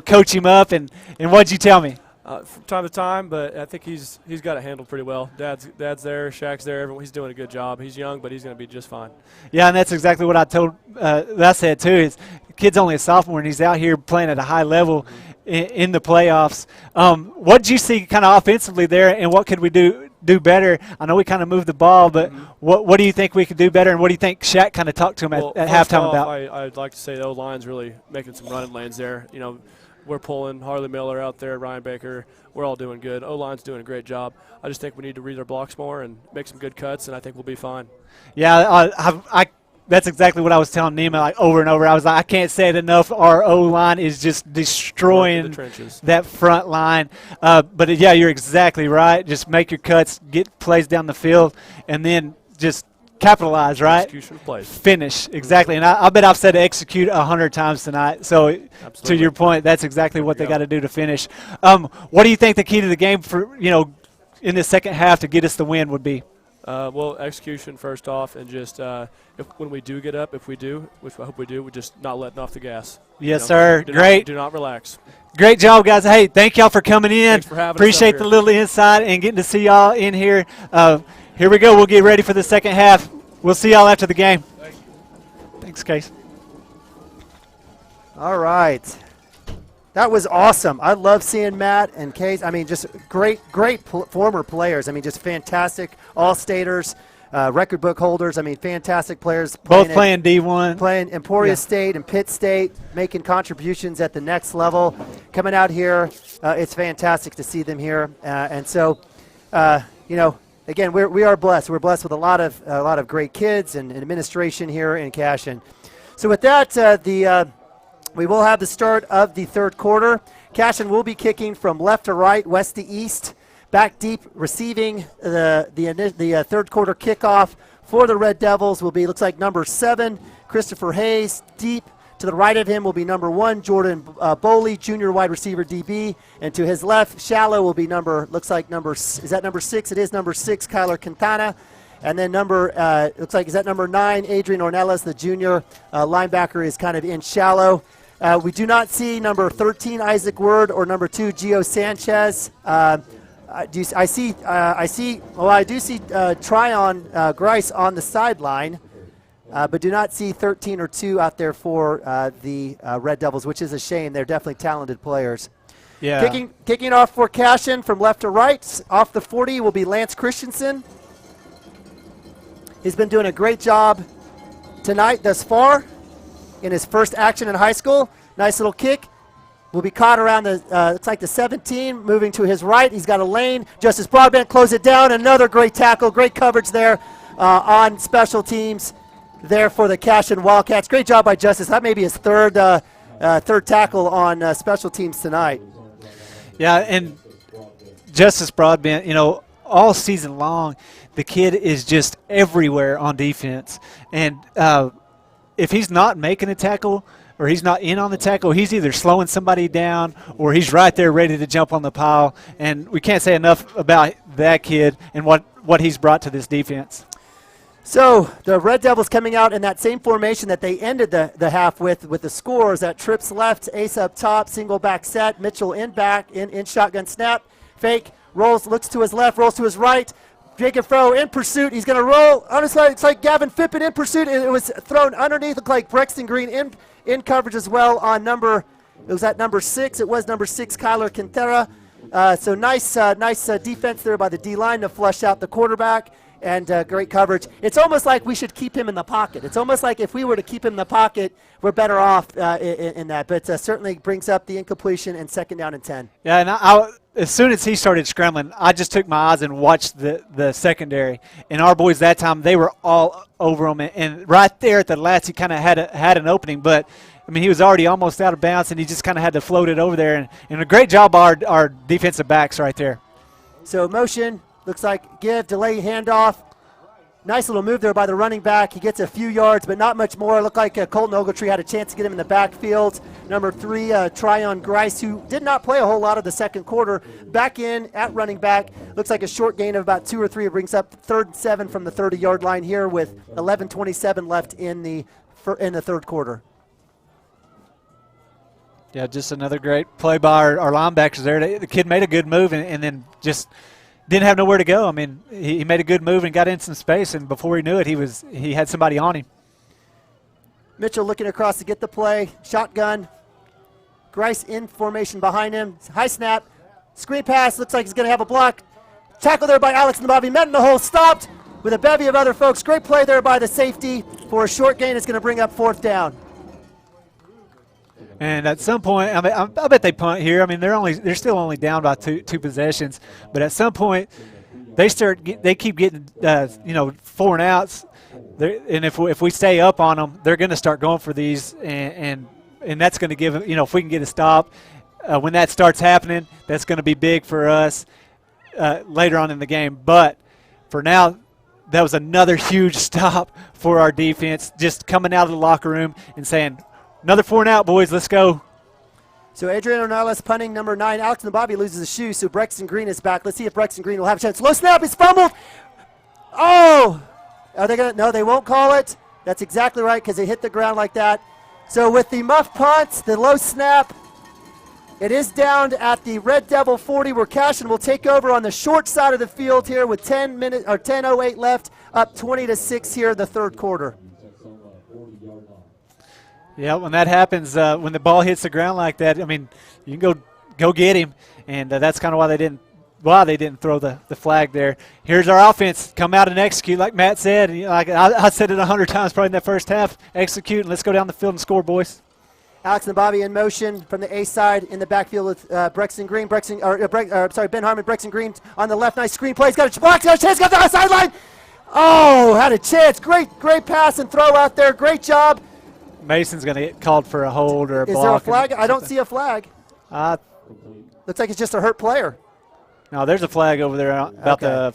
coach him up, and what'd you tell me? From time to time, but I think he's got it handled pretty well. Dad's there, Shaq's there. He's doing a good job. He's young, but he's going to be just fine. Yeah, and that's exactly what I said too. Is the kid's only a sophomore, and he's out here playing at a high level in the playoffs. What did you see kind of offensively there, and what could we do better? I know we kind of moved the ball, but what do you think we could do better, and what do you think Shaq kind of talked to him at halftime about? I'd like to say the O-line's really making some running lanes there. We're pulling Harley Miller out there, Ryan Baker. We're all doing good. O-line's doing a great job. I just think we need to read our blocks more and make some good cuts, and I think we'll be fine. Yeah, that's exactly what I was telling Nima like over and over. I was like, I can't say it enough. Our O-line is just destroying the trenches. that front line. But, yeah, you're exactly right. Just make your cuts, get plays down the field, and then just capitalize, right? Execution of plays. Finish, exactly. And I bet I've said execute 100 times tonight. So, Absolutely. to your point, that's exactly what they got to do to finish. What do you think the key to the game for, in the second half to get us the win would be? Well, execution first off, and just when we do get up, if we do, which I hope we do, we're just not letting off the gas. Yes, sir. Great. Do not relax. Great job, guys. Hey, thank y'all for coming in. Thanks for having us Appreciate up the here. little insight and getting to see y'all in here. Here we go. We'll get ready for the second half. We'll see y'all after the game. Thanks, Case. All right. That was awesome. I love seeing Matt and Case. I mean, just great former players. I mean, just fantastic all-staters, record book holders. I mean, fantastic players. Both playing D1. Playing Emporia State and Pitt State, making contributions at the next level. Coming out here, it's fantastic to see them here. And so, again, we are blessed. We're blessed with a lot of great kids and administration here in Cashion. So with that, we will have the start of the third quarter. Cashion will be kicking from left to right, west to east, back deep, receiving the third quarter kickoff for the Red Devils will be, looks like number 7, Christopher Hayes. Deep to the right of him will be number 1, Jordan Boley, junior wide receiver DB. And to his left, shallow will be is that number 6? It is number 6, Kyler Quintana. And then looks like, is that number 9, Adrian Ornelas, the junior linebacker, is kind of in shallow. We do not see number 13, Isaac Word, or number 2, Gio Sanchez. I do see Tryon Grice on the sideline, but do not see 13 or 2 out there for the Red Devils, which is a shame. They're definitely talented players. Yeah. Kicking off for Cashion from left to right, off the 40 will be Lance Christensen. He's been doing a great job tonight thus far in his first action in high school. Nice little kick. Will be caught around it's like the 17, moving to his right. He's got a lane. Justice Broadbent close it down. Another great tackle, great coverage there on special teams there for the Cashion Wildcats. Great job by Justice. That may be his third tackle on special teams tonight. Yeah, and Justice Broadbent, all season long, the kid is just everywhere on defense. And if he's not making a tackle or he's not in on the tackle, he's either slowing somebody down or he's right there ready to jump on the pile. And we can't say enough about that kid and what he's brought to this defense. So the Red Devils coming out in that same formation that they ended the half with the scores. That trips left, ace up top, single back set, Mitchell in back, in shotgun snap, fake, rolls, looks to his left, rolls to his right. Jacob Froh in pursuit. He's going to roll. Honestly, it's like Gavin Fippen in pursuit. It was thrown underneath. Looked like Brexton Green in coverage as well on number 6. It was number 6, Kyler Quintana. So nice defense there by the D-line to flush out the quarterback, and great coverage. It's almost like we should keep him in the pocket. It's almost like if we were to keep him in the pocket, we're better off in that. But certainly brings up the incompletion and 2nd down and 10. Yeah, and as soon as he started scrambling, I just took my eyes and watched the secondary. And our boys that time, they were all over him. And right there at the last, he kind of had an opening. But, I mean, he was already almost out of bounds, and he just kind of had to float it over there. And a great job by our defensive backs right there. So motion, looks like delay, handoff. Nice little move there by the running back. He gets a few yards, but not much more. Looked like Colton Ogletree had a chance to get him in the backfield. Number 3, Tryon Grice, who did not play a whole lot of the second quarter, back in at running back. Looks like a short gain of about 2 or 3. It brings up 3rd and 7 from the 30-yard line here with 11:27 left in the third quarter. Yeah, just another great play by our linebackers there. The kid made a good move and then just didn't have nowhere to go. I mean, he made a good move and got in some space, and before he knew it, he had somebody on him. Mitchell looking across to get the play. Shotgun. Grice in formation behind him. High snap. Screen pass. Looks like he's going to have a block. Tackle there by Alex Nabavi. Met in the hole. Stopped with a bevy of other folks. Great play there by the safety for a short gain. It's going to bring up 4th down. And at some point, I bet they punt here. I mean, they're still only down by two possessions. But at some point, they keep getting 4 and outs, and if we stay up on them, they're going to start going for these, and that's going to give them, if we can get a stop when that starts happening, that's going to be big for us later on in the game. But for now, that was another huge stop for our defense, just coming out of the locker room and saying, another 4 and out, boys, let's go. So Adrian Ornelas punting number 9. Alex Nababi loses a shoe, so Brexton Green is back. Let's see if Brexton Green will have a chance. Low snap, it's fumbled. Oh! Are they going to? No, they won't call it. That's exactly right because they hit the ground like that. So with the muff punts, the low snap, it is down at the Red Devil 40 where Cashion will take over on the short side of the field here with 10:08 left, up 20-6 here in the third quarter. Yeah, when that happens, when the ball hits the ground like that, I mean, you can go get him, and that's kind of why they didn't throw the flag there. Here's our offense, come out and execute, like Matt said. Like I said it 100 times probably in that first half. Execute, and let's go down the field and score, boys. Alex Nababi in motion from the A side in the backfield with Brexton Green. Ben Harmon, Brexton Green on the left. Nice screen play. He's got a block, got a chance, got the sideline. Oh, had a chance. Great pass and throw out there. Great job. Mason's going to get called for a hold or a block. Is there a flag? I don't see a flag. Looks like it's just a hurt player. No, there's a flag over there about the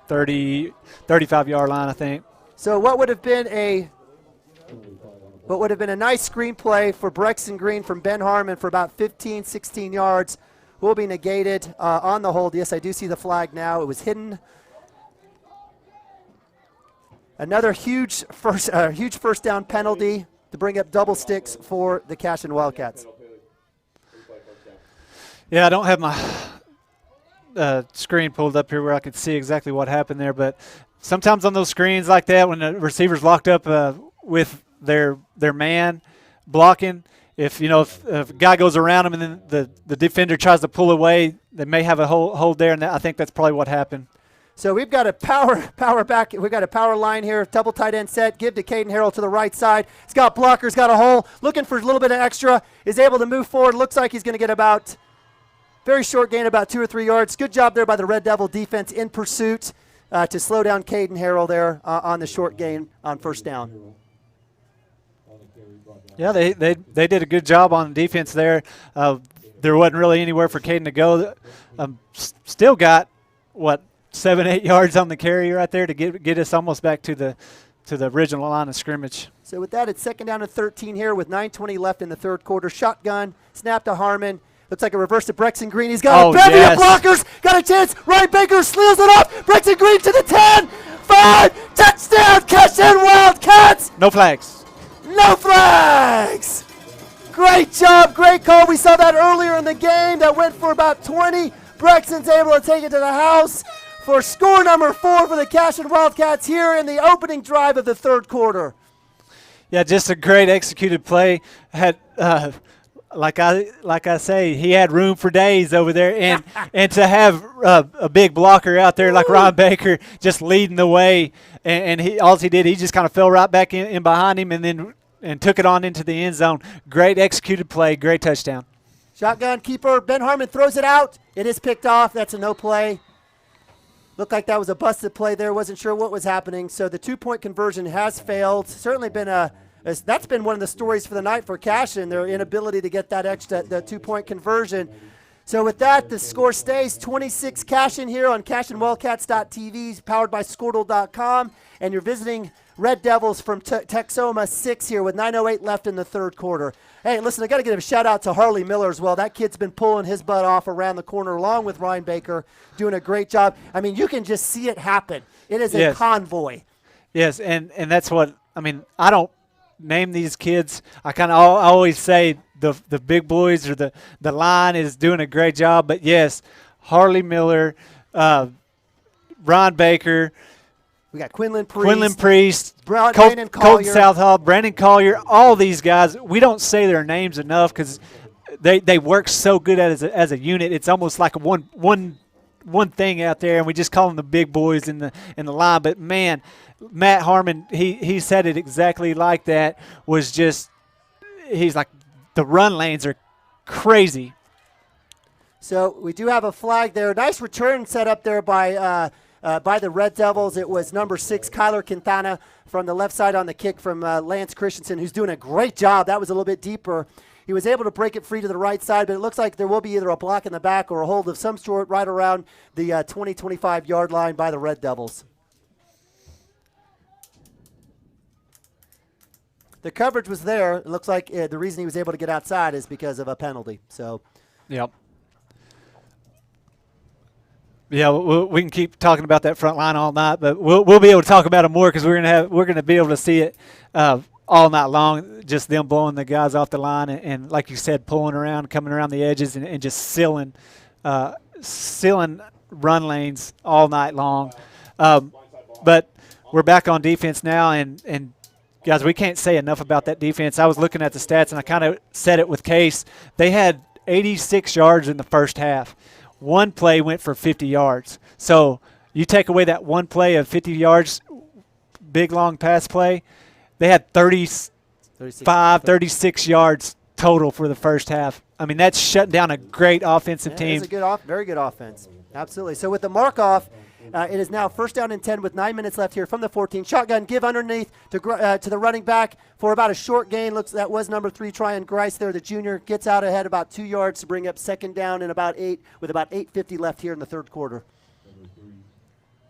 35-yard line, I think. So what would have been a nice screen play for Brexton Green from Ben Harmon for about 15, 16 yards will be negated on the hold. Yes, I do see the flag now. It was hidden. Another huge first down penalty to bring up double sticks for the Cashion Wildcats. Yeah, I don't have my screen pulled up here where I can see exactly what happened there, but sometimes on those screens like that, when the receiver's locked up with their man blocking, if a guy goes around him and then the defender tries to pull away, they may have a hold there, and I think that's probably what happened. So we've got a power back. We've got a power line here. Double tight end set. Give to Caden Harrell to the right side. He's got blockers, got a hole. Looking for a little bit of extra. Is able to move forward. Looks like he's going to get about very short gain, about 2 or 3 yards. Good job there by the Red Devil defense in pursuit to slow down Caden Harrell there on the short gain on first down. Yeah, they did a good job on defense there. There wasn't really anywhere for Caden to go. Still got 7-8 yards on the carry right there to get us almost back to the original line of scrimmage. So with that, it's second down and 13 here with 9:20 left in the third quarter. Shotgun, snap to Harmon. Looks like a reverse to Brexton Green. He's got a bevy of blockers. Got a chance. Ryan Baker slews it up. Brexton Green to the 10. 5. Touchdown, Cashion Wildcats. No flags. No flags. Great job. Great call. We saw that earlier in the game. That went for about 20. Brexton's able to take it to the house for score number 4 for the Cashion Wildcats here in the opening drive of the third quarter. Yeah, just a great executed play. Had like I say, he had room for days over there, and to have a big blocker out there like Ron Baker just leading the way, and he just kind of fell right back in behind him and took it on into the end zone. Great executed play, great touchdown. Shotgun keeper Ben Harmon throws it out. It is picked off. That's a no play. Looked like that was a busted play there. Wasn't sure what was happening. So the 2-point conversion has failed. Certainly been that's been one of the stories for the night for Cashion, their inability to get that the 2-point conversion. So with that, the score stays 26 Cashion here on CashionWildcats.tv, powered by Squirtle.com. And you're visiting Red Devils from Texhoma 6 here with 9:08 left in the third quarter. Hey, listen, I got to give a shout-out to Harley Miller as well. That kid's been pulling his butt off around the corner along with Ryan Baker, doing a great job. I mean, you can just see it happen. It is a convoy. Yes, and that's what – I mean, I don't name these kids. I always say the big boys or the line is doing a great job. But, yes, Harley Miller, Ron Baker – we got Quinlan Priest, Colton Southall, Brandon Collier, all these guys. We don't say their names enough because they work so good as a unit. It's almost like one thing out there, and we just call them the big boys in the line. But man, Matt Harmon, he said it exactly like that. He's like the run lanes are crazy. So we do have a flag there. Nice return set up there by the Red Devils. It was number 6, Kyler Quintana, from the left side on the kick from Lance Christensen, who's doing a great job. That was a little bit deeper. He was able to break it free to the right side, but it looks like there will be either a block in the back or a hold of some sort right around the 20-25 yard line by the Red Devils. The coverage was there. It looks like the reason he was able to get outside is because of a penalty. So, yep. Yeah, we can keep talking about that front line all night, but we'll be able to talk about it more because we're gonna be able to see it all night long. Just them blowing the guys off the line and like you said, pulling around, coming around the edges, and just sealing run lanes all night long. But we're back on defense now, and guys, we can't say enough about that defense. I was looking at the stats, and I kind of said it with Case. They had 86 yards in the first half. One play went for 50 yards. So you take away that one play of 50 yards, big long pass play, they had 36 yards total for the first half. I mean, that's shutting down a great offensive team. It's a very good offense. Absolutely. So with the mark off, it is now 1st down and 10 with 9 minutes left here from the 14. Shotgun, give underneath to the running back for about a short gain. Looks that was number 3, Tryon Grice there, the junior. Gets out ahead about 2 yards to bring up 2nd down and about 8 with about 8:50 left here in the third quarter. Number 3,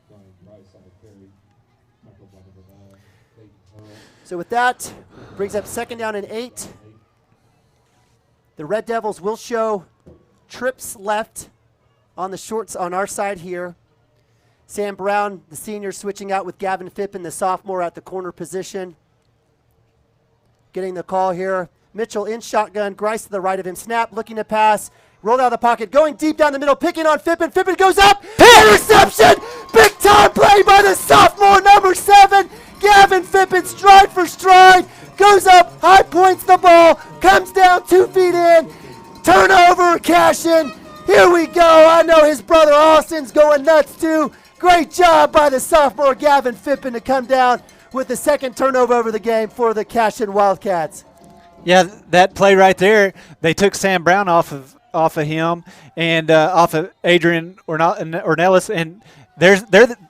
Tryon Grice on the carry. Tackled by number 9, Peyton Hurl. So with that, brings up 2nd down and 8. The Red Devils will show trips left on the shorts on our side here. Sam Brown, the senior, switching out with Gavin Phippen, the sophomore, at the corner position. Getting the call here. Mitchell in shotgun. Grice to the right of him. Snap, looking to pass. Rolled out of the pocket. Going deep down the middle. Picking on Phippen. Phippen goes up. Interception! Big time play by the sophomore, number 7. Gavin Phippen, stride for stride. Goes up, high points the ball. Comes down 2 feet in. Turnover, Cashion. Here we go. I know his brother Austin's going nuts too. Great job by the sophomore Gavin Phippen to come down with the 2nd turnover of the game for the Cashion Wildcats. Yeah, that play right there, they took Sam Brown off of him and off of Adrian Ornelas, and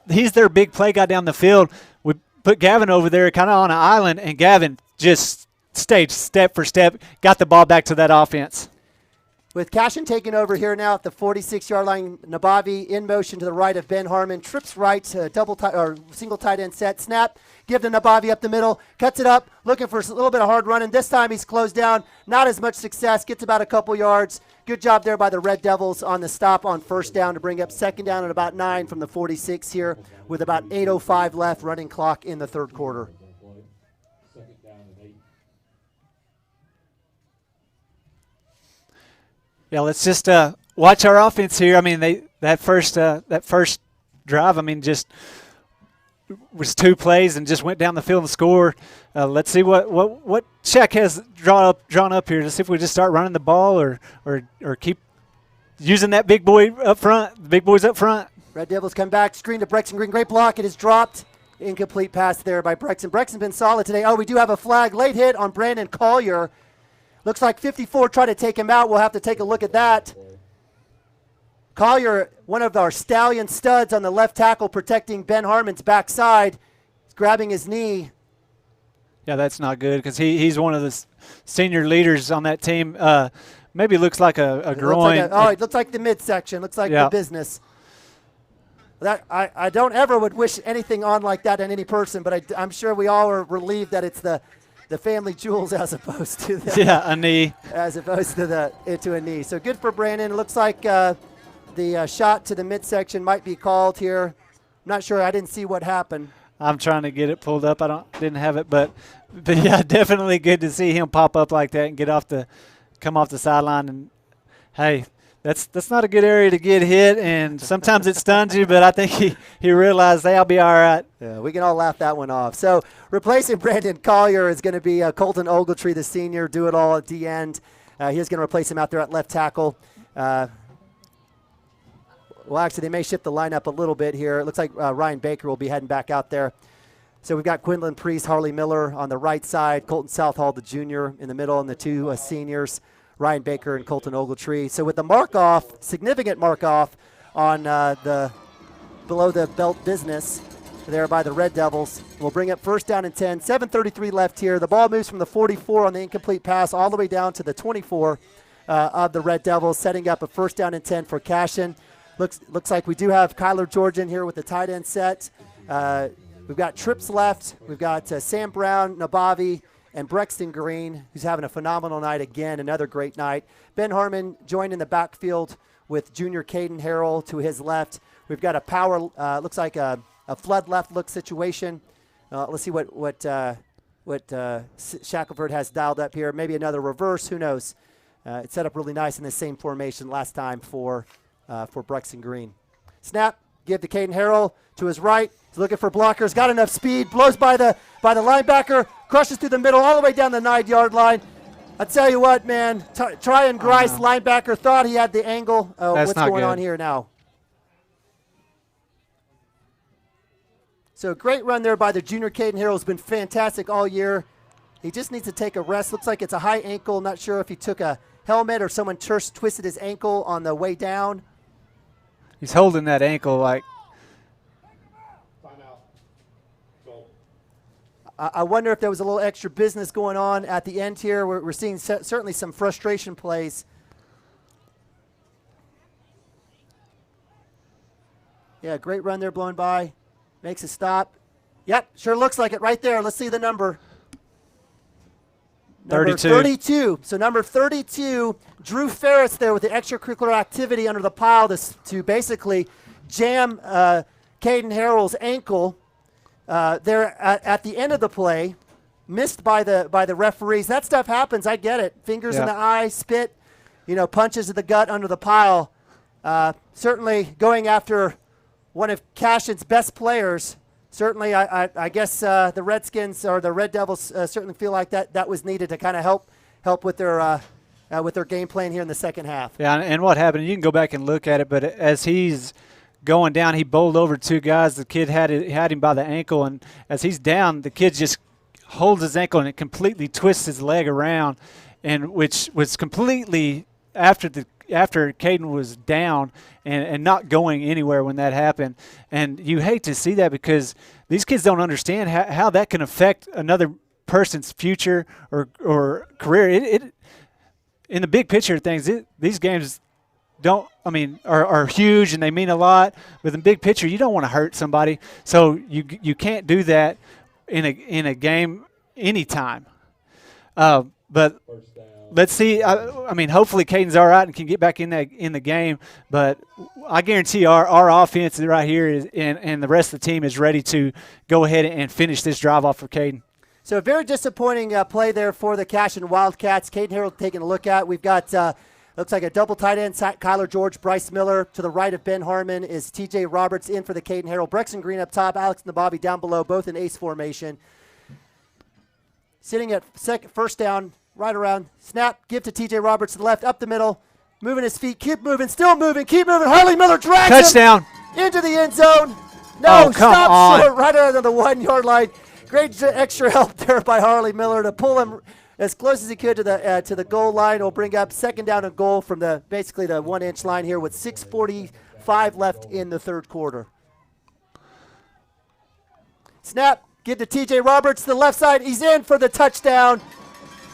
he's their big play guy down the field. We put Gavin over there kind of on an island, and Gavin just stayed step for step, got the ball back to that offense. With Cashion taking over here now at the 46-yard line, Nabavi in motion to the right of Ben Harmon. Trips right, single tight end set. Snap, give to Nabavi up the middle. Cuts it up, looking for a little bit of hard running. This time he's closed down. Not as much success. Gets about a couple yards. Good job there by the Red Devils on the stop on 1st down to bring up 2nd down at about 9 from the 46 here with about 8:05 left, running clock in the third quarter. 2nd down and 8. Yeah, let's just watch our offense here. I mean, that first drive, I mean, just was 2 plays and just went down the field and scored. Let's see what Check has drawn up here. Let's see if we just start running the ball or keep using that big boy up front. The big boys up front. Red Devils come back, screen to Brexton Green. Great block. It is dropped. Incomplete pass there by Brexton. Brexton's been solid today. Oh, we do have a flag. Late hit on Brandon Collier. Looks like 54 tried to take him out. We'll have to take a look at that. Collier, one of our stallion studs on the left tackle, protecting Ben Harmon's backside. He's grabbing his knee. Yeah, that's not good because he's one of the senior leaders on that team. Maybe looks like a groin. It looks like the midsection. Looks like the business. That I don't ever would wish anything on like that on any person, but I'm sure we all are relieved that it's the family jewels as opposed to a knee. As opposed to a knee. So good for Brandon. It looks like the shot to the midsection might be called here. I'm not sure. I didn't see what happened. I'm trying to get it pulled up. Didn't have it, but yeah, definitely good to see him pop up like that and come off the sideline. And hey, that's not a good area to get hit, and sometimes it stuns you, but I think he realized, hey, I'll be all right. Yeah, we can all laugh that one off. So replacing Brandon Collier is going to be Colton Ogletree, the senior, do it all at the end. He's going to replace him out there at left tackle. Well, actually, they may shift the lineup a little bit here. It looks like Ryan Baker will be heading back out there. So we've got Quinlan Priest, Harley Miller on the right side, Colton Southall, the junior, in the middle, and the 2 seniors. Ryan Baker and Colton Ogletree. So with the mark-off, significant mark-off on the below the belt business there by the Red Devils. We'll bring up first down and 10. 7:33 left here. The ball moves from the 44 on the incomplete pass all the way down to the 24 of the Red Devils, setting up a first down and 10 for Cashion. Looks like we do have Kyler George in here with the tight end set. We've got trips left. We've got Sam Brown, Nabavi, and Brexton Green, who's having a phenomenal night again, another great night. Ben Harmon joined in the backfield with junior Caden Harrell to his left. We've got a power, looks like a flood left look situation. Let's see what Shackelford has dialed up here. Maybe another reverse, who knows. It's set up really nice in the same formation last time for Brexton Green. Snap, give to Caden Harrell to his right. He's looking for blockers, got enough speed, blows by the linebacker, crushes through the middle all the way down the 9-yard line. I tell you what, man, Tryon Grice, linebacker, thought he had the angle. Oh, what's going on here now? So great run there by the junior Caden Harrell. Has been fantastic all year. He just needs to take a rest. Looks like it's a high ankle. Not sure if he took a helmet or someone twisted his ankle on the way down. He's holding that ankle like. I wonder if there was a little extra business going on at the end here. We're seeing certainly some frustration plays. Yeah, great run there blowing by. Makes a stop. Yep, sure looks like it right there. Let's see the number. Number 32. So number 32, Drew Ferris there with the extracurricular activity under the pile to basically jam Caden Harrell's ankle. There at the end of the play, missed by the referees. That stuff happens. I get it. Fingers in the eye, spit, punches to the gut under the pile. Certainly going after one of Cashion's best players. Certainly, I guess the Redskins or the Red Devils certainly feel like that was needed to kind of help with their game plan here in the second half. Yeah, and what happened? You can go back and look at it, but as he's going down, he bowled over two guys. The kid had him by the ankle, and as he's down, the kid just holds his ankle and it completely twists his leg around, and which was completely after Caden was down and not going anywhere when that happened. And you hate to see that because these kids don't understand how that can affect another person's future or career. It in the big picture of things, these games are huge and they mean a lot, but in the big picture, you don't want to hurt somebody. So you can't do that in a game anytime. But let's see. Hopefully Caden's all right and can get back in the game. But I guarantee our offense right here is and the rest of the team is ready to go ahead and finish this drive off for Caden. So a very disappointing play there for the Cashion Wildcats. Caden Harrell taking a look at. We've got looks like a double tight end, Kyler George, Bryce Miller. To the right of Ben Harmon is TJ Roberts in for the Caden Harrell. Brexton Green up top, Alex Nabavi down below, both in ace formation. Sitting at first down, right around. Snap, give to TJ Roberts to the left, up the middle. Moving his feet, keep moving, still moving, keep moving. Harley Miller drags touchdown him into the end zone. No, stop short, right out of the 1-yard line. Great extra help there by Harley Miller to pull him as close as he could to the goal line. Will bring up second down and goal from basically the 1-inch line here with 6:45 left in the third quarter. Snap, give to TJ Roberts to the left side. He's in for the touchdown.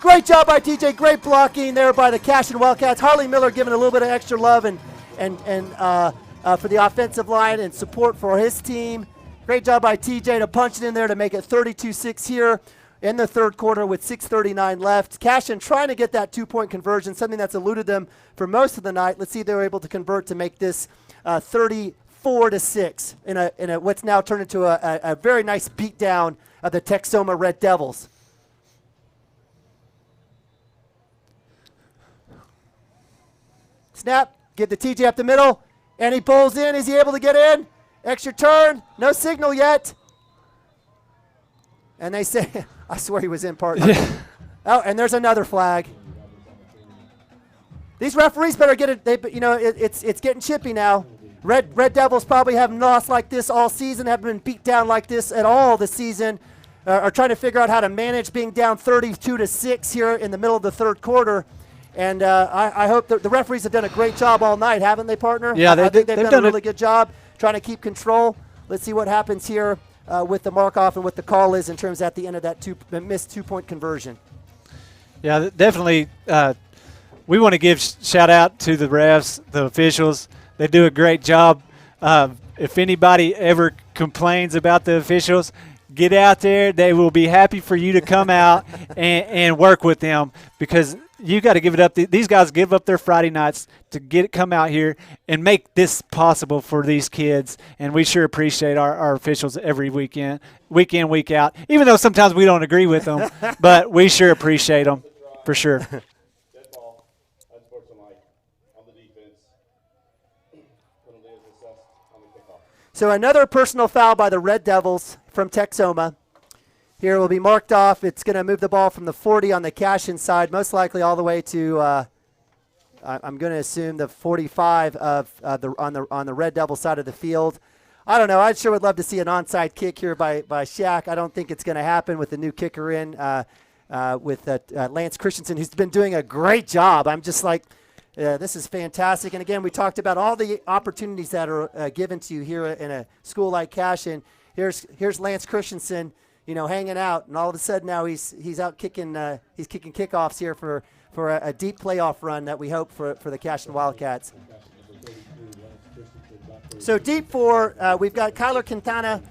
Great job by TJ. Great blocking there by the Cashion Wildcats. Harley Miller giving a little bit of extra love and for the offensive line and support for his team. Great job by TJ to punch it in there to make it 32-6 here in the third quarter with 6:39 left. Cashion trying to get that 2-point conversion, something that's eluded them for most of the night. Let's see if they're able to convert to make this 34-6 in a what's now turned into a very nice beatdown of the Texhoma Red Devils. Snap, give the TJ up the middle, and he pulls in. Is he able to get in? Extra turn, no signal yet. And they say, I swear he was in part. Yeah. Oh, and there's another flag. These referees better get it. It's getting chippy now. Red Devils probably haven't lost like this all season, haven't been beat down like this at all this season. Are trying to figure out how to manage being down 32-6 here in the middle of the third quarter. And I hope the referees have done a great job all night, haven't they, partner? Yeah, I think they've done a really it. good job trying to keep control. Let's see what happens here with the mark-off and what the call is in terms at the end of that missed two-point conversion. Yeah, definitely. We want to give shout out to the refs, the officials. They do a great job. If anybody ever complains about the officials, get out there. They will be happy for you to come out and work with them, because you got to give it up. These guys give up their Friday nights to come out here and make this possible for these kids. And we sure appreciate our officials every weekend, week in, week out, even though sometimes we don't agree with them, but we sure appreciate them for sure. Dead ball. Unsportsmanlike on the defense. Penalty is assessed on the kickoff. So another personal foul by the Red Devils from Texhoma. Here will be marked off. It's going to move the ball from the 40 on the Cashion side, most likely all the way to, I'm going to assume, the 45 of on the Red Devil side of the field. I don't know. I sure would love to see an onside kick here by Shaq. I don't think it's going to happen with the new kicker in with Lance Christensen, who's been doing a great job. I'm just like, this is fantastic. And again, we talked about all the opportunities that are given to you here in a school like Cashion. Here's Lance Christensen, hanging out, and all of a sudden now he's out kicking he's kicking kickoffs here for a deep playoff run that we hope for the Cashion Wildcats. So deep four, we've got Kyler Quintana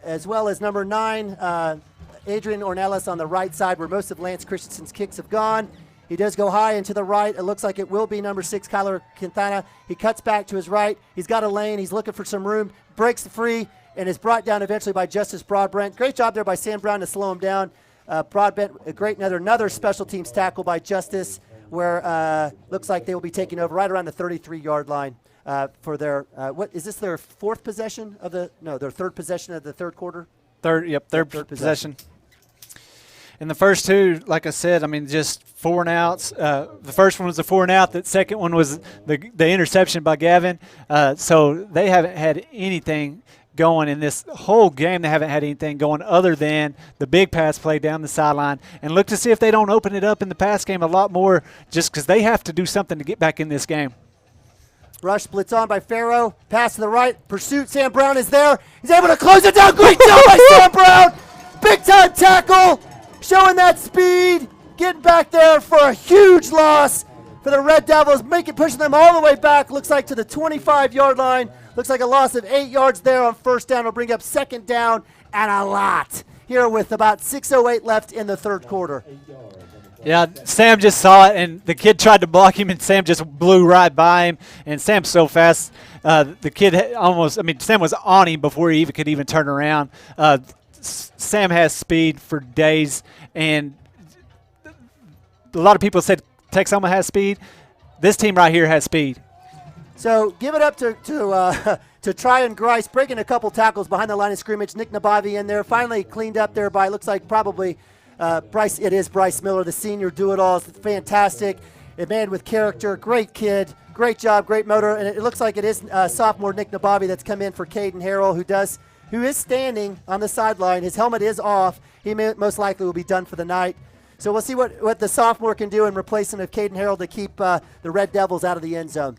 as well as number 9, Adrian Ornelas on the right side, where most of Lance Christensen's kicks have gone. He does go high and to the right. It looks like it will be number 6, Kyler Quintana. He cuts back to his right. He's got a lane. He's looking for some room, breaks free, and is brought down eventually by Justice Broadbent. Great job there by Sam Brown to slow him down. Broadbent, a great another special teams tackle by Justice, where looks like they will be taking over right around the 33-yard line for their what is this, their fourth possession of their third possession of the third quarter? Third possession. And the first two, like I said, just 4 and outs. The first one was a 4 and out. The second one was the interception by Gavin. So they haven't had anything going in this whole game. They haven't had anything going other than the big pass play down the sideline. And look to see if they don't open it up in the pass game a lot more, just because they have to do something to get back in this game. Rush blitz on by Farrow. Pass to the right. Pursuit. Sam Brown is there. He's able to close it down. Great job by Sam Brown. Big time tackle. Showing that speed. Getting back there for a huge loss for the Red Devils. Pushing them all the way back. Looks like to the 25-yard line. Looks like a loss of 8 yards there on first down. Will bring up second down and a lot here with about 6:08 left in the third quarter. Yeah, Sam just saw it, and the kid tried to block him, and Sam just blew right by him. And Sam's so fast. The kid Sam was on him before he could even turn around. Sam has speed for days, and a lot of people said Texhoma has speed. This team right here has speed. So give it up to Tryon Grice, breaking a couple tackles behind the line of scrimmage. Nick Nabavi in there, finally cleaned up there by, looks like probably Bryce. It is Bryce Miller, the senior do-it-all. It's fantastic. A man with character, great kid, great job, great motor. And it looks like it is sophomore Nick Nabavi that's come in for Caden Harrell, who is standing on the sideline. His helmet is off. He most likely will be done for the night. So we'll see what the sophomore can do in replacement of Caden Harrell to keep the Red Devils out of the end zone.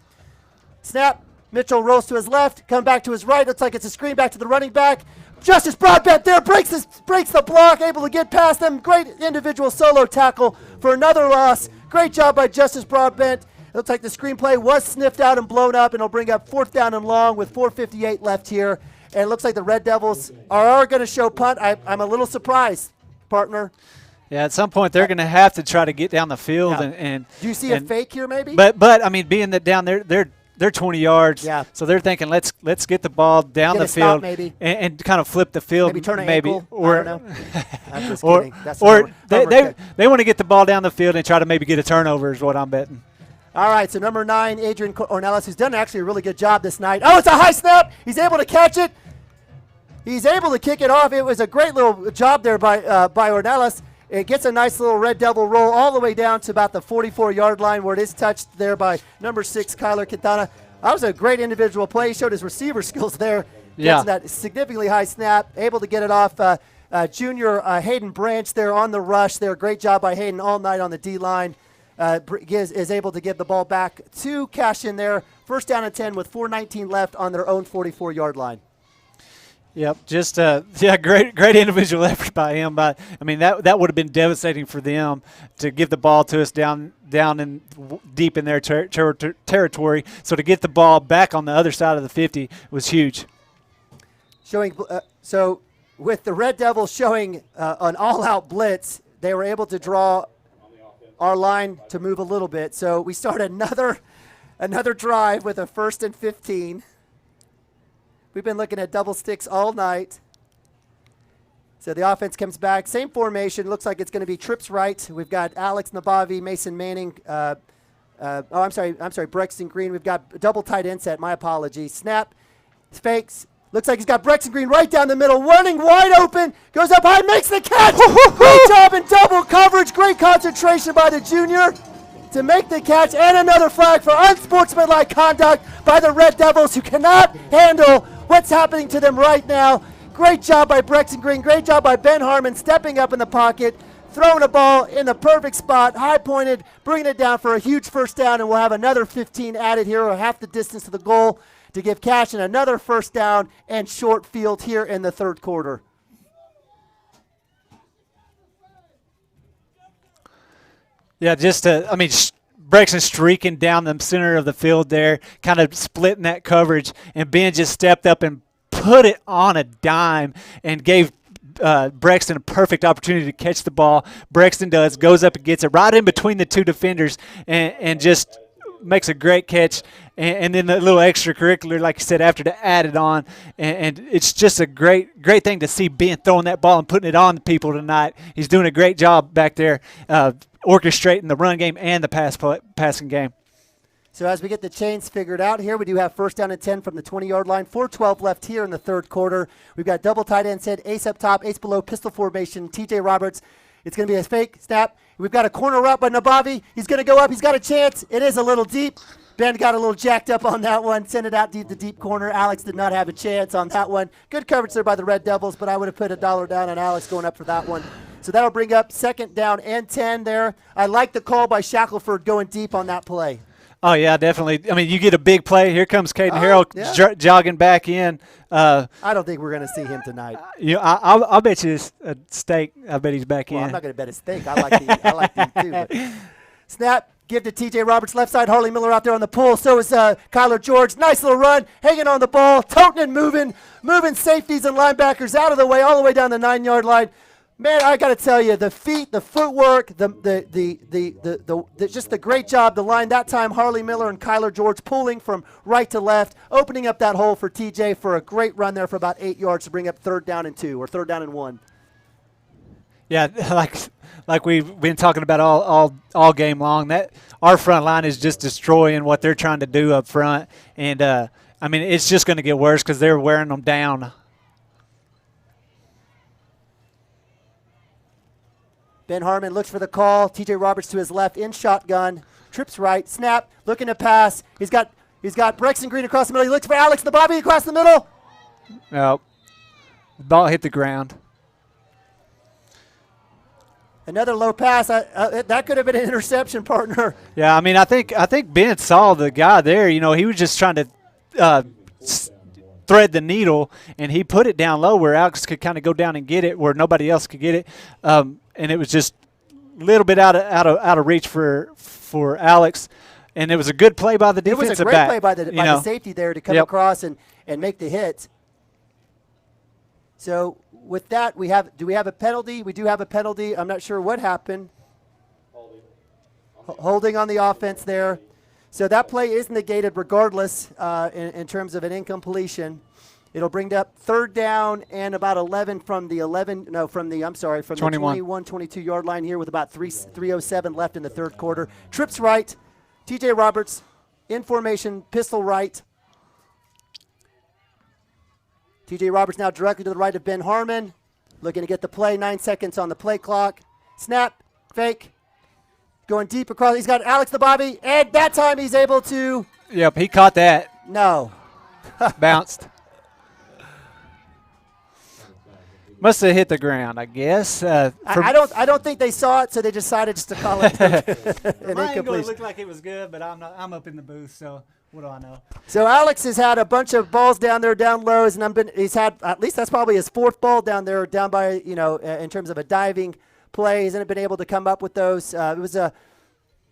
Snap. Mitchell rolls to his left, come back to his right. Looks like it's a screen back to the running back. Justice Broadbent there breaks the block, able to get past them. Great individual solo tackle for another loss. Great job by Justice Broadbent. It looks like the screenplay was sniffed out and blown up, and it'll bring up 4th down and long with 4:58 left here. And it looks like the Red Devils are going to show punt. I'm a little surprised, partner. Yeah, at some point they're going to have to try to get down the field. Yeah. And do you see a fake here maybe? But being that down there, they're 20 yards. Yeah. So they're thinking, let's get the ball down the field maybe. And kind of flip the field. Maybe turn an maybe. ankle. Or, I don't know. I'm just or kidding. That's they want to get the ball down the field and try to maybe get a turnover is what I'm betting. All right, so number 9, Adrian Ornelas, who's done actually a really good job this night. Oh, it's a high snap. He's able to catch it. He's able to kick it off. It was a great little job there by Ornelas. It gets a nice little Red Devil roll all the way down to about the 44-yard line, where it is touched there by number 6, Kyler Quintana. That was a great individual play. He showed his receiver skills there. Yeah. Gets that significantly high snap, able to get it off junior Hayden Branch there on the rush there. Great job by Hayden all night on the D-line. is able to give the ball back to Cashion there. First down and 10 with 4:19 left on their own 44-yard line. Yep, just great individual effort by him. But I mean that would have been devastating for them to give the ball to us down in deep in their territory. So to get the ball back on the other side of the 50 was huge. Showing so with the Red Devils showing an all-out blitz, they were able to draw our line to move a little bit. So we start another drive with a 1st and 15. We've been looking at double sticks all night. So the offense comes back. Same formation. Looks like it's going to be trips right. We've got Alex Nabavi, Mason Manning. I'm sorry, Brexton Green. We've got double tight end set. My apologies. Snap, fakes. Looks like he's got Brexton Green right down the middle, running wide open. Goes up high, makes the catch. Great job in double coverage. Great concentration by the junior to make the catch, and another flag for unsportsmanlike conduct by the Red Devils, who cannot handle what's happening to them right now. Great job by Brexton Green. Great job by Ben Harmon stepping up in the pocket, throwing a ball in the perfect spot, high-pointed, bringing it down for a huge first down, and we'll have another 15 added here, or half the distance to the goal, to give Cashion another first down and short field here in the third quarter. Yeah, Brexton streaking down the center of the field there, kind of splitting that coverage, and Ben just stepped up and put it on a dime and gave Brexton a perfect opportunity to catch the ball. Brexton goes up and gets it right in between the two defenders and just makes a great catch. And then the little extracurricular, like you said, after to add it on. And it's just a great thing to see Ben throwing that ball and putting it on the people tonight. He's doing a great job back there orchestrating the run game and the passing game. So as we get the chains figured out here, we do have first down and 10 from the 20-yard line. 4:12 left here in the third quarter. We've got double tight end set, ace up top, ace below, pistol formation, TJ Roberts. It's going to be a fake snap. We've got a corner route by Nabavi. He's going to go up. He's got a chance. It is a little deep. Ben got a little jacked up on that one. Sent it out deep, the deep corner. Alex did not have a chance on that one. Good coverage there by the Red Devils, but I would have put $1 down on Alex going up for that one. So that'll bring up second down and 10 there. I like the call by Shackelford going deep on that play. Oh, yeah, definitely. I mean, you get a big play. Here comes Caden Harrell jogging back in. I don't think we're going to see him tonight. I'll bet you a steak. I bet he's back in. I'm not going to bet a steak. I like these too. But. Snap. Give to TJ Roberts, left side. Harley Miller out there on the pull. So is Kyler George. Nice little run, hanging on the ball, toting and moving safeties and linebackers out of the way, all the way down the 9-yard line. Man, I got to tell you, the feet, the footwork, just the great job. The line that time, Harley Miller and Kyler George pulling from right to left, opening up that hole for TJ for a great run there for about 8 yards to bring up 3rd down and 2 or 3rd down and 1. Yeah, like we've been talking about all game long, that our front line is just destroying what they're trying to do up front, and I mean it's just going to get worse because they're wearing them down. Ben Harmon looks for the call. TJ Roberts to his left in shotgun, trips right, snap, looking to pass. He's got Brexton Green across the middle. He looks for Alex Nabavi across the middle. Nope. The ball hit the ground. Another low pass. That could have been an interception, partner. Yeah, I mean, I think Ben saw the guy there. You know, he was just trying to thread the needle, and he put it down low where Alex could kind of go down and get it, where nobody else could get it. And it was just a little bit out of reach for Alex. And it was a good play by the defensive back. It was a great play by the safety there to come across and make the hit. So with that, do we have a penalty? We do have a penalty. I'm not sure what happened. Holding on the offense there. So that play is negated regardless in terms of an incompletion. It'll bring up 3rd down and about 11 from the 21, 22-yard line here with about 3:07 left in the third quarter. Trips right. TJ Roberts in formation, pistol right. TJ Roberts now directly to the right of Ben Harmon. Looking to get the play, 9 seconds on the play clock. Snap, fake, going deep across. He's got Alex Nabavi, and that time he's able to. Yep, he caught that. No. Bounced. Must have hit the ground, I guess. I don't think they saw it, so they decided just to call it an incompletion. Looked like it was good, but I'm up in the booth, so what do I know? So Alex has had a bunch of balls down there, down lows, and he's had at least that's probably his fourth ball down there, down by in terms of a diving play. He hasn't been able to come up with those. It was a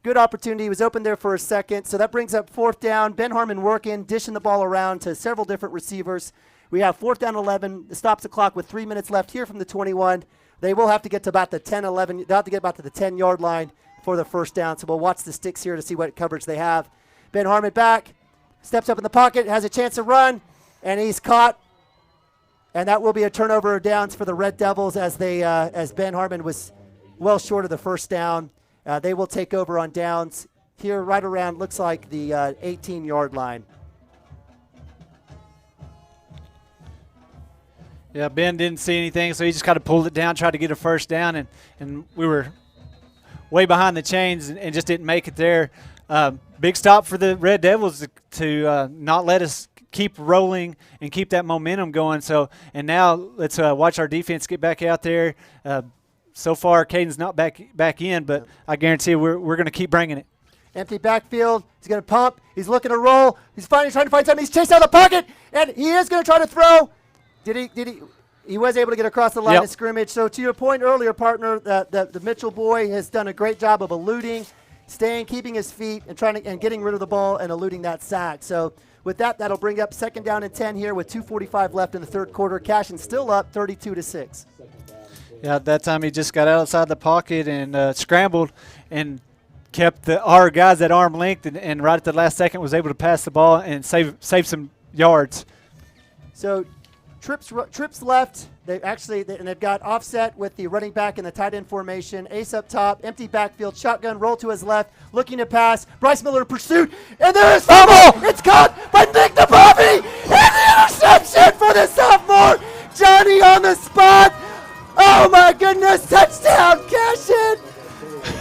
good opportunity. He was open there for a second, so that brings up fourth down. Ben Harmon working, dishing the ball around to several different receivers. We have fourth down 11. It stops the clock with 3 minutes left here from the 21. They will have to get to about the 10, 11. They'll have to get about to the 10-yard line for the first down. So we'll watch the sticks here to see what coverage they have. Ben Harmon back, steps up in the pocket, has a chance to run, and he's caught. And that will be a turnover of downs for the Red Devils as Ben Harmon was well short of the first down. They will take over on downs here right around, looks like the 18-yard line. Yeah, Ben didn't see anything, so he just kind of pulled it down, tried to get a first down, and we were way behind the chains and just didn't make it there. Big stop for the Red Devils to not let us keep rolling and keep that momentum going. So, and now let's watch our defense get back out there. So far, Caden's not back in, but I guarantee we're going to keep bringing it. Empty backfield. He's going to pump. He's looking to roll. He's trying to find something. He's chased out of the pocket, and he is going to try to throw. Did he? He was able to get across the line of scrimmage. So to your point earlier, partner, the Mitchell boy has done a great job of eluding, keeping his feet, and getting rid of the ball and eluding that sack. So with that, that'll bring up second down and 10 here with 2:45 left in the third quarter. Cashion still up 32-6. Yeah, at that time he just got outside the pocket and scrambled and kept our guys at arm length, and right at the last second was able to pass the ball and save some yards. So trips left. They've got offset with the running back in the tight end formation. Ace up top, empty backfield, shotgun, roll to his left, looking to pass. Bryce Miller in pursuit, and there's fumble. It's caught by Nick DeBobby, and the interception for the sophomore. Johnny on the spot. Oh my goodness! Touchdown, Cashion.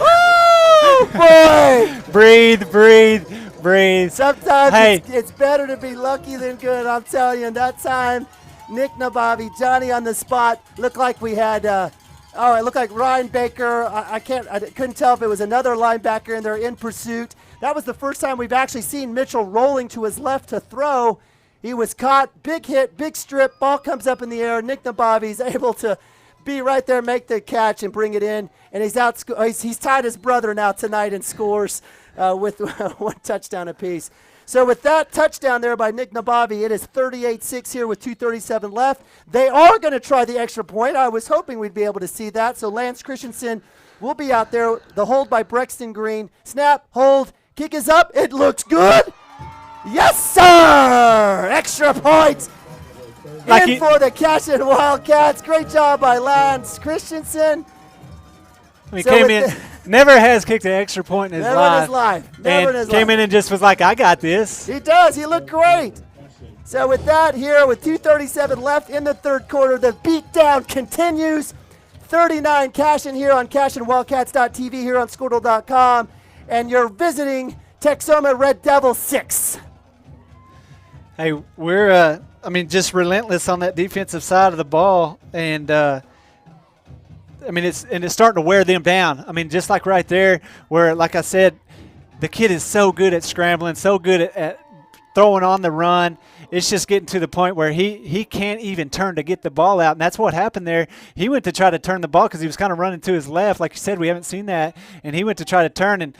Oh boy! Breathe. Sometimes it's better to be lucky than good. I'm telling you. And that time, Nick Nabavi, Johnny on the spot. Looked like we had. It looked like Ryan Baker. I couldn't tell if it was another linebacker in there in pursuit. That was the first time we've actually seen Mitchell rolling to his left to throw. He was caught. Big hit, big strip. Ball comes up in the air. Nick Nabavi is able to be right there, make the catch, and bring it in. And he's tied his brother now tonight in scores with one touchdown apiece. So with that touchdown there by Nick Nabavi, it is 38-6 here with 2:37 left. They are going to try the extra point. I was hoping we'd be able to see that. So Lance Christensen will be out there. The hold by Brexton Green. Snap, hold, kick is up. It looks good. Yes, sir! Extra point. For the Cashion Wildcats. Great job by Lance Christensen. He came in, never has kicked an extra point in his life. Came in and just was like, I got this. He does. He looked great. So with that here, with 2:37 left in the third quarter, the beatdown continues. 39 Cashion here on CashionWildcats.tv here on Squirtle.com. And you're visiting Texhoma Red Devil 6. Hey, we're just relentless on that defensive side of the ball, and it's starting to wear them down. I mean, just like right there, where, like I said, the kid is so good at scrambling, so good at throwing on the run. It's just getting to the point where he can't even turn to get the ball out, and that's what happened there. He went to try to turn the ball because he was kind of running to his left. Like you said, we haven't seen that, and he went to try to turn, and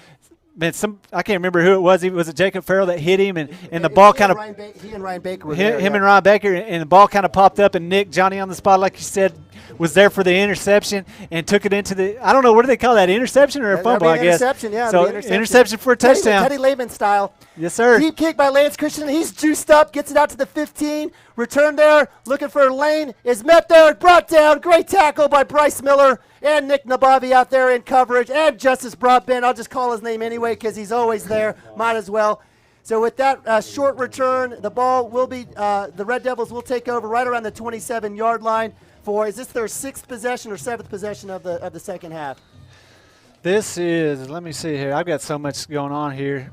I can't remember who it was. Was it Jacob Farrell that hit him, and the ball kind of he and Ryan Baker were there. Him and Ryan Baker, and the ball kind of popped up, and Johnny on the spot, like you said, was there for the interception and took it into the, I don't know, what do they call that, interception or a fumble, I guess. Interception, yeah. So interception for a touchdown. Teddy Lehman style. Yes, sir. Deep kick by Lance Christian. He's juiced up, gets it out to the 15. Return there, looking for a lane. Is met there, brought down. Great tackle by Bryce Miller and Nick Nabavi out there in coverage. And Justice Broadbent. I'll just call his name anyway because he's always there. Might as well. So with that short return, the ball will be, the Red Devils will take over right around the 27-yard line. Is this their sixth possession or seventh possession of the second half? This is, let me see here. I've got so much going on here.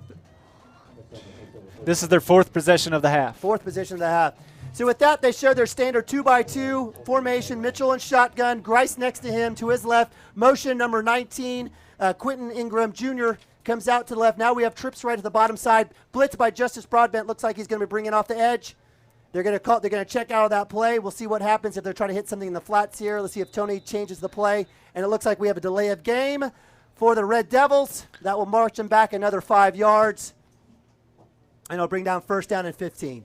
This is their fourth possession of the half. Fourth possession of the half. So with that, they show their standard 2x2 formation. Mitchell in shotgun, Grice next to him to his left. Motion number 19, Quentin Ingram Jr. comes out to the left. Now we have trips right at the bottom side. Blitz by Justice Broadbent. Looks like he's going to be bringing off the edge. They're going to check out of that play. We'll see what happens if they're trying to hit something in the flats here. Let's see if Tony changes the play. And it looks like we have a delay of game for the Red Devils. That will march them back another 5 yards. And it'll bring down first down and 15.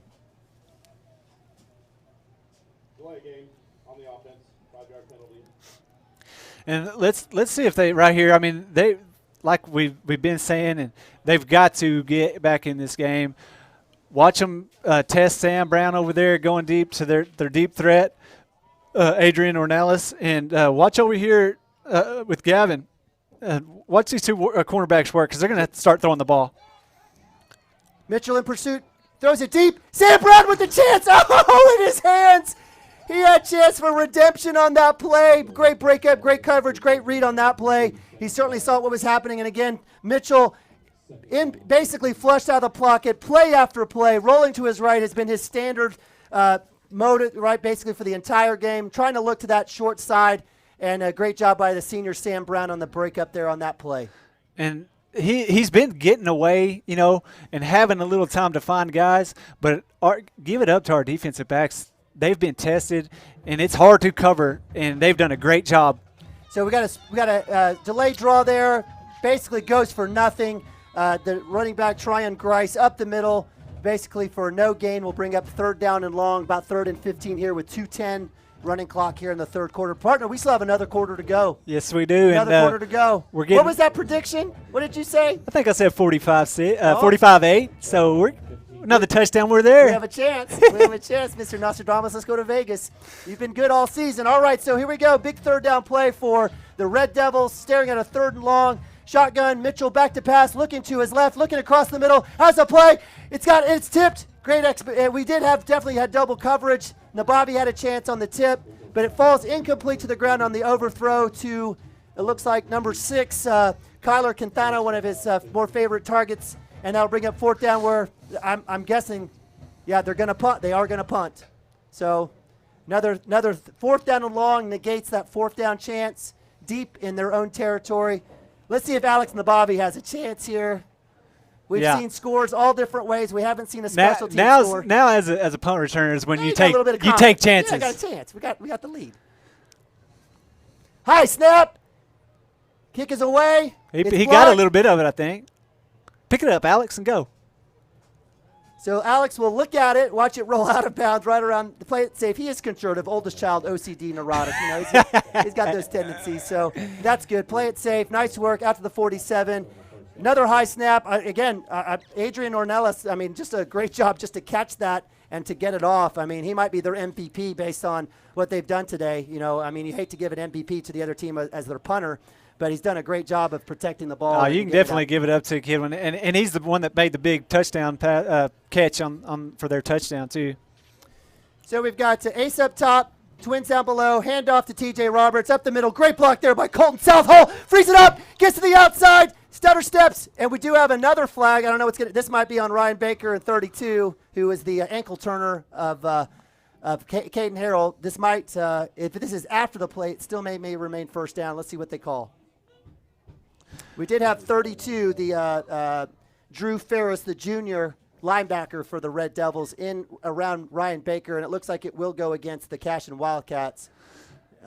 Delay game on the offense, 5-yard penalty. And let's see if they right here. I mean, they like we've been saying, and they've got to get back in this game. Watch them test Sam Brown over there going deep to their deep threat, Adrian Ornelas, and watch over here with Gavin. Watch these two cornerbacks work because they're going to have to start throwing the ball. Mitchell in pursuit, throws it deep. Sam Brown with the chance. Oh, in his hands. He had chance for redemption on that play. Great breakup, great coverage, great read on that play. He certainly saw what was happening. And again, Mitchell basically flushed out of the pocket, play after play, rolling to his right has been his standard mode, right, basically for the entire game, trying to look to that short side, and a great job by the senior Sam Brown on the breakup there on that play. And he's been getting away, and having a little time to find guys, but give it up to our defensive backs. They've been tested, and it's hard to cover, and they've done a great job. So we got a delay draw there, basically goes for nothing. The running back, Tryon Grice, up the middle, basically for no gain. We'll bring up third down and long, about 3rd and 15 here with 2:10 running clock here in the third quarter. Partner, we still have another quarter to go. Yes, we do. Another quarter to go. What was that prediction? What did you say? I think I said 45-8. So we're another touchdown. We're there. We have a chance. We have a chance, Mr. Nostradamus. Let's go to Vegas. You've been good all season. All right, so here we go. Big third down play for the Red Devils, staring at a 3rd and long. Shotgun, Mitchell back to pass, looking to his left, looking across the middle. Has a play. It's tipped. Great. We definitely had double coverage. Nabavi had a chance on the tip, but it falls incomplete to the ground on the overthrow to, it looks like, number 6, Kyler Quintana, one of his more favorite targets. And that'll bring up 4th down where I'm guessing, yeah, they're going to punt. They are going to punt. So another 4th down and long negates that 4th down chance deep in their own territory. Let's see if Alex Nabavi has a chance here. We've seen scores all different ways. We haven't seen a special team score. Now, as a punt returner, is when you take chances. Yeah, I got a chance. We got the lead. High snap. Kick is away. He got a little bit of it, I think. Pick it up, Alex, and go. So Alex will look at it, watch it roll out of bounds right around the play it safe. He is conservative, oldest child, OCD, neurotic. He's got those tendencies. So that's good. Play it safe. Nice work out to the 47. Another high snap. Adrian Ornelas, just a great job just to catch that and to get it off. He might be their MVP based on what they've done today. You hate to give an MVP to the other team as their punter, but he's done a great job of protecting the ball. You can definitely give it up to a kid, and he's the one that made the big touchdown catch on for their touchdown too. So we've got Ace up top, Twins down below, handoff to T.J. Roberts up the middle. Great block there by Colton Southall. Frees it up, gets to the outside, stutter steps, and we do have another flag. I don't know what's this might be on Ryan Baker in 32, who is the ankle turner of Caden Harrell. This might, if this is after the play, it still may remain first down. Let's see what they call. We did have 32, the Drew Ferris, the junior linebacker for the Red Devils, in around Ryan Baker, and it looks like it will go against the Cashion Wildcats.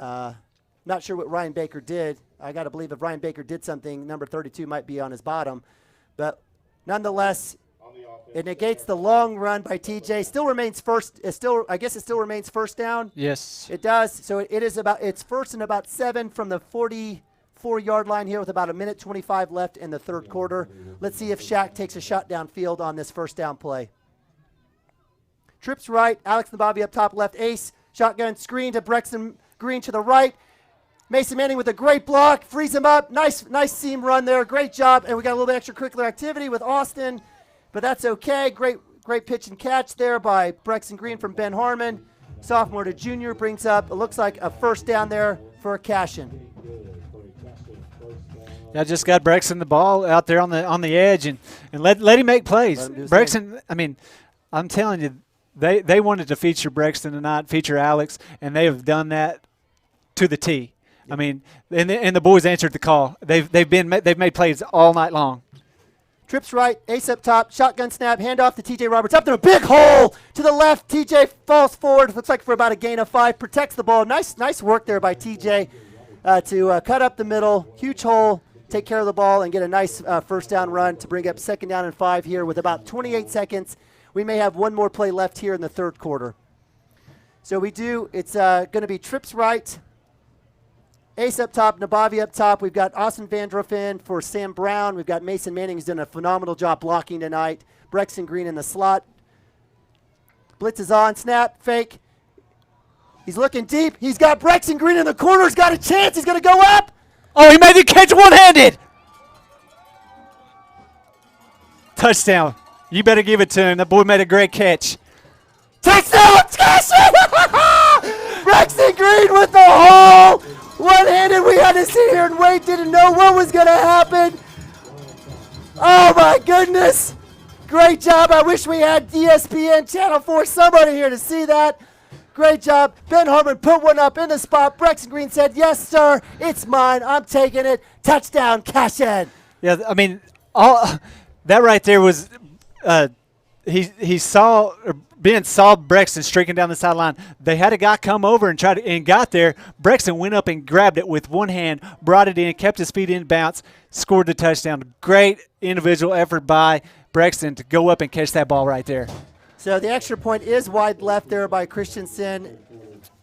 Not sure what Ryan Baker did. I got to believe if Ryan Baker did something, number 32 might be on his bottom. But nonetheless, it negates the long run by TJ. Still remains first. I guess it still remains first down. Yes, it does. So it's first and about 7 from the 44-yard line here with about 1:25 left in the third quarter. Let's see if Shaq takes a shot downfield on this first down play. Trips right. Alex Nabavi up top left. Ace shotgun screen to Brexton Green to the right. Mason Manning with a great block, frees him up. Nice seam run there. Great job. And we got a little bit extracurricular activity with Austin, but that's okay. Great pitch and catch there by Brexton Green from Ben Harmon. Sophomore to junior brings up, it looks like a first down there for Cashion. I just got Brexton the ball out there on the edge and let him make plays. Brexton, I'm telling you, They wanted to feature Brexton tonight, feature Alex, and they have done that to the T. I mean, and the boys answered the call. They've made plays all night long. Trips right, ace up top, shotgun snap, handoff to TJ Roberts. Up there, a big hole to the left. TJ falls forward. Looks like for about a gain of 5. Protects the ball. Nice work there by TJ to cut up the middle. Huge hole. Take care of the ball and get a nice first down run to bring up 2nd down and 5 here with about 28 seconds. We may have one more play left here in the 3rd quarter. So we do. It's going to be trips right. Ace up top, Nabavi up top. We've got Austin Vandrofen for Sam Brown. We've got Mason Manning, who's done a phenomenal job blocking tonight. Brexton Green in the slot. Blitz is on. Snap. Fake. He's looking deep. He's got Brexton Green in the corner. He's got a chance. He's going to go up. Oh, he made the catch one-handed. Touchdown. You better give it to him. That boy made a great catch. Touchdown, Cashion! Brexton Green with the hole. One-handed. We had to sit here and wait. Didn't know what was going to happen. Oh, my goodness. Great job. I wish we had ESPN Channel 4, somebody here to see that. Great job. Ben Harmon put one up in the spot. Brexton Green said, yes, sir. It's mine. I'm taking it. Touchdown, Cashion. Yeah, I mean, all that right there was he saw Ben saw Brexton streaking down the sideline. They had a guy come over and got there. Brexton went up and grabbed it with one hand, brought it in, kept his feet in bounce, scored the touchdown. Great individual effort by Brexton to go up and catch that ball right there. So the extra point is wide left there by Christensen.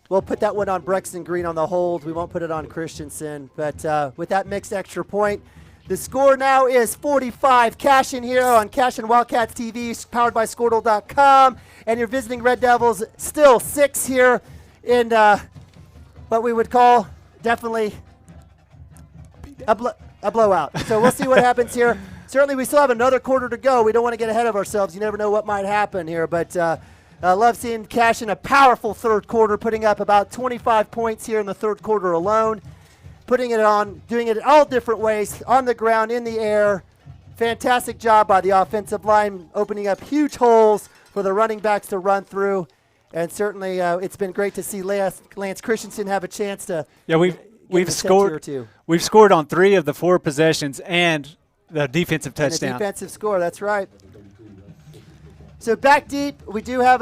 We'll put that one on Brexton Green on the hold. We won't put it on Christensen. But with that mixed extra point, the score now is 45. Cashion here on Cashion Wildcats TV, powered by Squirtle.com. And you're visiting Red Devils, still 6 here in what we would call definitely a blowout. So we'll see what happens here. Certainly we still have another quarter to go. We don't want to get ahead of ourselves. You never know what might happen here. But I love seeing Cashion a powerful 3rd quarter, putting up about 25 points here in the 3rd quarter alone. Putting it on, doing it all different ways, on the ground, in the air. Fantastic job by the offensive line, opening up huge holes for the running backs to run through. And certainly it's been great to see Lance Christensen have a chance to we've scored on 3 of the 4 possessions and the defensive touchdown. And a defensive score, that's right. So back deep, we do have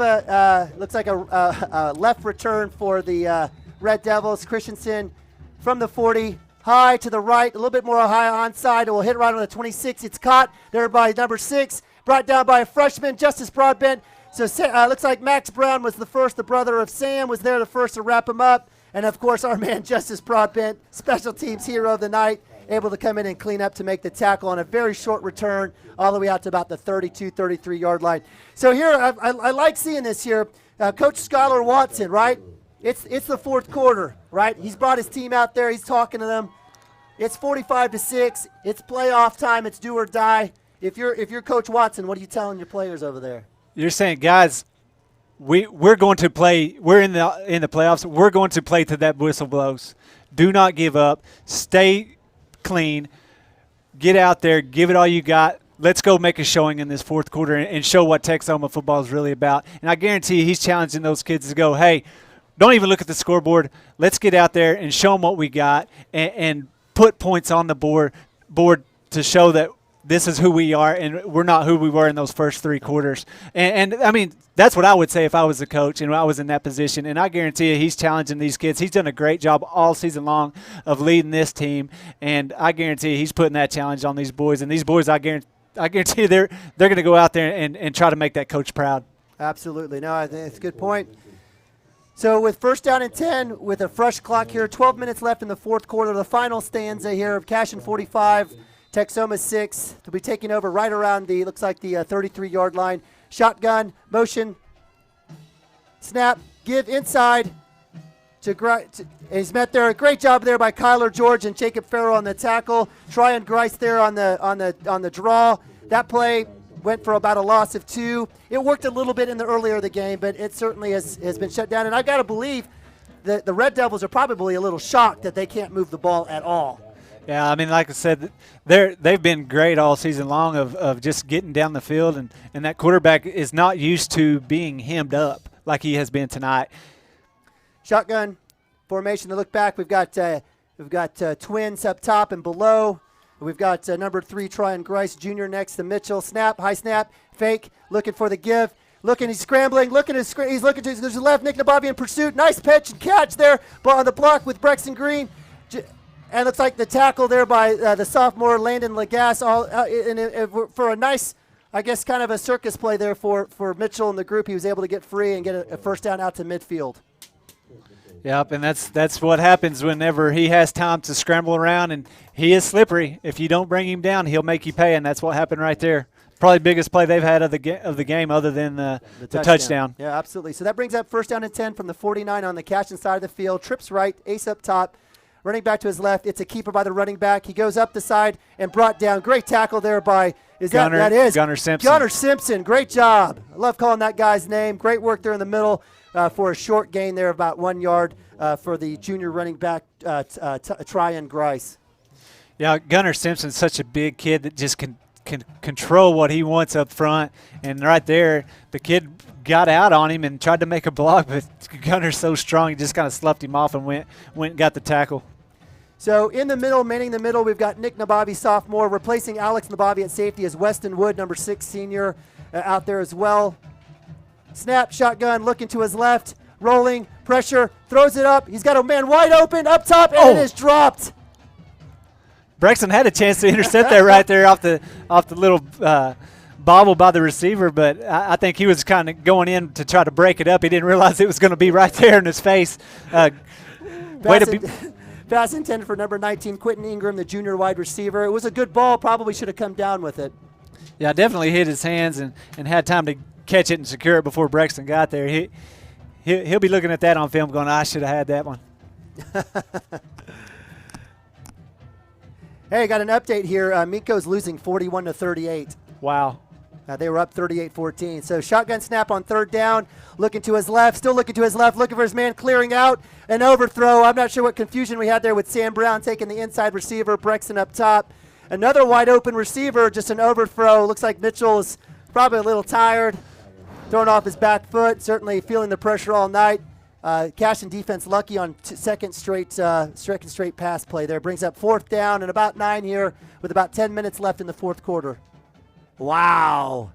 looks like a left return for the Red Devils. Christensen from the 40, high to the right, a little bit more high onside. It will hit right on the 26. It's caught there by number 6, brought down by a freshman, Justice Broadbent. So looks like Max Brown was the first. The brother of Sam was there the first to wrap him up. And, of course, our man Justice Broadbent, special teams hero of the night, able to come in and clean up to make the tackle on a very short return all the way out to about the 32, 33-yard line. So here, I like seeing this here. Coach Skylar Watson, right? It's the 4th quarter, right? He's brought his team out there. He's talking to them. It's 45-6. It's playoff time. It's do or die. If you're Coach Watson, what are you telling your players over there? You're saying, guys, we're going to play. We're in the playoffs. We're going to play till that whistle blows. Do not give up. Stay clean. Get out there. Give it all you got. Let's go make a showing in this 4th quarter and show what Texhoma football is really about. And I guarantee you, he's challenging those kids to go, hey, don't even look at the scoreboard. Let's get out there and show them what we got and put points on the board to show that this is who we are and we're not who we were in those first 3 quarters. And I mean, that's what I would say if I was a coach and I was in that position. And I guarantee you he's challenging these kids. He's done a great job all season long of leading this team. And I guarantee you he's putting that challenge on these boys. And these boys, I guarantee you they're going to go out there and try to make that coach proud. Absolutely. No, I think it's a good point. So with 1st down and 10, with a fresh clock here, 12 minutes left in the 4th quarter, the final stanza here of Cashion 45, Texhoma 6. They'll be taking over right around looks like the 33-yard line. Shotgun, motion, snap, give inside. He's met there. A great job there by Kyler George and Jacob Farrell on the tackle. Tryon Grice there on the draw. That play went for about a loss of 2. It worked a little bit in the earlier of the game, but it certainly has been shut down. And I've got to believe that the Red Devils are probably a little shocked that they can't move the ball at all. Yeah, I mean, like I said, they've been great all season long of just getting down the field, and that quarterback is not used to being hemmed up like he has been tonight. Shotgun formation to look back. We've got twins up top and below. We've got number 3, Tryon Grice Jr. next to Mitchell. Snap, high snap, fake, looking for the give. Looking, he's scrambling, he's looking to his left. Nick Nababi in pursuit. Nice pitch and catch there on the block with Brexton Green. And looks like the tackle there by the sophomore Landon Lagasse, for a nice, I guess, kind of a circus play there for Mitchell and the group. He was able to get free and get a first down out to midfield. Yep, and that's what happens whenever he has time to scramble around, and he is slippery. If you don't bring him down, he'll make you pay, and that's what happened right there. Probably the biggest play they've had of the game other than the touchdown. Yeah, absolutely. So that brings up first down and 10 from the 49 on the Cashion side of the field. Trips right, ace up top. Running back to his left. It's a keeper by the running back. He goes up the side and brought down. Great tackle there by Gunner Simpson. Gunner Simpson. Great job. I love calling that guy's name. Great work there in the middle for a short gain there, about 1 yard for the junior running back, Tryon Grice. Yeah, Gunner Simpson's such a big kid that just can control what he wants up front. And right there, the kid got out on him and tried to make a block, but Gunner's so strong, he just kind of sloughed him off and went and got the tackle. So in the middle, manning the middle, we've got Nick Nababi, sophomore. Replacing Alex Nababi at safety is Weston Wood, number 6 senior, out there as well. Snap, shotgun, looking to his left, rolling, pressure, throws it up. He's got a man wide open, up top, and it is dropped. Brexton had a chance to intercept that right there off the little bobble by the receiver, but I think he was kind of going in to try to break it up. He didn't realize it was going to be right there in his face. Pass intended for number 19, Quentin Ingram, the junior wide receiver. It was a good ball. Probably should have come down with it. Yeah, definitely hit his hands and had time to catch it and secure it before Brexton got there. He'll be looking at that on film going, I should have had that one. Hey, got an update here. Minko's losing 41-38. Wow. They were up 38-14. So shotgun snap on third down. Looking to his left. Still looking to his left. Looking for his man clearing out. An overthrow. I'm not sure what confusion we had there with Sam Brown taking the inside receiver. Brexton up top. Another wide open receiver. Just an overthrow. Looks like Mitchell is probably a little tired. Throwing off his back foot. Certainly feeling the pressure all night. Cashion defense lucky on second straight pass play there. Brings up fourth down and about 9 here with about 10 minutes left in the fourth quarter. Wow.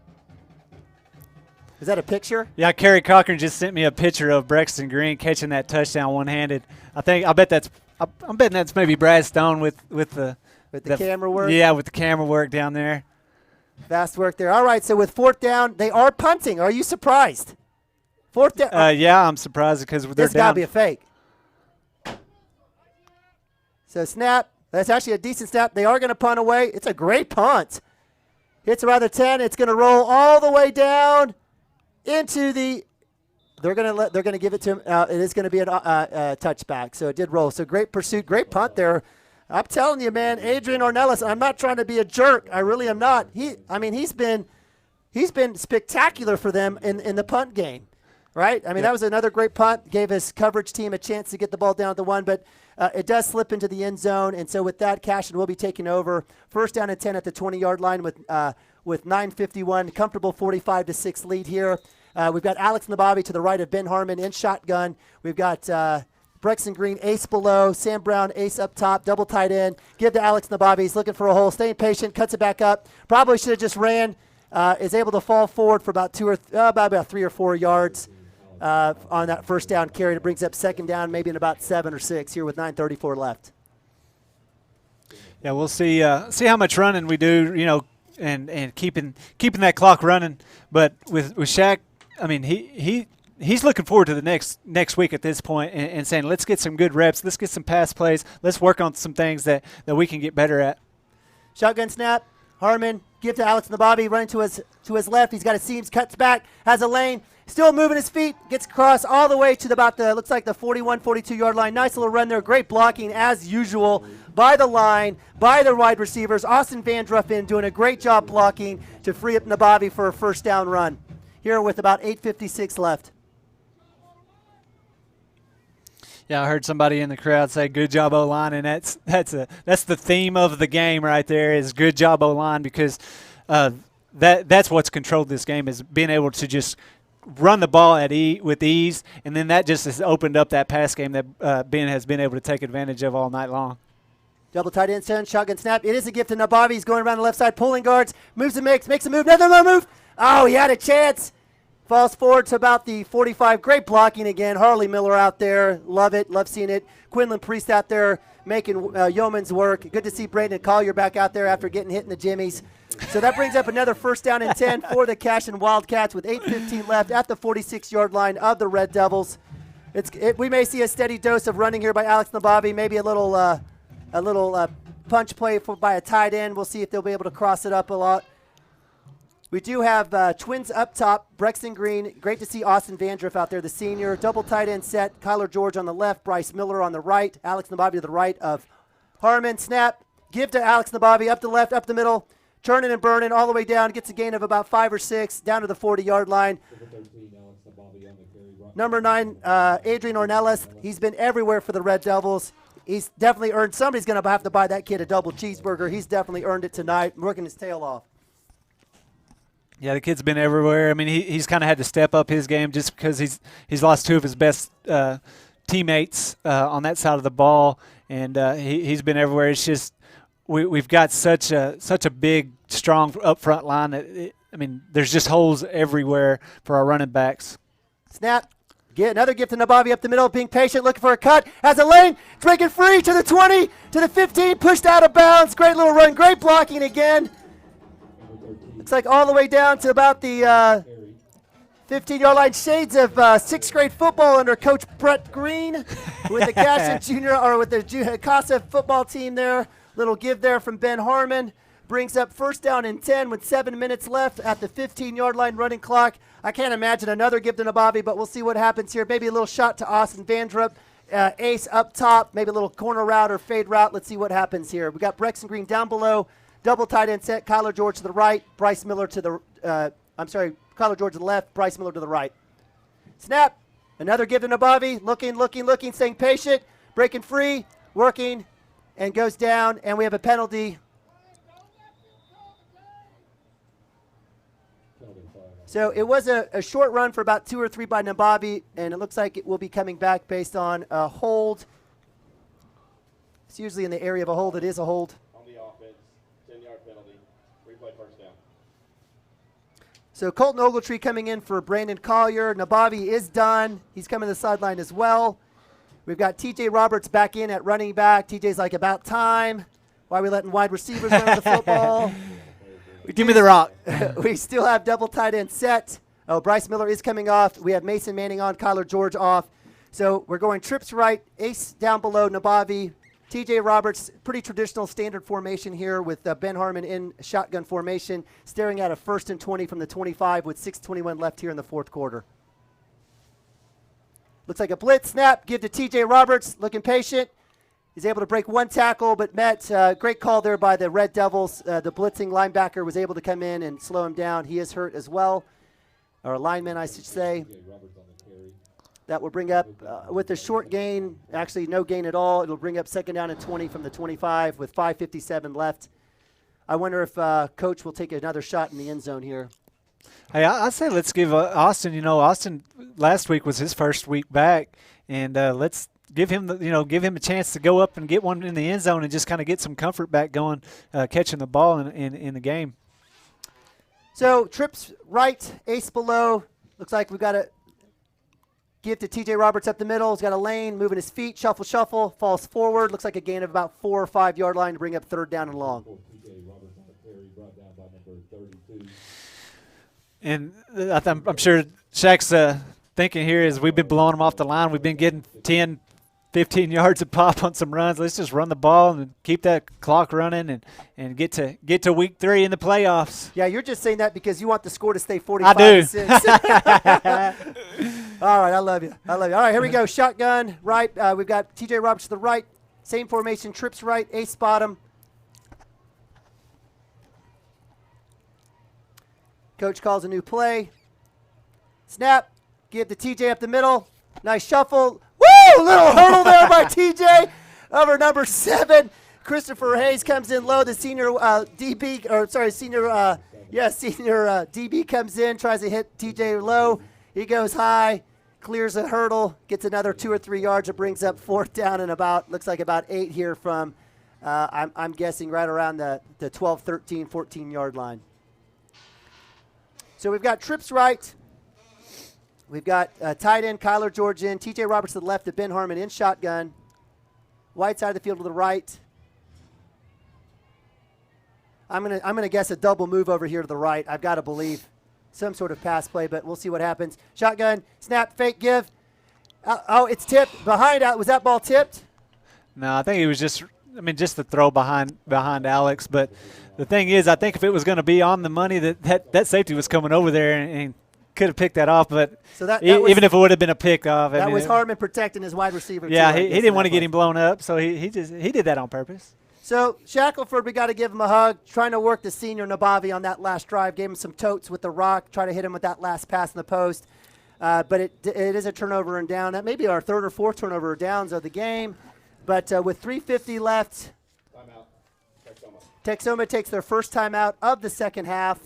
Is that a picture? Yeah, Kerry Cochran just sent me a picture of Brexton Green catching that touchdown one-handed. I'm betting that's maybe Brad Stone with the camera work. Yeah, with the camera work down there. Fast work there. All right, so with fourth down, they are punting. Are you surprised? Fourth down. Yeah, I'm surprised because they're down. This got to be a fake. So snap. That's actually a decent snap. They are going to punt away. It's a great punt. Hits around the 10. It's going to roll all the way down into the. They're going to give it to him. It is going to be a touchback. So it did roll. So great pursuit, great punt there. I'm telling you, man, Adrian Ornelas. I'm not trying to be a jerk. I really am not. He's been spectacular for them in the punt game, right? I mean, That was another great punt. Gave his coverage team a chance to get the ball down at the 1, but. It does slip into the end zone, and so with that, Cashion will be taking over. First down and 10 at the 20-yard line with 9:51, comfortable 45-6 lead here. We've got Alex Nababi to the right of Ben Harmon in shotgun. We've got Brexton Green ace below, Sam Brown ace up top, double tight end. Give to Alex Nababi. He's looking for a hole, staying patient, cuts it back up. Probably should have just ran. Is able to fall forward for about 3 or 4 yards. On that first down carry. It brings up second down maybe in about 7 or 6 here with 9:34 left. Yeah, we'll see how much running we do, and keeping that clock running. But with Shaq, I mean, he's looking forward to the next week at this point and saying, let's get some good reps, let's get some pass plays, let's work on some things that we can get better at. Shotgun snap. Harmon give to Alex Nababi, running to his left. He's got a seams, cuts back, has a lane. Still moving his feet, gets across all the way to looks like the 41, 42-yard line. Nice little run there. Great blocking, as usual, by the line, by the wide receivers. Austin Van Druffen doing a great job blocking to free up Nababi for a first down run. Here with about 8:56 left. Yeah, I heard somebody in the crowd say "Good job, O-line," and that's the theme of the game right there is "Good job, O-line," because that's what's controlled this game is being able to just run the ball with ease, and then that just has opened up that pass game that Ben has been able to take advantage of all night long. Double tight end, send, shotgun snap. It is a gift to Nabavi. He's going around the left side, pulling guards, moves and makes a move, another move. Oh, he had a chance. Falls forward to about the 45. Great blocking again. Harley Miller out there. Love it. Love seeing it. Quinlan Priest out there making yeoman's work. Good to see Brandon Collier back out there after getting hit in the jimmies. So that brings up another first down and 10 for the Cashion Wildcats with 8:15 left at the 46-yard line of the Red Devils. We may see a steady dose of running here by Alex Nabavi. Maybe a little punch play by a tight end. We'll see if they'll be able to cross it up a lot. We do have twins up top, Brexton Green. Great to see Austin Vandriff out there, the senior. Double tight end set, Kyler George on the left, Bryce Miller on the right, Alex Nabavi to the right of Harmon. Snap, give to Alex Nabavi, up the left, up the middle, turning and burning all the way down, gets a gain of about 5 or 6, down to the 40-yard line. Number 9, Adrian Ornelas, he's been everywhere for the Red Devils. He's definitely earned, somebody's going to have to buy that kid a double cheeseburger. He's definitely earned it tonight, working his tail off. Yeah, the kid's been everywhere. I mean, he's kind of had to step up his game just because he's lost 2 of his best teammates on that side of the ball, and he's been everywhere. It's just we've got such a big, strong up front line that there's just holes everywhere for our running backs. Snap. Get another gift to Nabavi up the middle, being patient, looking for a cut. Has a lane, breaking free to the 20, to the 15, pushed out of bounds. Great little run, great blocking again. Looks like all the way down to about the 15-yard line. Shades of 6th grade football under Coach Brett Green with the Cashion Junior or with the Casa football team there. Little give there from Ben Harmon. Brings up first down and 10 with 7 minutes left at the 15-yard line running clock. I can't imagine another give to Nabavi, but we'll see what happens here. Maybe a little shot to Austin Vandrup. Ace up top, maybe a little corner route or fade route. Let's see what happens here. We got Brexton Green down below. Double tight end set. Kyler George to the right. Bryce Miller to the Kyler George to the left. Bryce Miller to the right. Snap. Another give to Nabavi. Looking, staying patient. Breaking free. Working. And goes down. And we have a penalty. So it was a short run for about 2 or 3 by Nabavi, and it looks like it will be coming back based on a hold. It's usually in the area of a hold. It is a hold. On the offense, 10-yard penalty, replay first down. So Colton Ogletree coming in for Brandon Collier. Nabavi is done. He's coming to the sideline as well. We've got TJ Roberts back in at running back. TJ's like, about time. Why are we letting wide receivers run the football? Give me the rock. We still have double tight end set. Oh, Bryce Miller is coming off. We have Mason Manning on, Kyler George off. So we're going trips right, Ace down below, Nabavi, TJ Roberts, pretty traditional standard formation here with Ben Harmon in shotgun formation, staring at a 1st and 20 from the 25 with 6:21 left here in the 4th quarter. Looks like a blitz snap, give to TJ Roberts, looking patient. He's able to break 1 tackle, but met. Great call there by the Red Devils. The blitzing linebacker was able to come in and slow him down. He is hurt as well, or lineman, I should say. That will bring up, with a short gain, actually no gain at all, it'll bring up 2nd down and 20 from the 25 with 5:57 left. I wonder if Coach will take another shot in the end zone here. Hey, I say let's give Austin. Austin last week was his first week back, and let's give him a chance to go up and get one in the end zone and just kind of get some comfort back going, catching the ball in the game. So trips right, Ace below. Looks like we've got a give to TJ Roberts up the middle. He's got a lane, moving his feet, shuffle, falls forward. Looks like a gain of about 4 or 5 yard line to bring up 3rd down and long. And I'm sure Shaq's thinking here is we've been blowing them off the line. We've been getting 10, 15 yards a pop on some runs. Let's just run the ball and keep that clock running and get to week 3 in the playoffs. Yeah, you're just saying that because you want the score to stay 45 I do. 6. All right, I love you. All right, here we go. Shotgun right. We've got TJ Roberts to the right. Same formation, trips right, Ace bottom. Coach calls a new play. Snap. Give to TJ up the middle. Nice shuffle. Woo! Woo! Little hurdle there by TJ over number 7. Christopher Hayes comes in low. The senior DB, or sorry, senior DB comes in, tries to hit TJ low. He goes high, clears a hurdle, gets another 2 or 3 yards. It brings up 4th down and looks like about 8 here from, I'm guessing right around the 12, 13, 14-yard line. So we've got trips right. We've got tight end Kyler George in, TJ Roberts to the left of Ben Harmon in shotgun. Wide side of the field to the right. I'm gonna guess a double move over here to the right. I've got to believe some sort of pass play, but we'll see what happens. Shotgun, snap, fake, give. Oh, it's tipped behind out. Was that ball tipped? No, I think it was just the throw behind Alex. But the thing is, I think if it was going to be on the money, that safety was coming over there and could have picked that off. But so that even if it would have been a pick off, that was Harmon protecting his wide receiver. Yeah, too, he didn't want to get him blown up, so he did that on purpose. So Shackelford, we got to give him a hug. Trying to work the senior Nabavi on that last drive. Gave him some totes with the rock. Try to hit him with that last pass in the post. But it is a turnover and down. That may be our 3rd or 4th turnover and downs of the game. But with 3:50 left, Timeout. Texhoma takes their first timeout of the second half.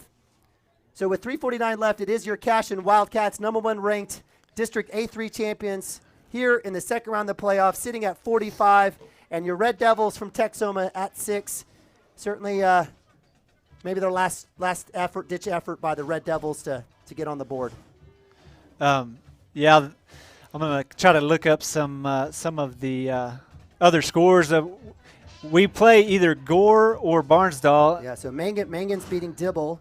So with 3:49 left, it is your Cashion Wildcats, #1 ranked District A3 champions here in the second round of the playoffs, sitting at 45. And your Red Devils from Texhoma at 6. Certainly maybe their last ditch effort by the Red Devils to get on the board. Yeah, I'm going to try to look up some of the other scores. We play either Gore or Barnsdall. Yeah, so Mangan's beating Dibble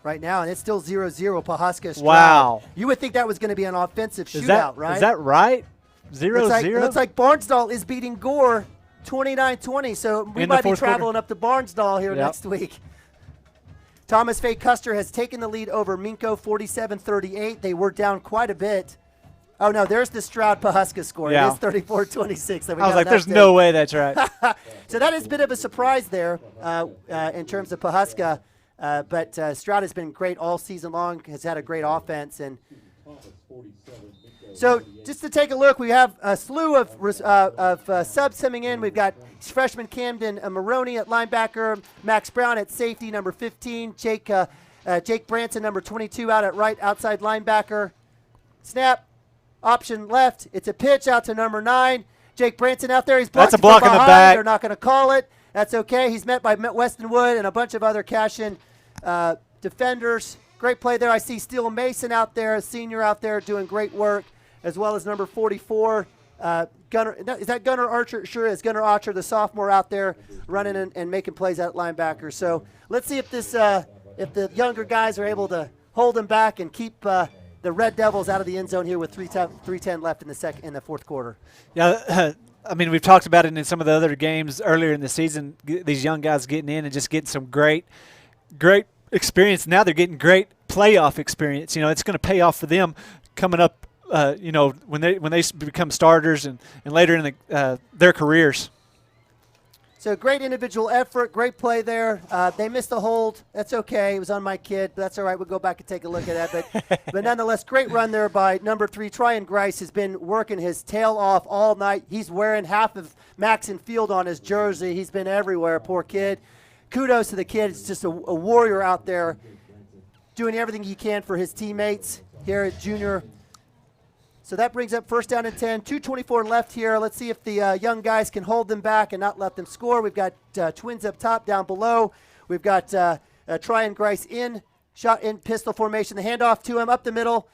right now, and it's still 0-0 Pawhuska Stroud. Wow. You would think that was going to be an offensive shootout, right? Is that right? 0-0? It looks like Barnsdall is beating Gore 29-20, so we might be traveling up to Barnsdall here next week. Thomas Fay Custer has taken the lead over Minko 47-38. They were down quite a bit. Oh, no, there's the Stroud-Pawhuska score. Yeah. It is 34-26. So I was like, there's no way that's right. So that is a bit of a surprise there in terms of Pawhuska. But Stroud has been great all season long, has had a great offense. And so just to take a look, we have a slew of subs coming in. We've got freshman Camden Maroney at linebacker, Max Brown at safety, number 15, Jake Branson, number 22, out at right outside linebacker. Snap, option left. It's a pitch out to number 9. Jake Branson out there. He's blocked. That's a block in the back. They're not going to call it. That's okay. He's met by Weston Wood and a bunch of other Cashion defenders. Great play there. I see Steele Mason out there, a senior out there doing great work, as well as number 44, Gunnar. Is that Gunnar Archer? Sure is. Gunnar Archer, the sophomore, out there running and making plays at linebacker. So let's see if if the younger guys are able to hold them back and keep the Red Devils out of the end zone here with 3:10 left in the fourth quarter. Yeah, I mean, we've talked about it in some of the other games earlier in the season, these young guys getting in and just getting some great experience. Now they're getting great playoff experience. You know, it's going to pay off for them coming up, when they become starters and later in their careers. So great individual effort, great play there. They missed a hold. That's okay. It was on my kid, but that's all right. We'll go back and take a look at that. But nonetheless, great run there by number 3. Tryon Grice has been working his tail off all night. He's wearing half of Maxon Field on his jersey. He's been everywhere, poor kid. Kudos to the kid. He's just a warrior out there doing everything he can for his teammates here at junior. So that brings up first down and 10. 2:24 left here. Let's see if the young guys can hold them back and not let them score. We've got twins up top, down below. We've got Tryon Grice in pistol formation. The handoff to him up the middle.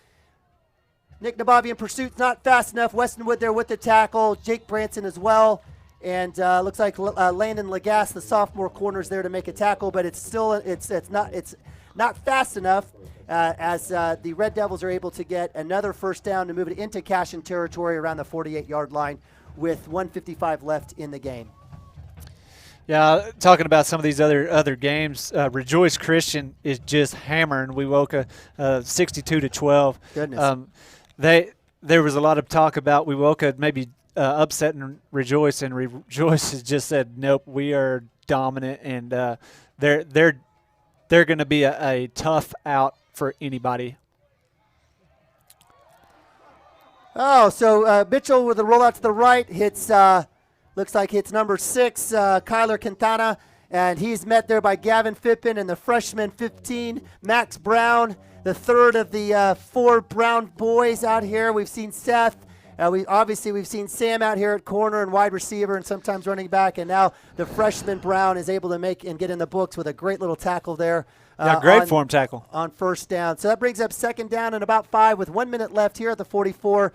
Nick Nabavi in pursuit, not fast enough. Weston Wood there with the tackle. Jake Branson as well. And looks like Landon Lagasse, the sophomore, corners there to make a tackle, but it's still it's not fast enough. As the Red Devils are able to get another first down to move it into Cashion territory around the 48-yard line with 1:55 left in the game. Yeah, talking about some of these other games, Rejoice Christian is just hammering Wewoka 62-12. Goodness. There was a lot of talk about Wewoka maybe upsetting Rejoice, and Rejoice has just said, nope, we are dominant, and they're going to be a tough out for anybody. Oh, so Mitchell with a rollout to the right hits, looks like hits number 6, Kyler Quintana, and he's met there by Gavin Fippen and the freshman 15, Max Brown, the third of the 4 Brown boys out here. We've seen Seth. We've seen Sam out here at corner and wide receiver and sometimes running back, and now the freshman Brown is able to make and get in the books with a great little tackle there. Great form tackle. On first down. So that brings up second down and about 5 with 1 minute left here at the 44.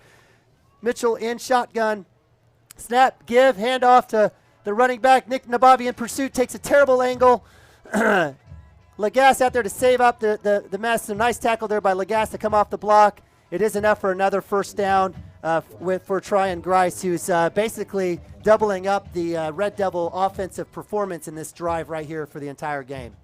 Mitchell in shotgun. Snap, give, handoff to the running back. Nick Nabavi in pursuit, takes a terrible angle. Lagasse out there to save up the mess. A nice tackle there by Lagasse to come off the block. It is enough for another first down for Tryon Grice, who's basically doubling up the Red Devil offensive performance in this drive right here for the entire game.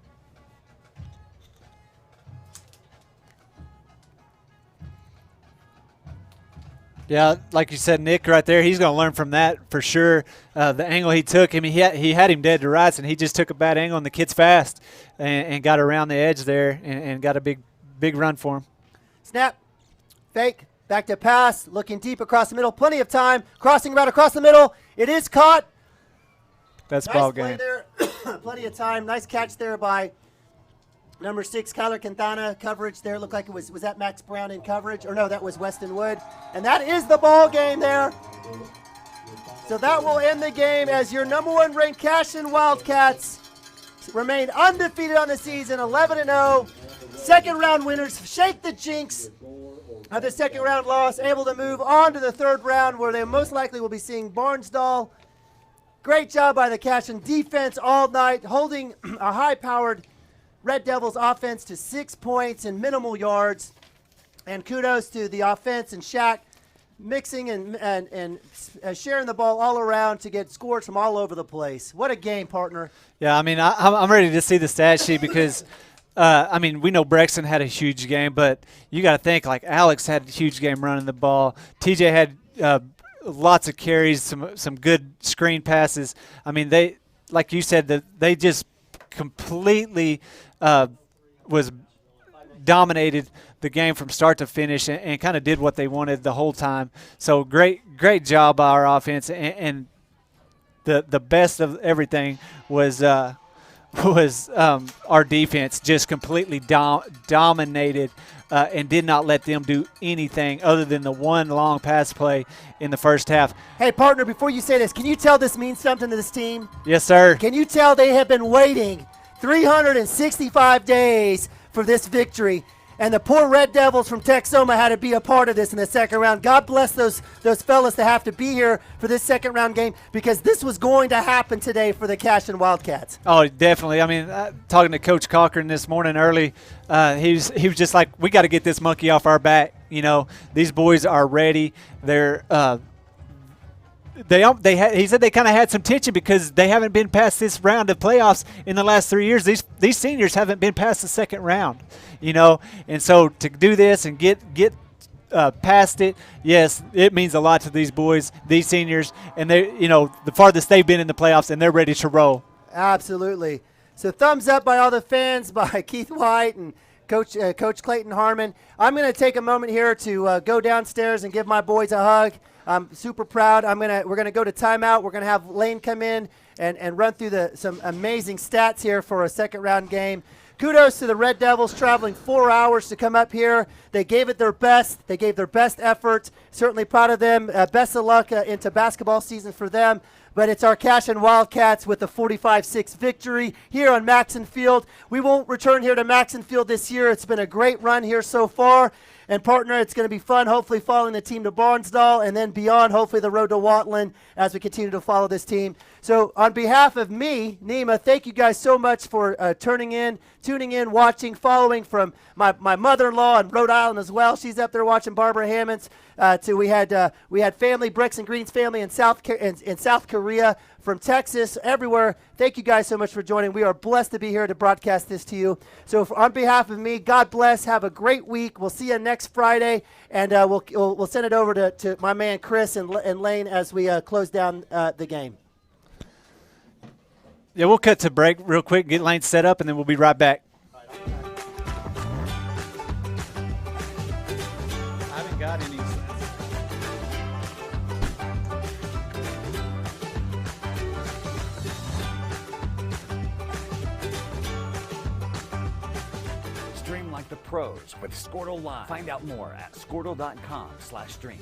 Yeah, like you said, Nick right there, he's going to learn from that for sure. The angle he took, he had him dead to rights, and he just took a bad angle, and the kid's fast and got around the edge there and got a big run for him. Snap, fake, back to pass, looking deep across the middle, plenty of time, crossing right across the middle. It is caught. That's nice ball play game. there. Plenty of time. Nice catch there by number 6, Kyler Quintana. Coverage there looked like it was that Max Brown in coverage? Or no, that was Weston Wood. And that is the ball game there. So that will end the game as your number 1 ranked Cashion Wildcats remain undefeated on the season, 11-0. Second round winners shake the jinx of the second round loss, able to move on to the third round where they most likely will be seeing Barnsdall. Great job by the Cashion defense all night, holding a high-powered Red Devils offense to 6 points and minimal yards. And kudos to the offense and Shaq mixing and sharing the ball all around to get scores from all over the place. What a game, partner. Yeah, I mean, I'm ready to see the stat sheet because, I mean, we know Brexton had a huge game, but you got to think, like, Alex had a huge game running the ball. TJ had lots of carries, some good screen passes. I mean, they, like you said, they just completely was dominated the game from start to finish and kind of did what they wanted the whole time. So great job by our offense, and the best of everything was our defense just completely dominated and did not let them do anything other than the one long pass play in the first half. Hey, partner, before you say this, can you tell this means something to this team? Yes, sir. Can you tell they have been waiting 365 days for this victory? And the poor Red Devils from Texhoma had to be a part of this in the second round. God bless those fellas that have to be here for this second round game, because this was going to happen today for the Cashion Wildcats. Oh, definitely. I mean, talking to Coach Cochran this morning early, he was just like, we got to get this monkey off our back. You know, these boys are ready. They're he said they kind of had some tension because they haven't been past this round of playoffs in the last 3 years. These seniors haven't been past the second round, you know, and so to do this and get past it, yes, it means a lot to these boys, these seniors, and they, you know, the farthest they've been in the playoffs, and they're ready to roll. Absolutely. So thumbs up by all the fans, by Keith White and Coach Clayton Harmon. I'm going to take a moment here to go downstairs and give my boys a hug. I'm super proud. We're gonna go to timeout. We're gonna have Lane come in and run through some amazing stats here for a second round game. Kudos to the Red Devils traveling 4 hours to come up here. They gave it their best. They gave their best effort. Certainly proud of them. Best of luck into basketball season for them. But it's our Cashion Wildcats with a 45-6 victory here on Maxon Field. We won't return here to Maxon Field this year. It's been a great run here so far. And, partner, it's going to be fun, hopefully following the team to Barnsdall and then beyond, hopefully the road to Watland as we continue to follow this team. So on behalf of me, Nima, thank you guys so much for tuning in, watching, following, from my mother-in-law in Rhode Island as well. She's up there watching Barbara Hammonds. We had family, Bricks and Green's family in South Korea, from Texas, everywhere. Thank you guys so much for joining. We are blessed to be here to broadcast this to you. So on behalf of me, God bless. Have a great week. We'll see you next Friday, and we'll send it over to my man Chris and Lane as we close down the game. Yeah, we'll cut to break real quick, get Lane set up, and then we'll be right back. I haven't got any. pros with Squirtle Live. Find out more at squirtle.com/stream.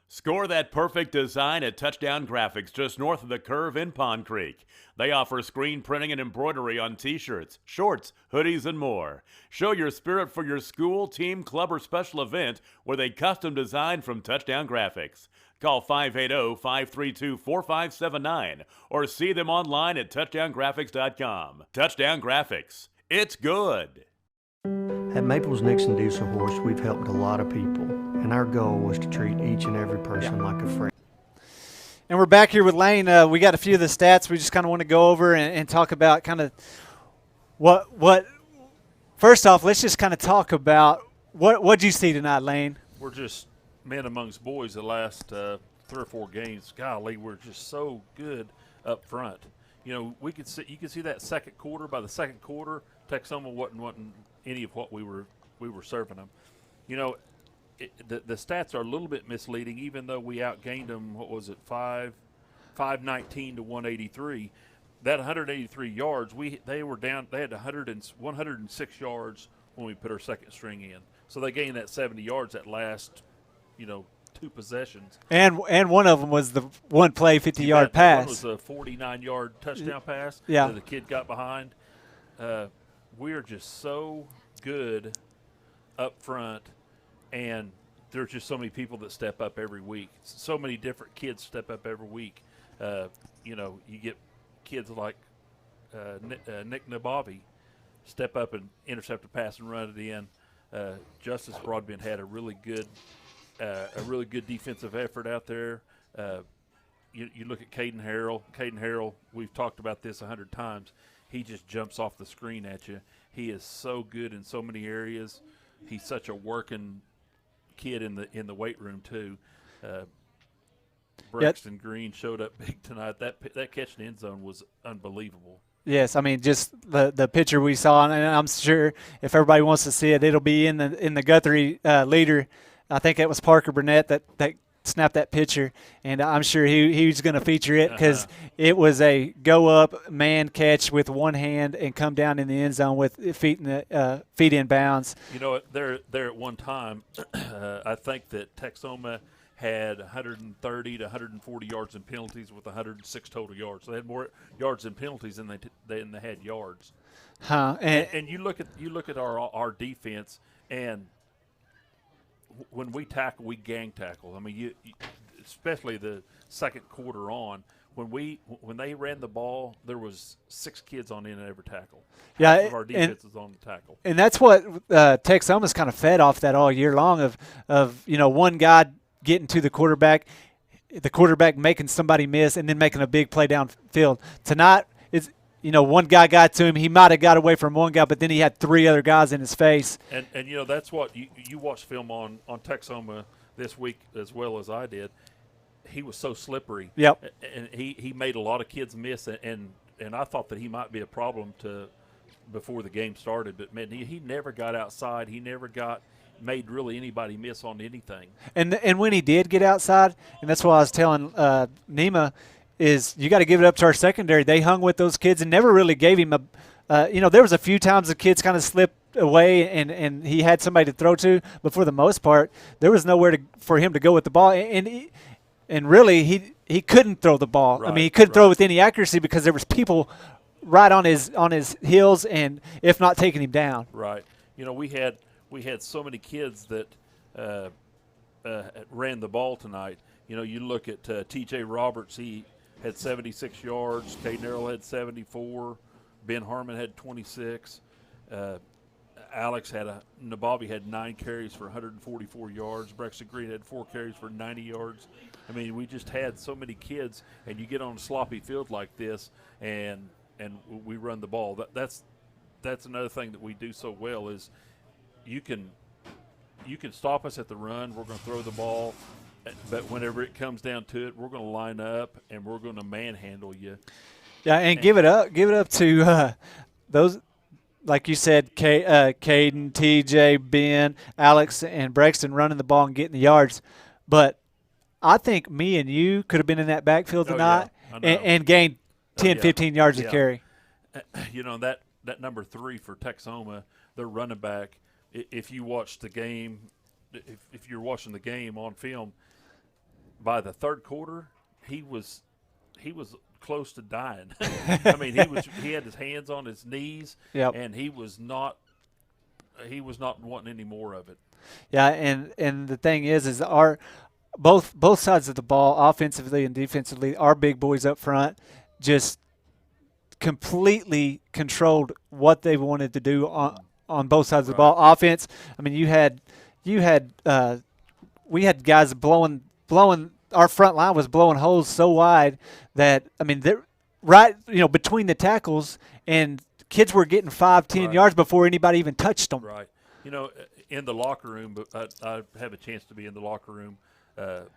Score that perfect design at Touchdown Graphics just north of the curve in Pond Creek. They offer screen printing and embroidery on t-shirts, shorts, hoodies, and more. Show your spirit for your school, team, club, or special event with a custom design from Touchdown Graphics. Call 580-532-4579 or see them online at touchdowngraphics.com. Touchdown Graphics. It's good. At Maples Nixon Diesel Horse, we've helped a lot of people, and our goal was to treat each and every person like a friend. And we're back here with Lane. We got a few of the stats we just kind of want to go over and talk about kind of what. First off, let's just kind of talk about what'd you see tonight, Lane? We're just men amongst boys the last 3 or 4 games. Golly, we're just so good up front. You know, you could see that second quarter. By the second quarter, Texhoma wasn't any of what we were serving them. You know, the stats are a little bit misleading, even though we outgained them. What was it, 519 to 183? That 183 yards, they were down. They had 106 yards when we put our second string in. So they gained that 70 yards that last, 2 possessions. And one of them was the one play 50-yard pass. One was a 49-yard touchdown pass. Yeah. That the kid got behind. We're just so good up front, and there's just so many people that step up every week. So many different kids step up every week. You get kids like Nick Nabavi step up and intercept a pass and run it in. Justice Broadbent had a really good defensive effort out there. You look at Caden Harrell. Caden Harrell, we've talked about this 100 times. He just jumps off the screen at you. He is so good in so many areas. He's such a working kid in the weight room too. Braxton Green showed up big tonight. That catch in the end zone was unbelievable. Yes, I mean just the picture we saw, and I'm sure if everybody wants to see it, it'll be in the Guthrie leader. I think it was Parker Burnett that snapped that picture, and I'm sure he's going to feature it because it was a go-up man catch with one hand and come down in the end zone with feet in bounds. You know, there at one time, I think that Texhoma had 130 to 140 yards in penalties with 106 total yards. So they had more yards in penalties than they had yards. And you look at our defense, and when we tackle, we gang tackle. I mean, you especially the second quarter on. When they ran the ball, there was 6 kids on in every tackle. Yeah, half of our defense is on the tackle. And that's what Texhoma's kind of fed off that all year long of one guy getting to the quarterback making somebody miss and then making a big play downfield. Tonight, it's one guy got to him. He might have got away from one guy, but then he had 3 other guys in his face. And that's what you watched film on Texhoma this week as well as I did. He was so slippery. Yep. And he made a lot of kids miss, and I thought that he might be a problem before the game started. But, man, he never got outside. He never made really anybody miss on anything. And when he did get outside, and that's what I was telling Nima, is you got to give it up to our secondary. They hung with those kids and never really gave him there was a few times the kids kind of slipped away and he had somebody to throw to, but for the most part, there was nowhere for him to go with the ball. And really, he couldn't throw the ball. Right, I mean, he couldn't throw with any accuracy because there was people right on his heels and if not taking him down. Right. We had so many kids that ran the ball tonight. You look at T.J. Roberts. He had 76 yards. Caden Harrell had 74. Ben Harmon had 26. Nabavi had 9 carries for 144 yards. Braxton Green had 4 carries for 90 yards. I mean, we just had so many kids, and you get on a sloppy field like this, and we run the ball. That's another thing that we do so well is you can stop us at the run. We're going to throw the ball. But whenever it comes down to it, we're going to line up and we're going to manhandle you. Yeah, and give it up to those, like you said, Caden, TJ, Ben, Alex, and Braxton running the ball and getting the yards. But I think me and you could have been in that backfield tonight and gained 10, 15 yards of carry. That number 3 for Texhoma, their running back, if you watch the game, if you're watching the game on film, by the third quarter, he was close to dying. I mean, he had his hands on his knees, and he was not wanting any more of it. Yeah, and the thing is our both sides of the ball, offensively and defensively, our big boys up front just completely controlled what they wanted to do on both sides of the ball. Offense, I mean, we had guys blowing. Our front line was blowing holes so wide that, I mean, they're right, between the tackles, and kids were getting 5-10 yards before anybody even touched them. Right. In the locker room, but I have a chance to be in the locker room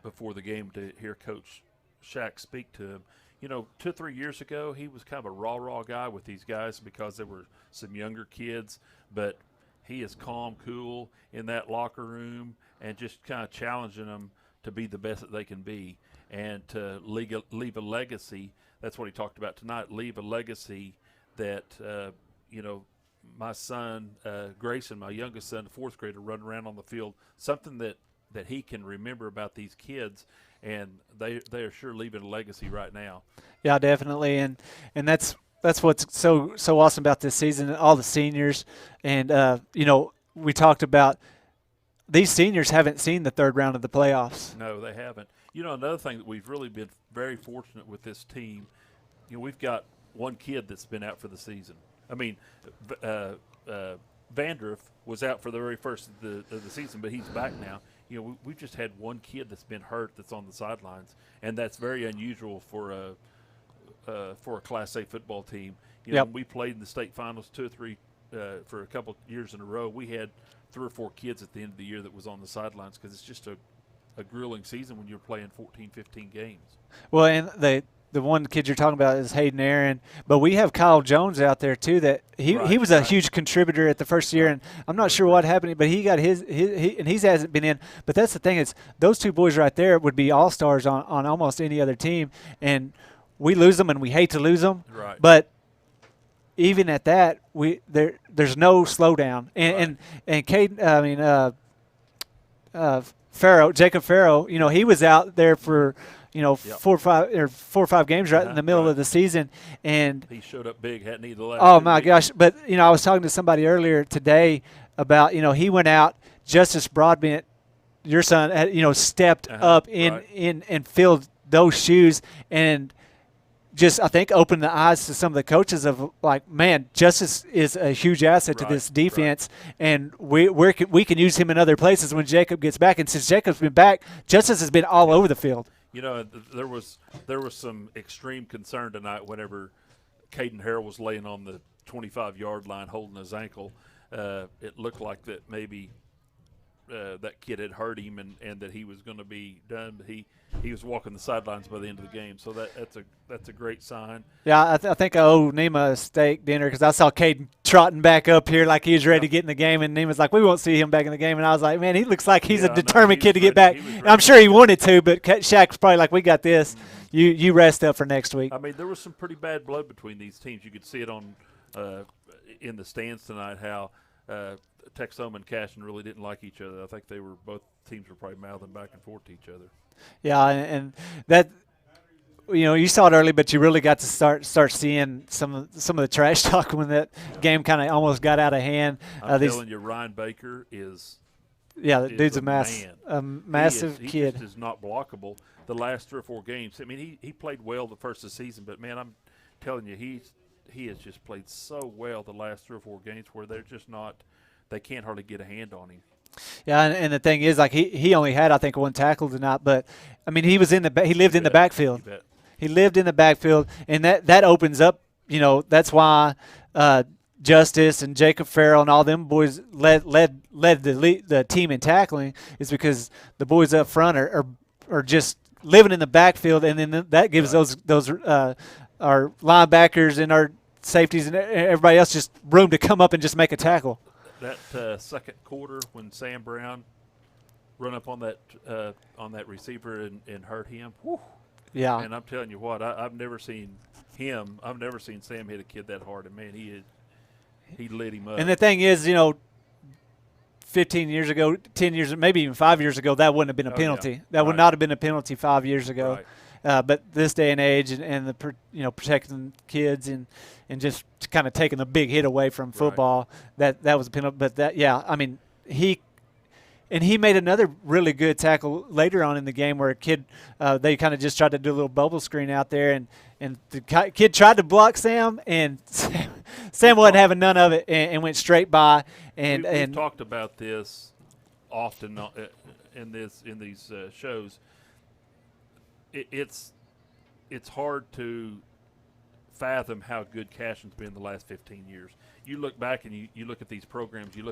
before the game to hear Coach Shack speak to him. 2 or 3 years ago, he was kind of a raw guy with these guys because there were some younger kids, but he is calm, cool in that locker room and just kind of challenging them to be the best that they can be and to leave a legacy. That's what he talked about tonight, leave a legacy that, my son, Grayson, my youngest son, the fourth grader, running around on the field, something that he can remember about these kids, and they are sure leaving a legacy right now. Yeah, definitely, and that's what's so awesome about this season, all the seniors, and we talked about these seniors haven't seen the third round of the playoffs. No, they haven't. Another thing that we've really been very fortunate with this team, we've got one kid that's been out for the season. I mean, Vandruff was out for the very first of the season, but he's back now. We've just had one kid that's been hurt that's on the sidelines, and that's very unusual for a Class A football team. When we played in the state finals 2 or 3 for a couple years in a row, we had 3 or 4 kids at the end of the year that was on the sidelines because it's just a grueling season when you're playing 14, 15 games. Well, and the one kid you're talking about is Hayden Aaron, but we have Kyle Jones out there too. That he was a huge contributor at the first year, and I'm not sure what happened, but he got his and he hasn't been in. But that's the thing, is those 2 boys right there would be all stars on almost any other team, and we lose them, and we hate to lose them. Right. But even at that, there's no slowdown, and Caden, Jacob Farrow, he was out there for 4 or 5 games right in the middle of the season, and he showed up big, hadn't he? The last oh my gosh! But I was talking to somebody earlier today about he went out. Justice Broadbent, your son, had, stepped up in and filled those shoes, and just I think opened the eyes to some of the coaches of like, man, Justice is a huge asset to this defense, and we can use him in other places when Jacob gets back. And since Jacob's been back, Justice has been all over the field. There was some extreme concern tonight whenever Caden Harrell was laying on the 25-yard line holding his ankle. It looked like that maybe that kid had hurt him and that he was going to be done. But he was walking the sidelines by the end of the game, so that's a great sign. Yeah, I think I owe Nima a steak dinner because I saw Caden trotting back up here like he was ready to get in the game, and Nima's like, we won't see him back in the game. And I was like, man, he looks like he's a determined kid to get back. I'm sure he wanted to, but Shaq's probably like, we got this. You rest up for next week. I mean, there was some pretty bad blood between these teams. You could see it on in the stands tonight how Texhoma and Cashion really didn't like each other. I think both teams were probably mouthing back and forth to each other. Yeah, and that you saw it early, but you really got to start seeing some of the trash talk when that game kind of almost got out of hand. I'm telling you, Ryan Baker is the dude's a massive kid. He just is not blockable. The last 3 or 4 games, I mean, he played well the first of the season, but man, I'm telling you, he has just played so well the last 3 or 4 games where they're just not. They can't hardly get a hand on him. Yeah, and the thing is, like he only had, I think, 1 tackle tonight, but I mean, he lived in the backfield. He lived in the backfield, and that opens up. That's why Justice and Jacob Farrell and all them boys led the team in tackling, is because the boys up front are just living in the backfield, and then that gives those our linebackers and our safeties and everybody else just room to come up and just make a tackle. That second quarter when Sam Brown run up on that receiver and hurt him. Whew. Yeah. And I'm telling you what, I've never seen Sam hit a kid that hard. And man, he lit him up. And the thing is, 15 years ago, 10 years, maybe even 5 years ago, that wouldn't have been a penalty. Yeah. That would not have been a penalty 5 years ago. Right. But this day and age, and the protecting kids and just kind of taking a big hit away from football, that was a penalty. But he made another really good tackle later on in the game where a kid, they kind of just tried to do a little bubble screen out there, and the kid tried to block Sam, and Sam wasn't having none of it and went straight by. We've talked about this often in these shows. It's hard to fathom how good Cashion's been the last 15 years. You look back and you look at these programs. You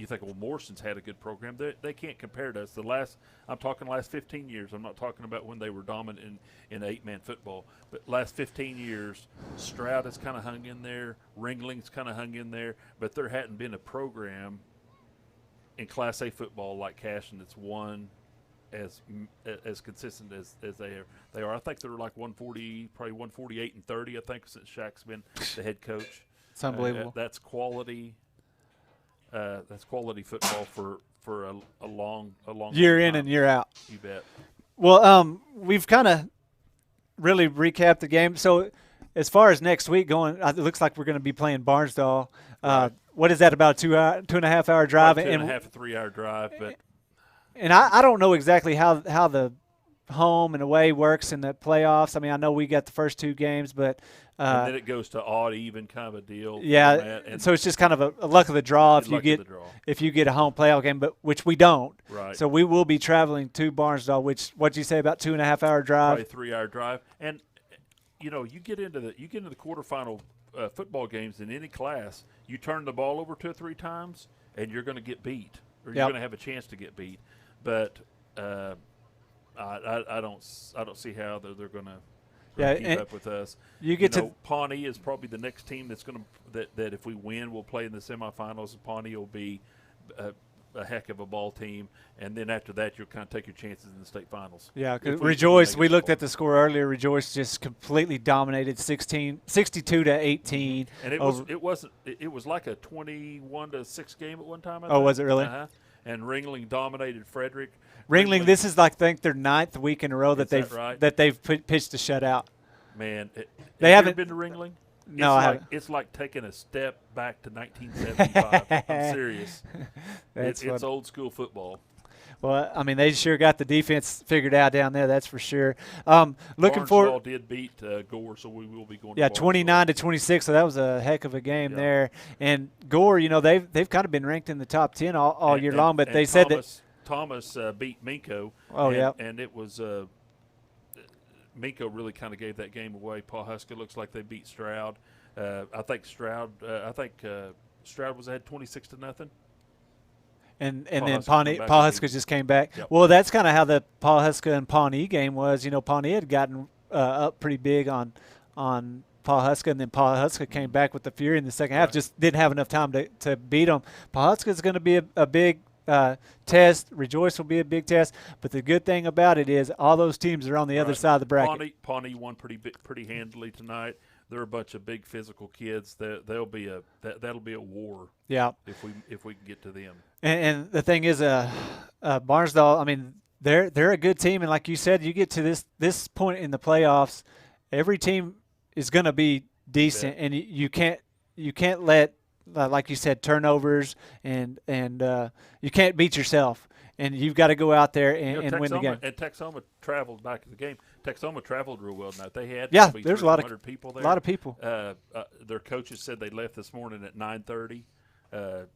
think, well, Morrison's had a good program. They can't compare to us. I'm talking last 15 years. I'm not talking about when they were dominant in 8-man football. But last 15 years, Stroud has kind of hung in there. Ringling's kind of hung in there. But there hadn't been a program in Class A football like Cashion that's won as consistent as they are. I think they're like 140, probably 148-30. I think since Shaq's been the head coach. It's unbelievable. That's quality. That's quality football for a long year time. In and year out. You bet. Well, we've kind of really recapped the game. So as far as next week going, it looks like we're going to be playing Barnesdall. Right. What is that, about 2.5 hour drive? Probably 2.5 to 3 hour drive, but. And I don't know exactly how the home and away works in the playoffs. I mean, I know we got the first 2 games, but and then it goes to odd even kind of a deal. Yeah, and so it's just kind of a luck of the draw if you get a home playoff game, but which we don't. Right. So we will be traveling to Barnesdall, which what'd you say, about 2.5 hour drive? Probably 3 hour drive, and you get into the quarterfinal football games in any class. You turn the ball over 2 or 3 times, and you're going to get beat, or you're going to have a chance to get beat. But I don't see how they're going to keep up with us. You get to Pawnee is probably the next team that's going to that if we win, we'll play in the semifinals. Pawnee will be a heck of a ball team, and then after that, you'll kind of take your chances in the state finals. Yeah, Rejoice. We looked at the score earlier. Rejoice just completely dominated 62-18. And it was like a 21-6 game at one time. I think. Oh, was it really? Uh-huh. And Ringling dominated Frederick. Ringling, this is, I think, their 9th week in a row that they've pitched a shutout. Man, they haven't haven't been to Ringling. No, I haven't. It's like taking a step back to 1975. I'm serious. It's old school football. Well, I mean, they sure got the defense figured out down there. That's for sure. Looking Barnesdall did beat Gore, so we will be going. Yeah, 29-26. So that was a heck of a game there. And Gore, they've kind of been ranked in the top 10 all year long, but they said that Thomas beat Minko. Oh, yeah. And it was Minko really kind of gave that game away. Paul Huska looks like they beat Stroud. I think Stroud was ahead 26-0. And then Paul Huska just came back. Yep. Well, that's kind of how the Paul Huska and Pawnee game was. Pawnee had gotten up pretty big on Paul Huska, and then Paul Huska came back with the fury in the second half. Just didn't have enough time to beat them. Paul Huska is going to be a big test. Rejoice will be a big test. But the good thing about it is all those teams are on the other side of the bracket. Pawnee won pretty handily tonight. They're a bunch of big physical kids. That'll be a war. Yeah. If we can get to them. And the thing is, Barnesdall, I mean, they're a good team, and like you said, you get to this point in the playoffs, every team is going to be decent, and you can't let, like you said, turnovers and you can't beat yourself, and you've got to go out there and win the game. And Texhoma traveled back to the game. Texhoma traveled real well tonight. They had there's a lot of people there. A lot of people. Their coaches said they left this morning at 9:30.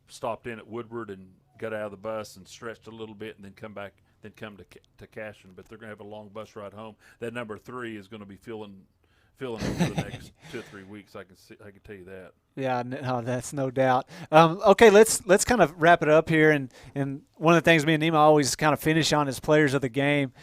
Stopped in at Woodward and got out of the bus and stretched a little bit, and then come to Cashion. But they're going to have a long bus ride home. That number 3 is going to be filling over the next 2 or 3 weeks. I can tell you that. Yeah, no, that's no doubt. Okay, let's kind of wrap it up here. And one of the things me and Nima always kind of finish on is players of the game.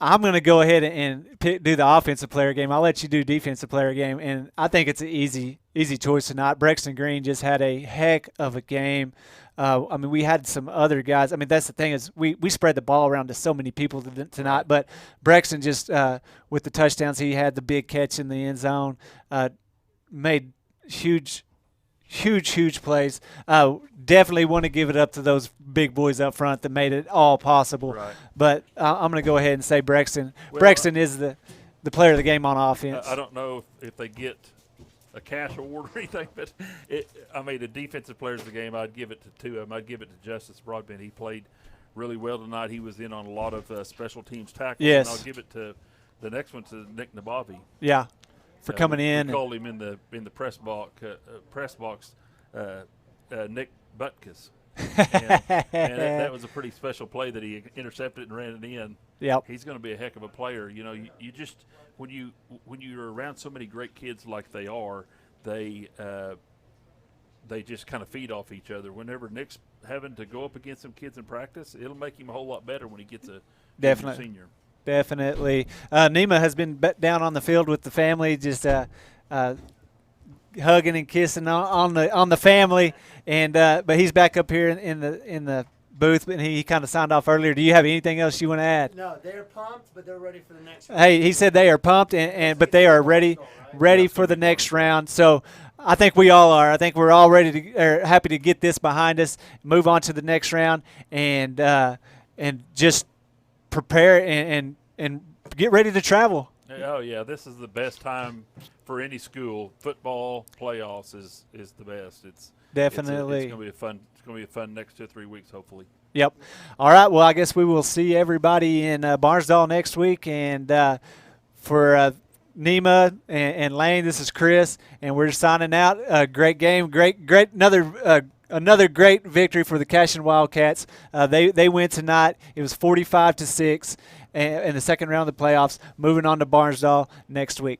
I'm going to go ahead and do the offensive player game. I'll let you do defensive player game, and I think it's an easy choice tonight. Brexton Green just had a heck of a game. I mean, we had some other guys. I mean, that's the thing is we spread the ball around to so many people tonight, but Brexton just with the touchdowns, he had the big catch in the end zone, made huge plays. Definitely want to give it up to those big boys up front that made it all possible. Right. But I'm going to go ahead and say Brexton. Well, Brexton is the player of the game on offense. I don't know if they get a cash award or anything, but the defensive players of the game, I'd give it to two of them. I'd give it to Justice Broadbent. He played really well tonight. He was in on a lot of special teams tackles. Yes. And I'll give it to the next one to Nick Nabavi. Yeah, for coming in. We called him in the press box. Nick Butkus. and that was a pretty special play that he intercepted and ran it in. Yep. He's going to be a heck of a player. You know, you just when you're around so many great kids like they are, they just kind of feed off each other. Whenever Nick's having to go up against some kids in practice, it'll make him a whole lot better when he gets a senior. Definitely. Nima has been down on the field with the family, just hugging and kissing on the family, and but he's back up here in the booth, and he kind of signed off earlier. Do you have anything else you want to add? No, they're pumped, but they're ready for the next round. Hey, he said they are pumped, but they are ready for the next round. So I think we all are. I think we're all happy to get this behind us, move on to the next round, and just prepare and get ready to travel. Oh yeah, this is the best time for any school. Football playoffs is the best. It's definitely. It's going to be fun. It's going to be a fun next 2 or 3 weeks, hopefully. Yep. All right. Well, I guess we will see everybody in Barnesdall next week. And for Nima and Lane, this is Chris, and we're signing out. Great game. Great. Another great victory for the Cashion Wildcats. They win tonight. It was 45-6 in the second round of the playoffs. Moving on to Barnesdall next week.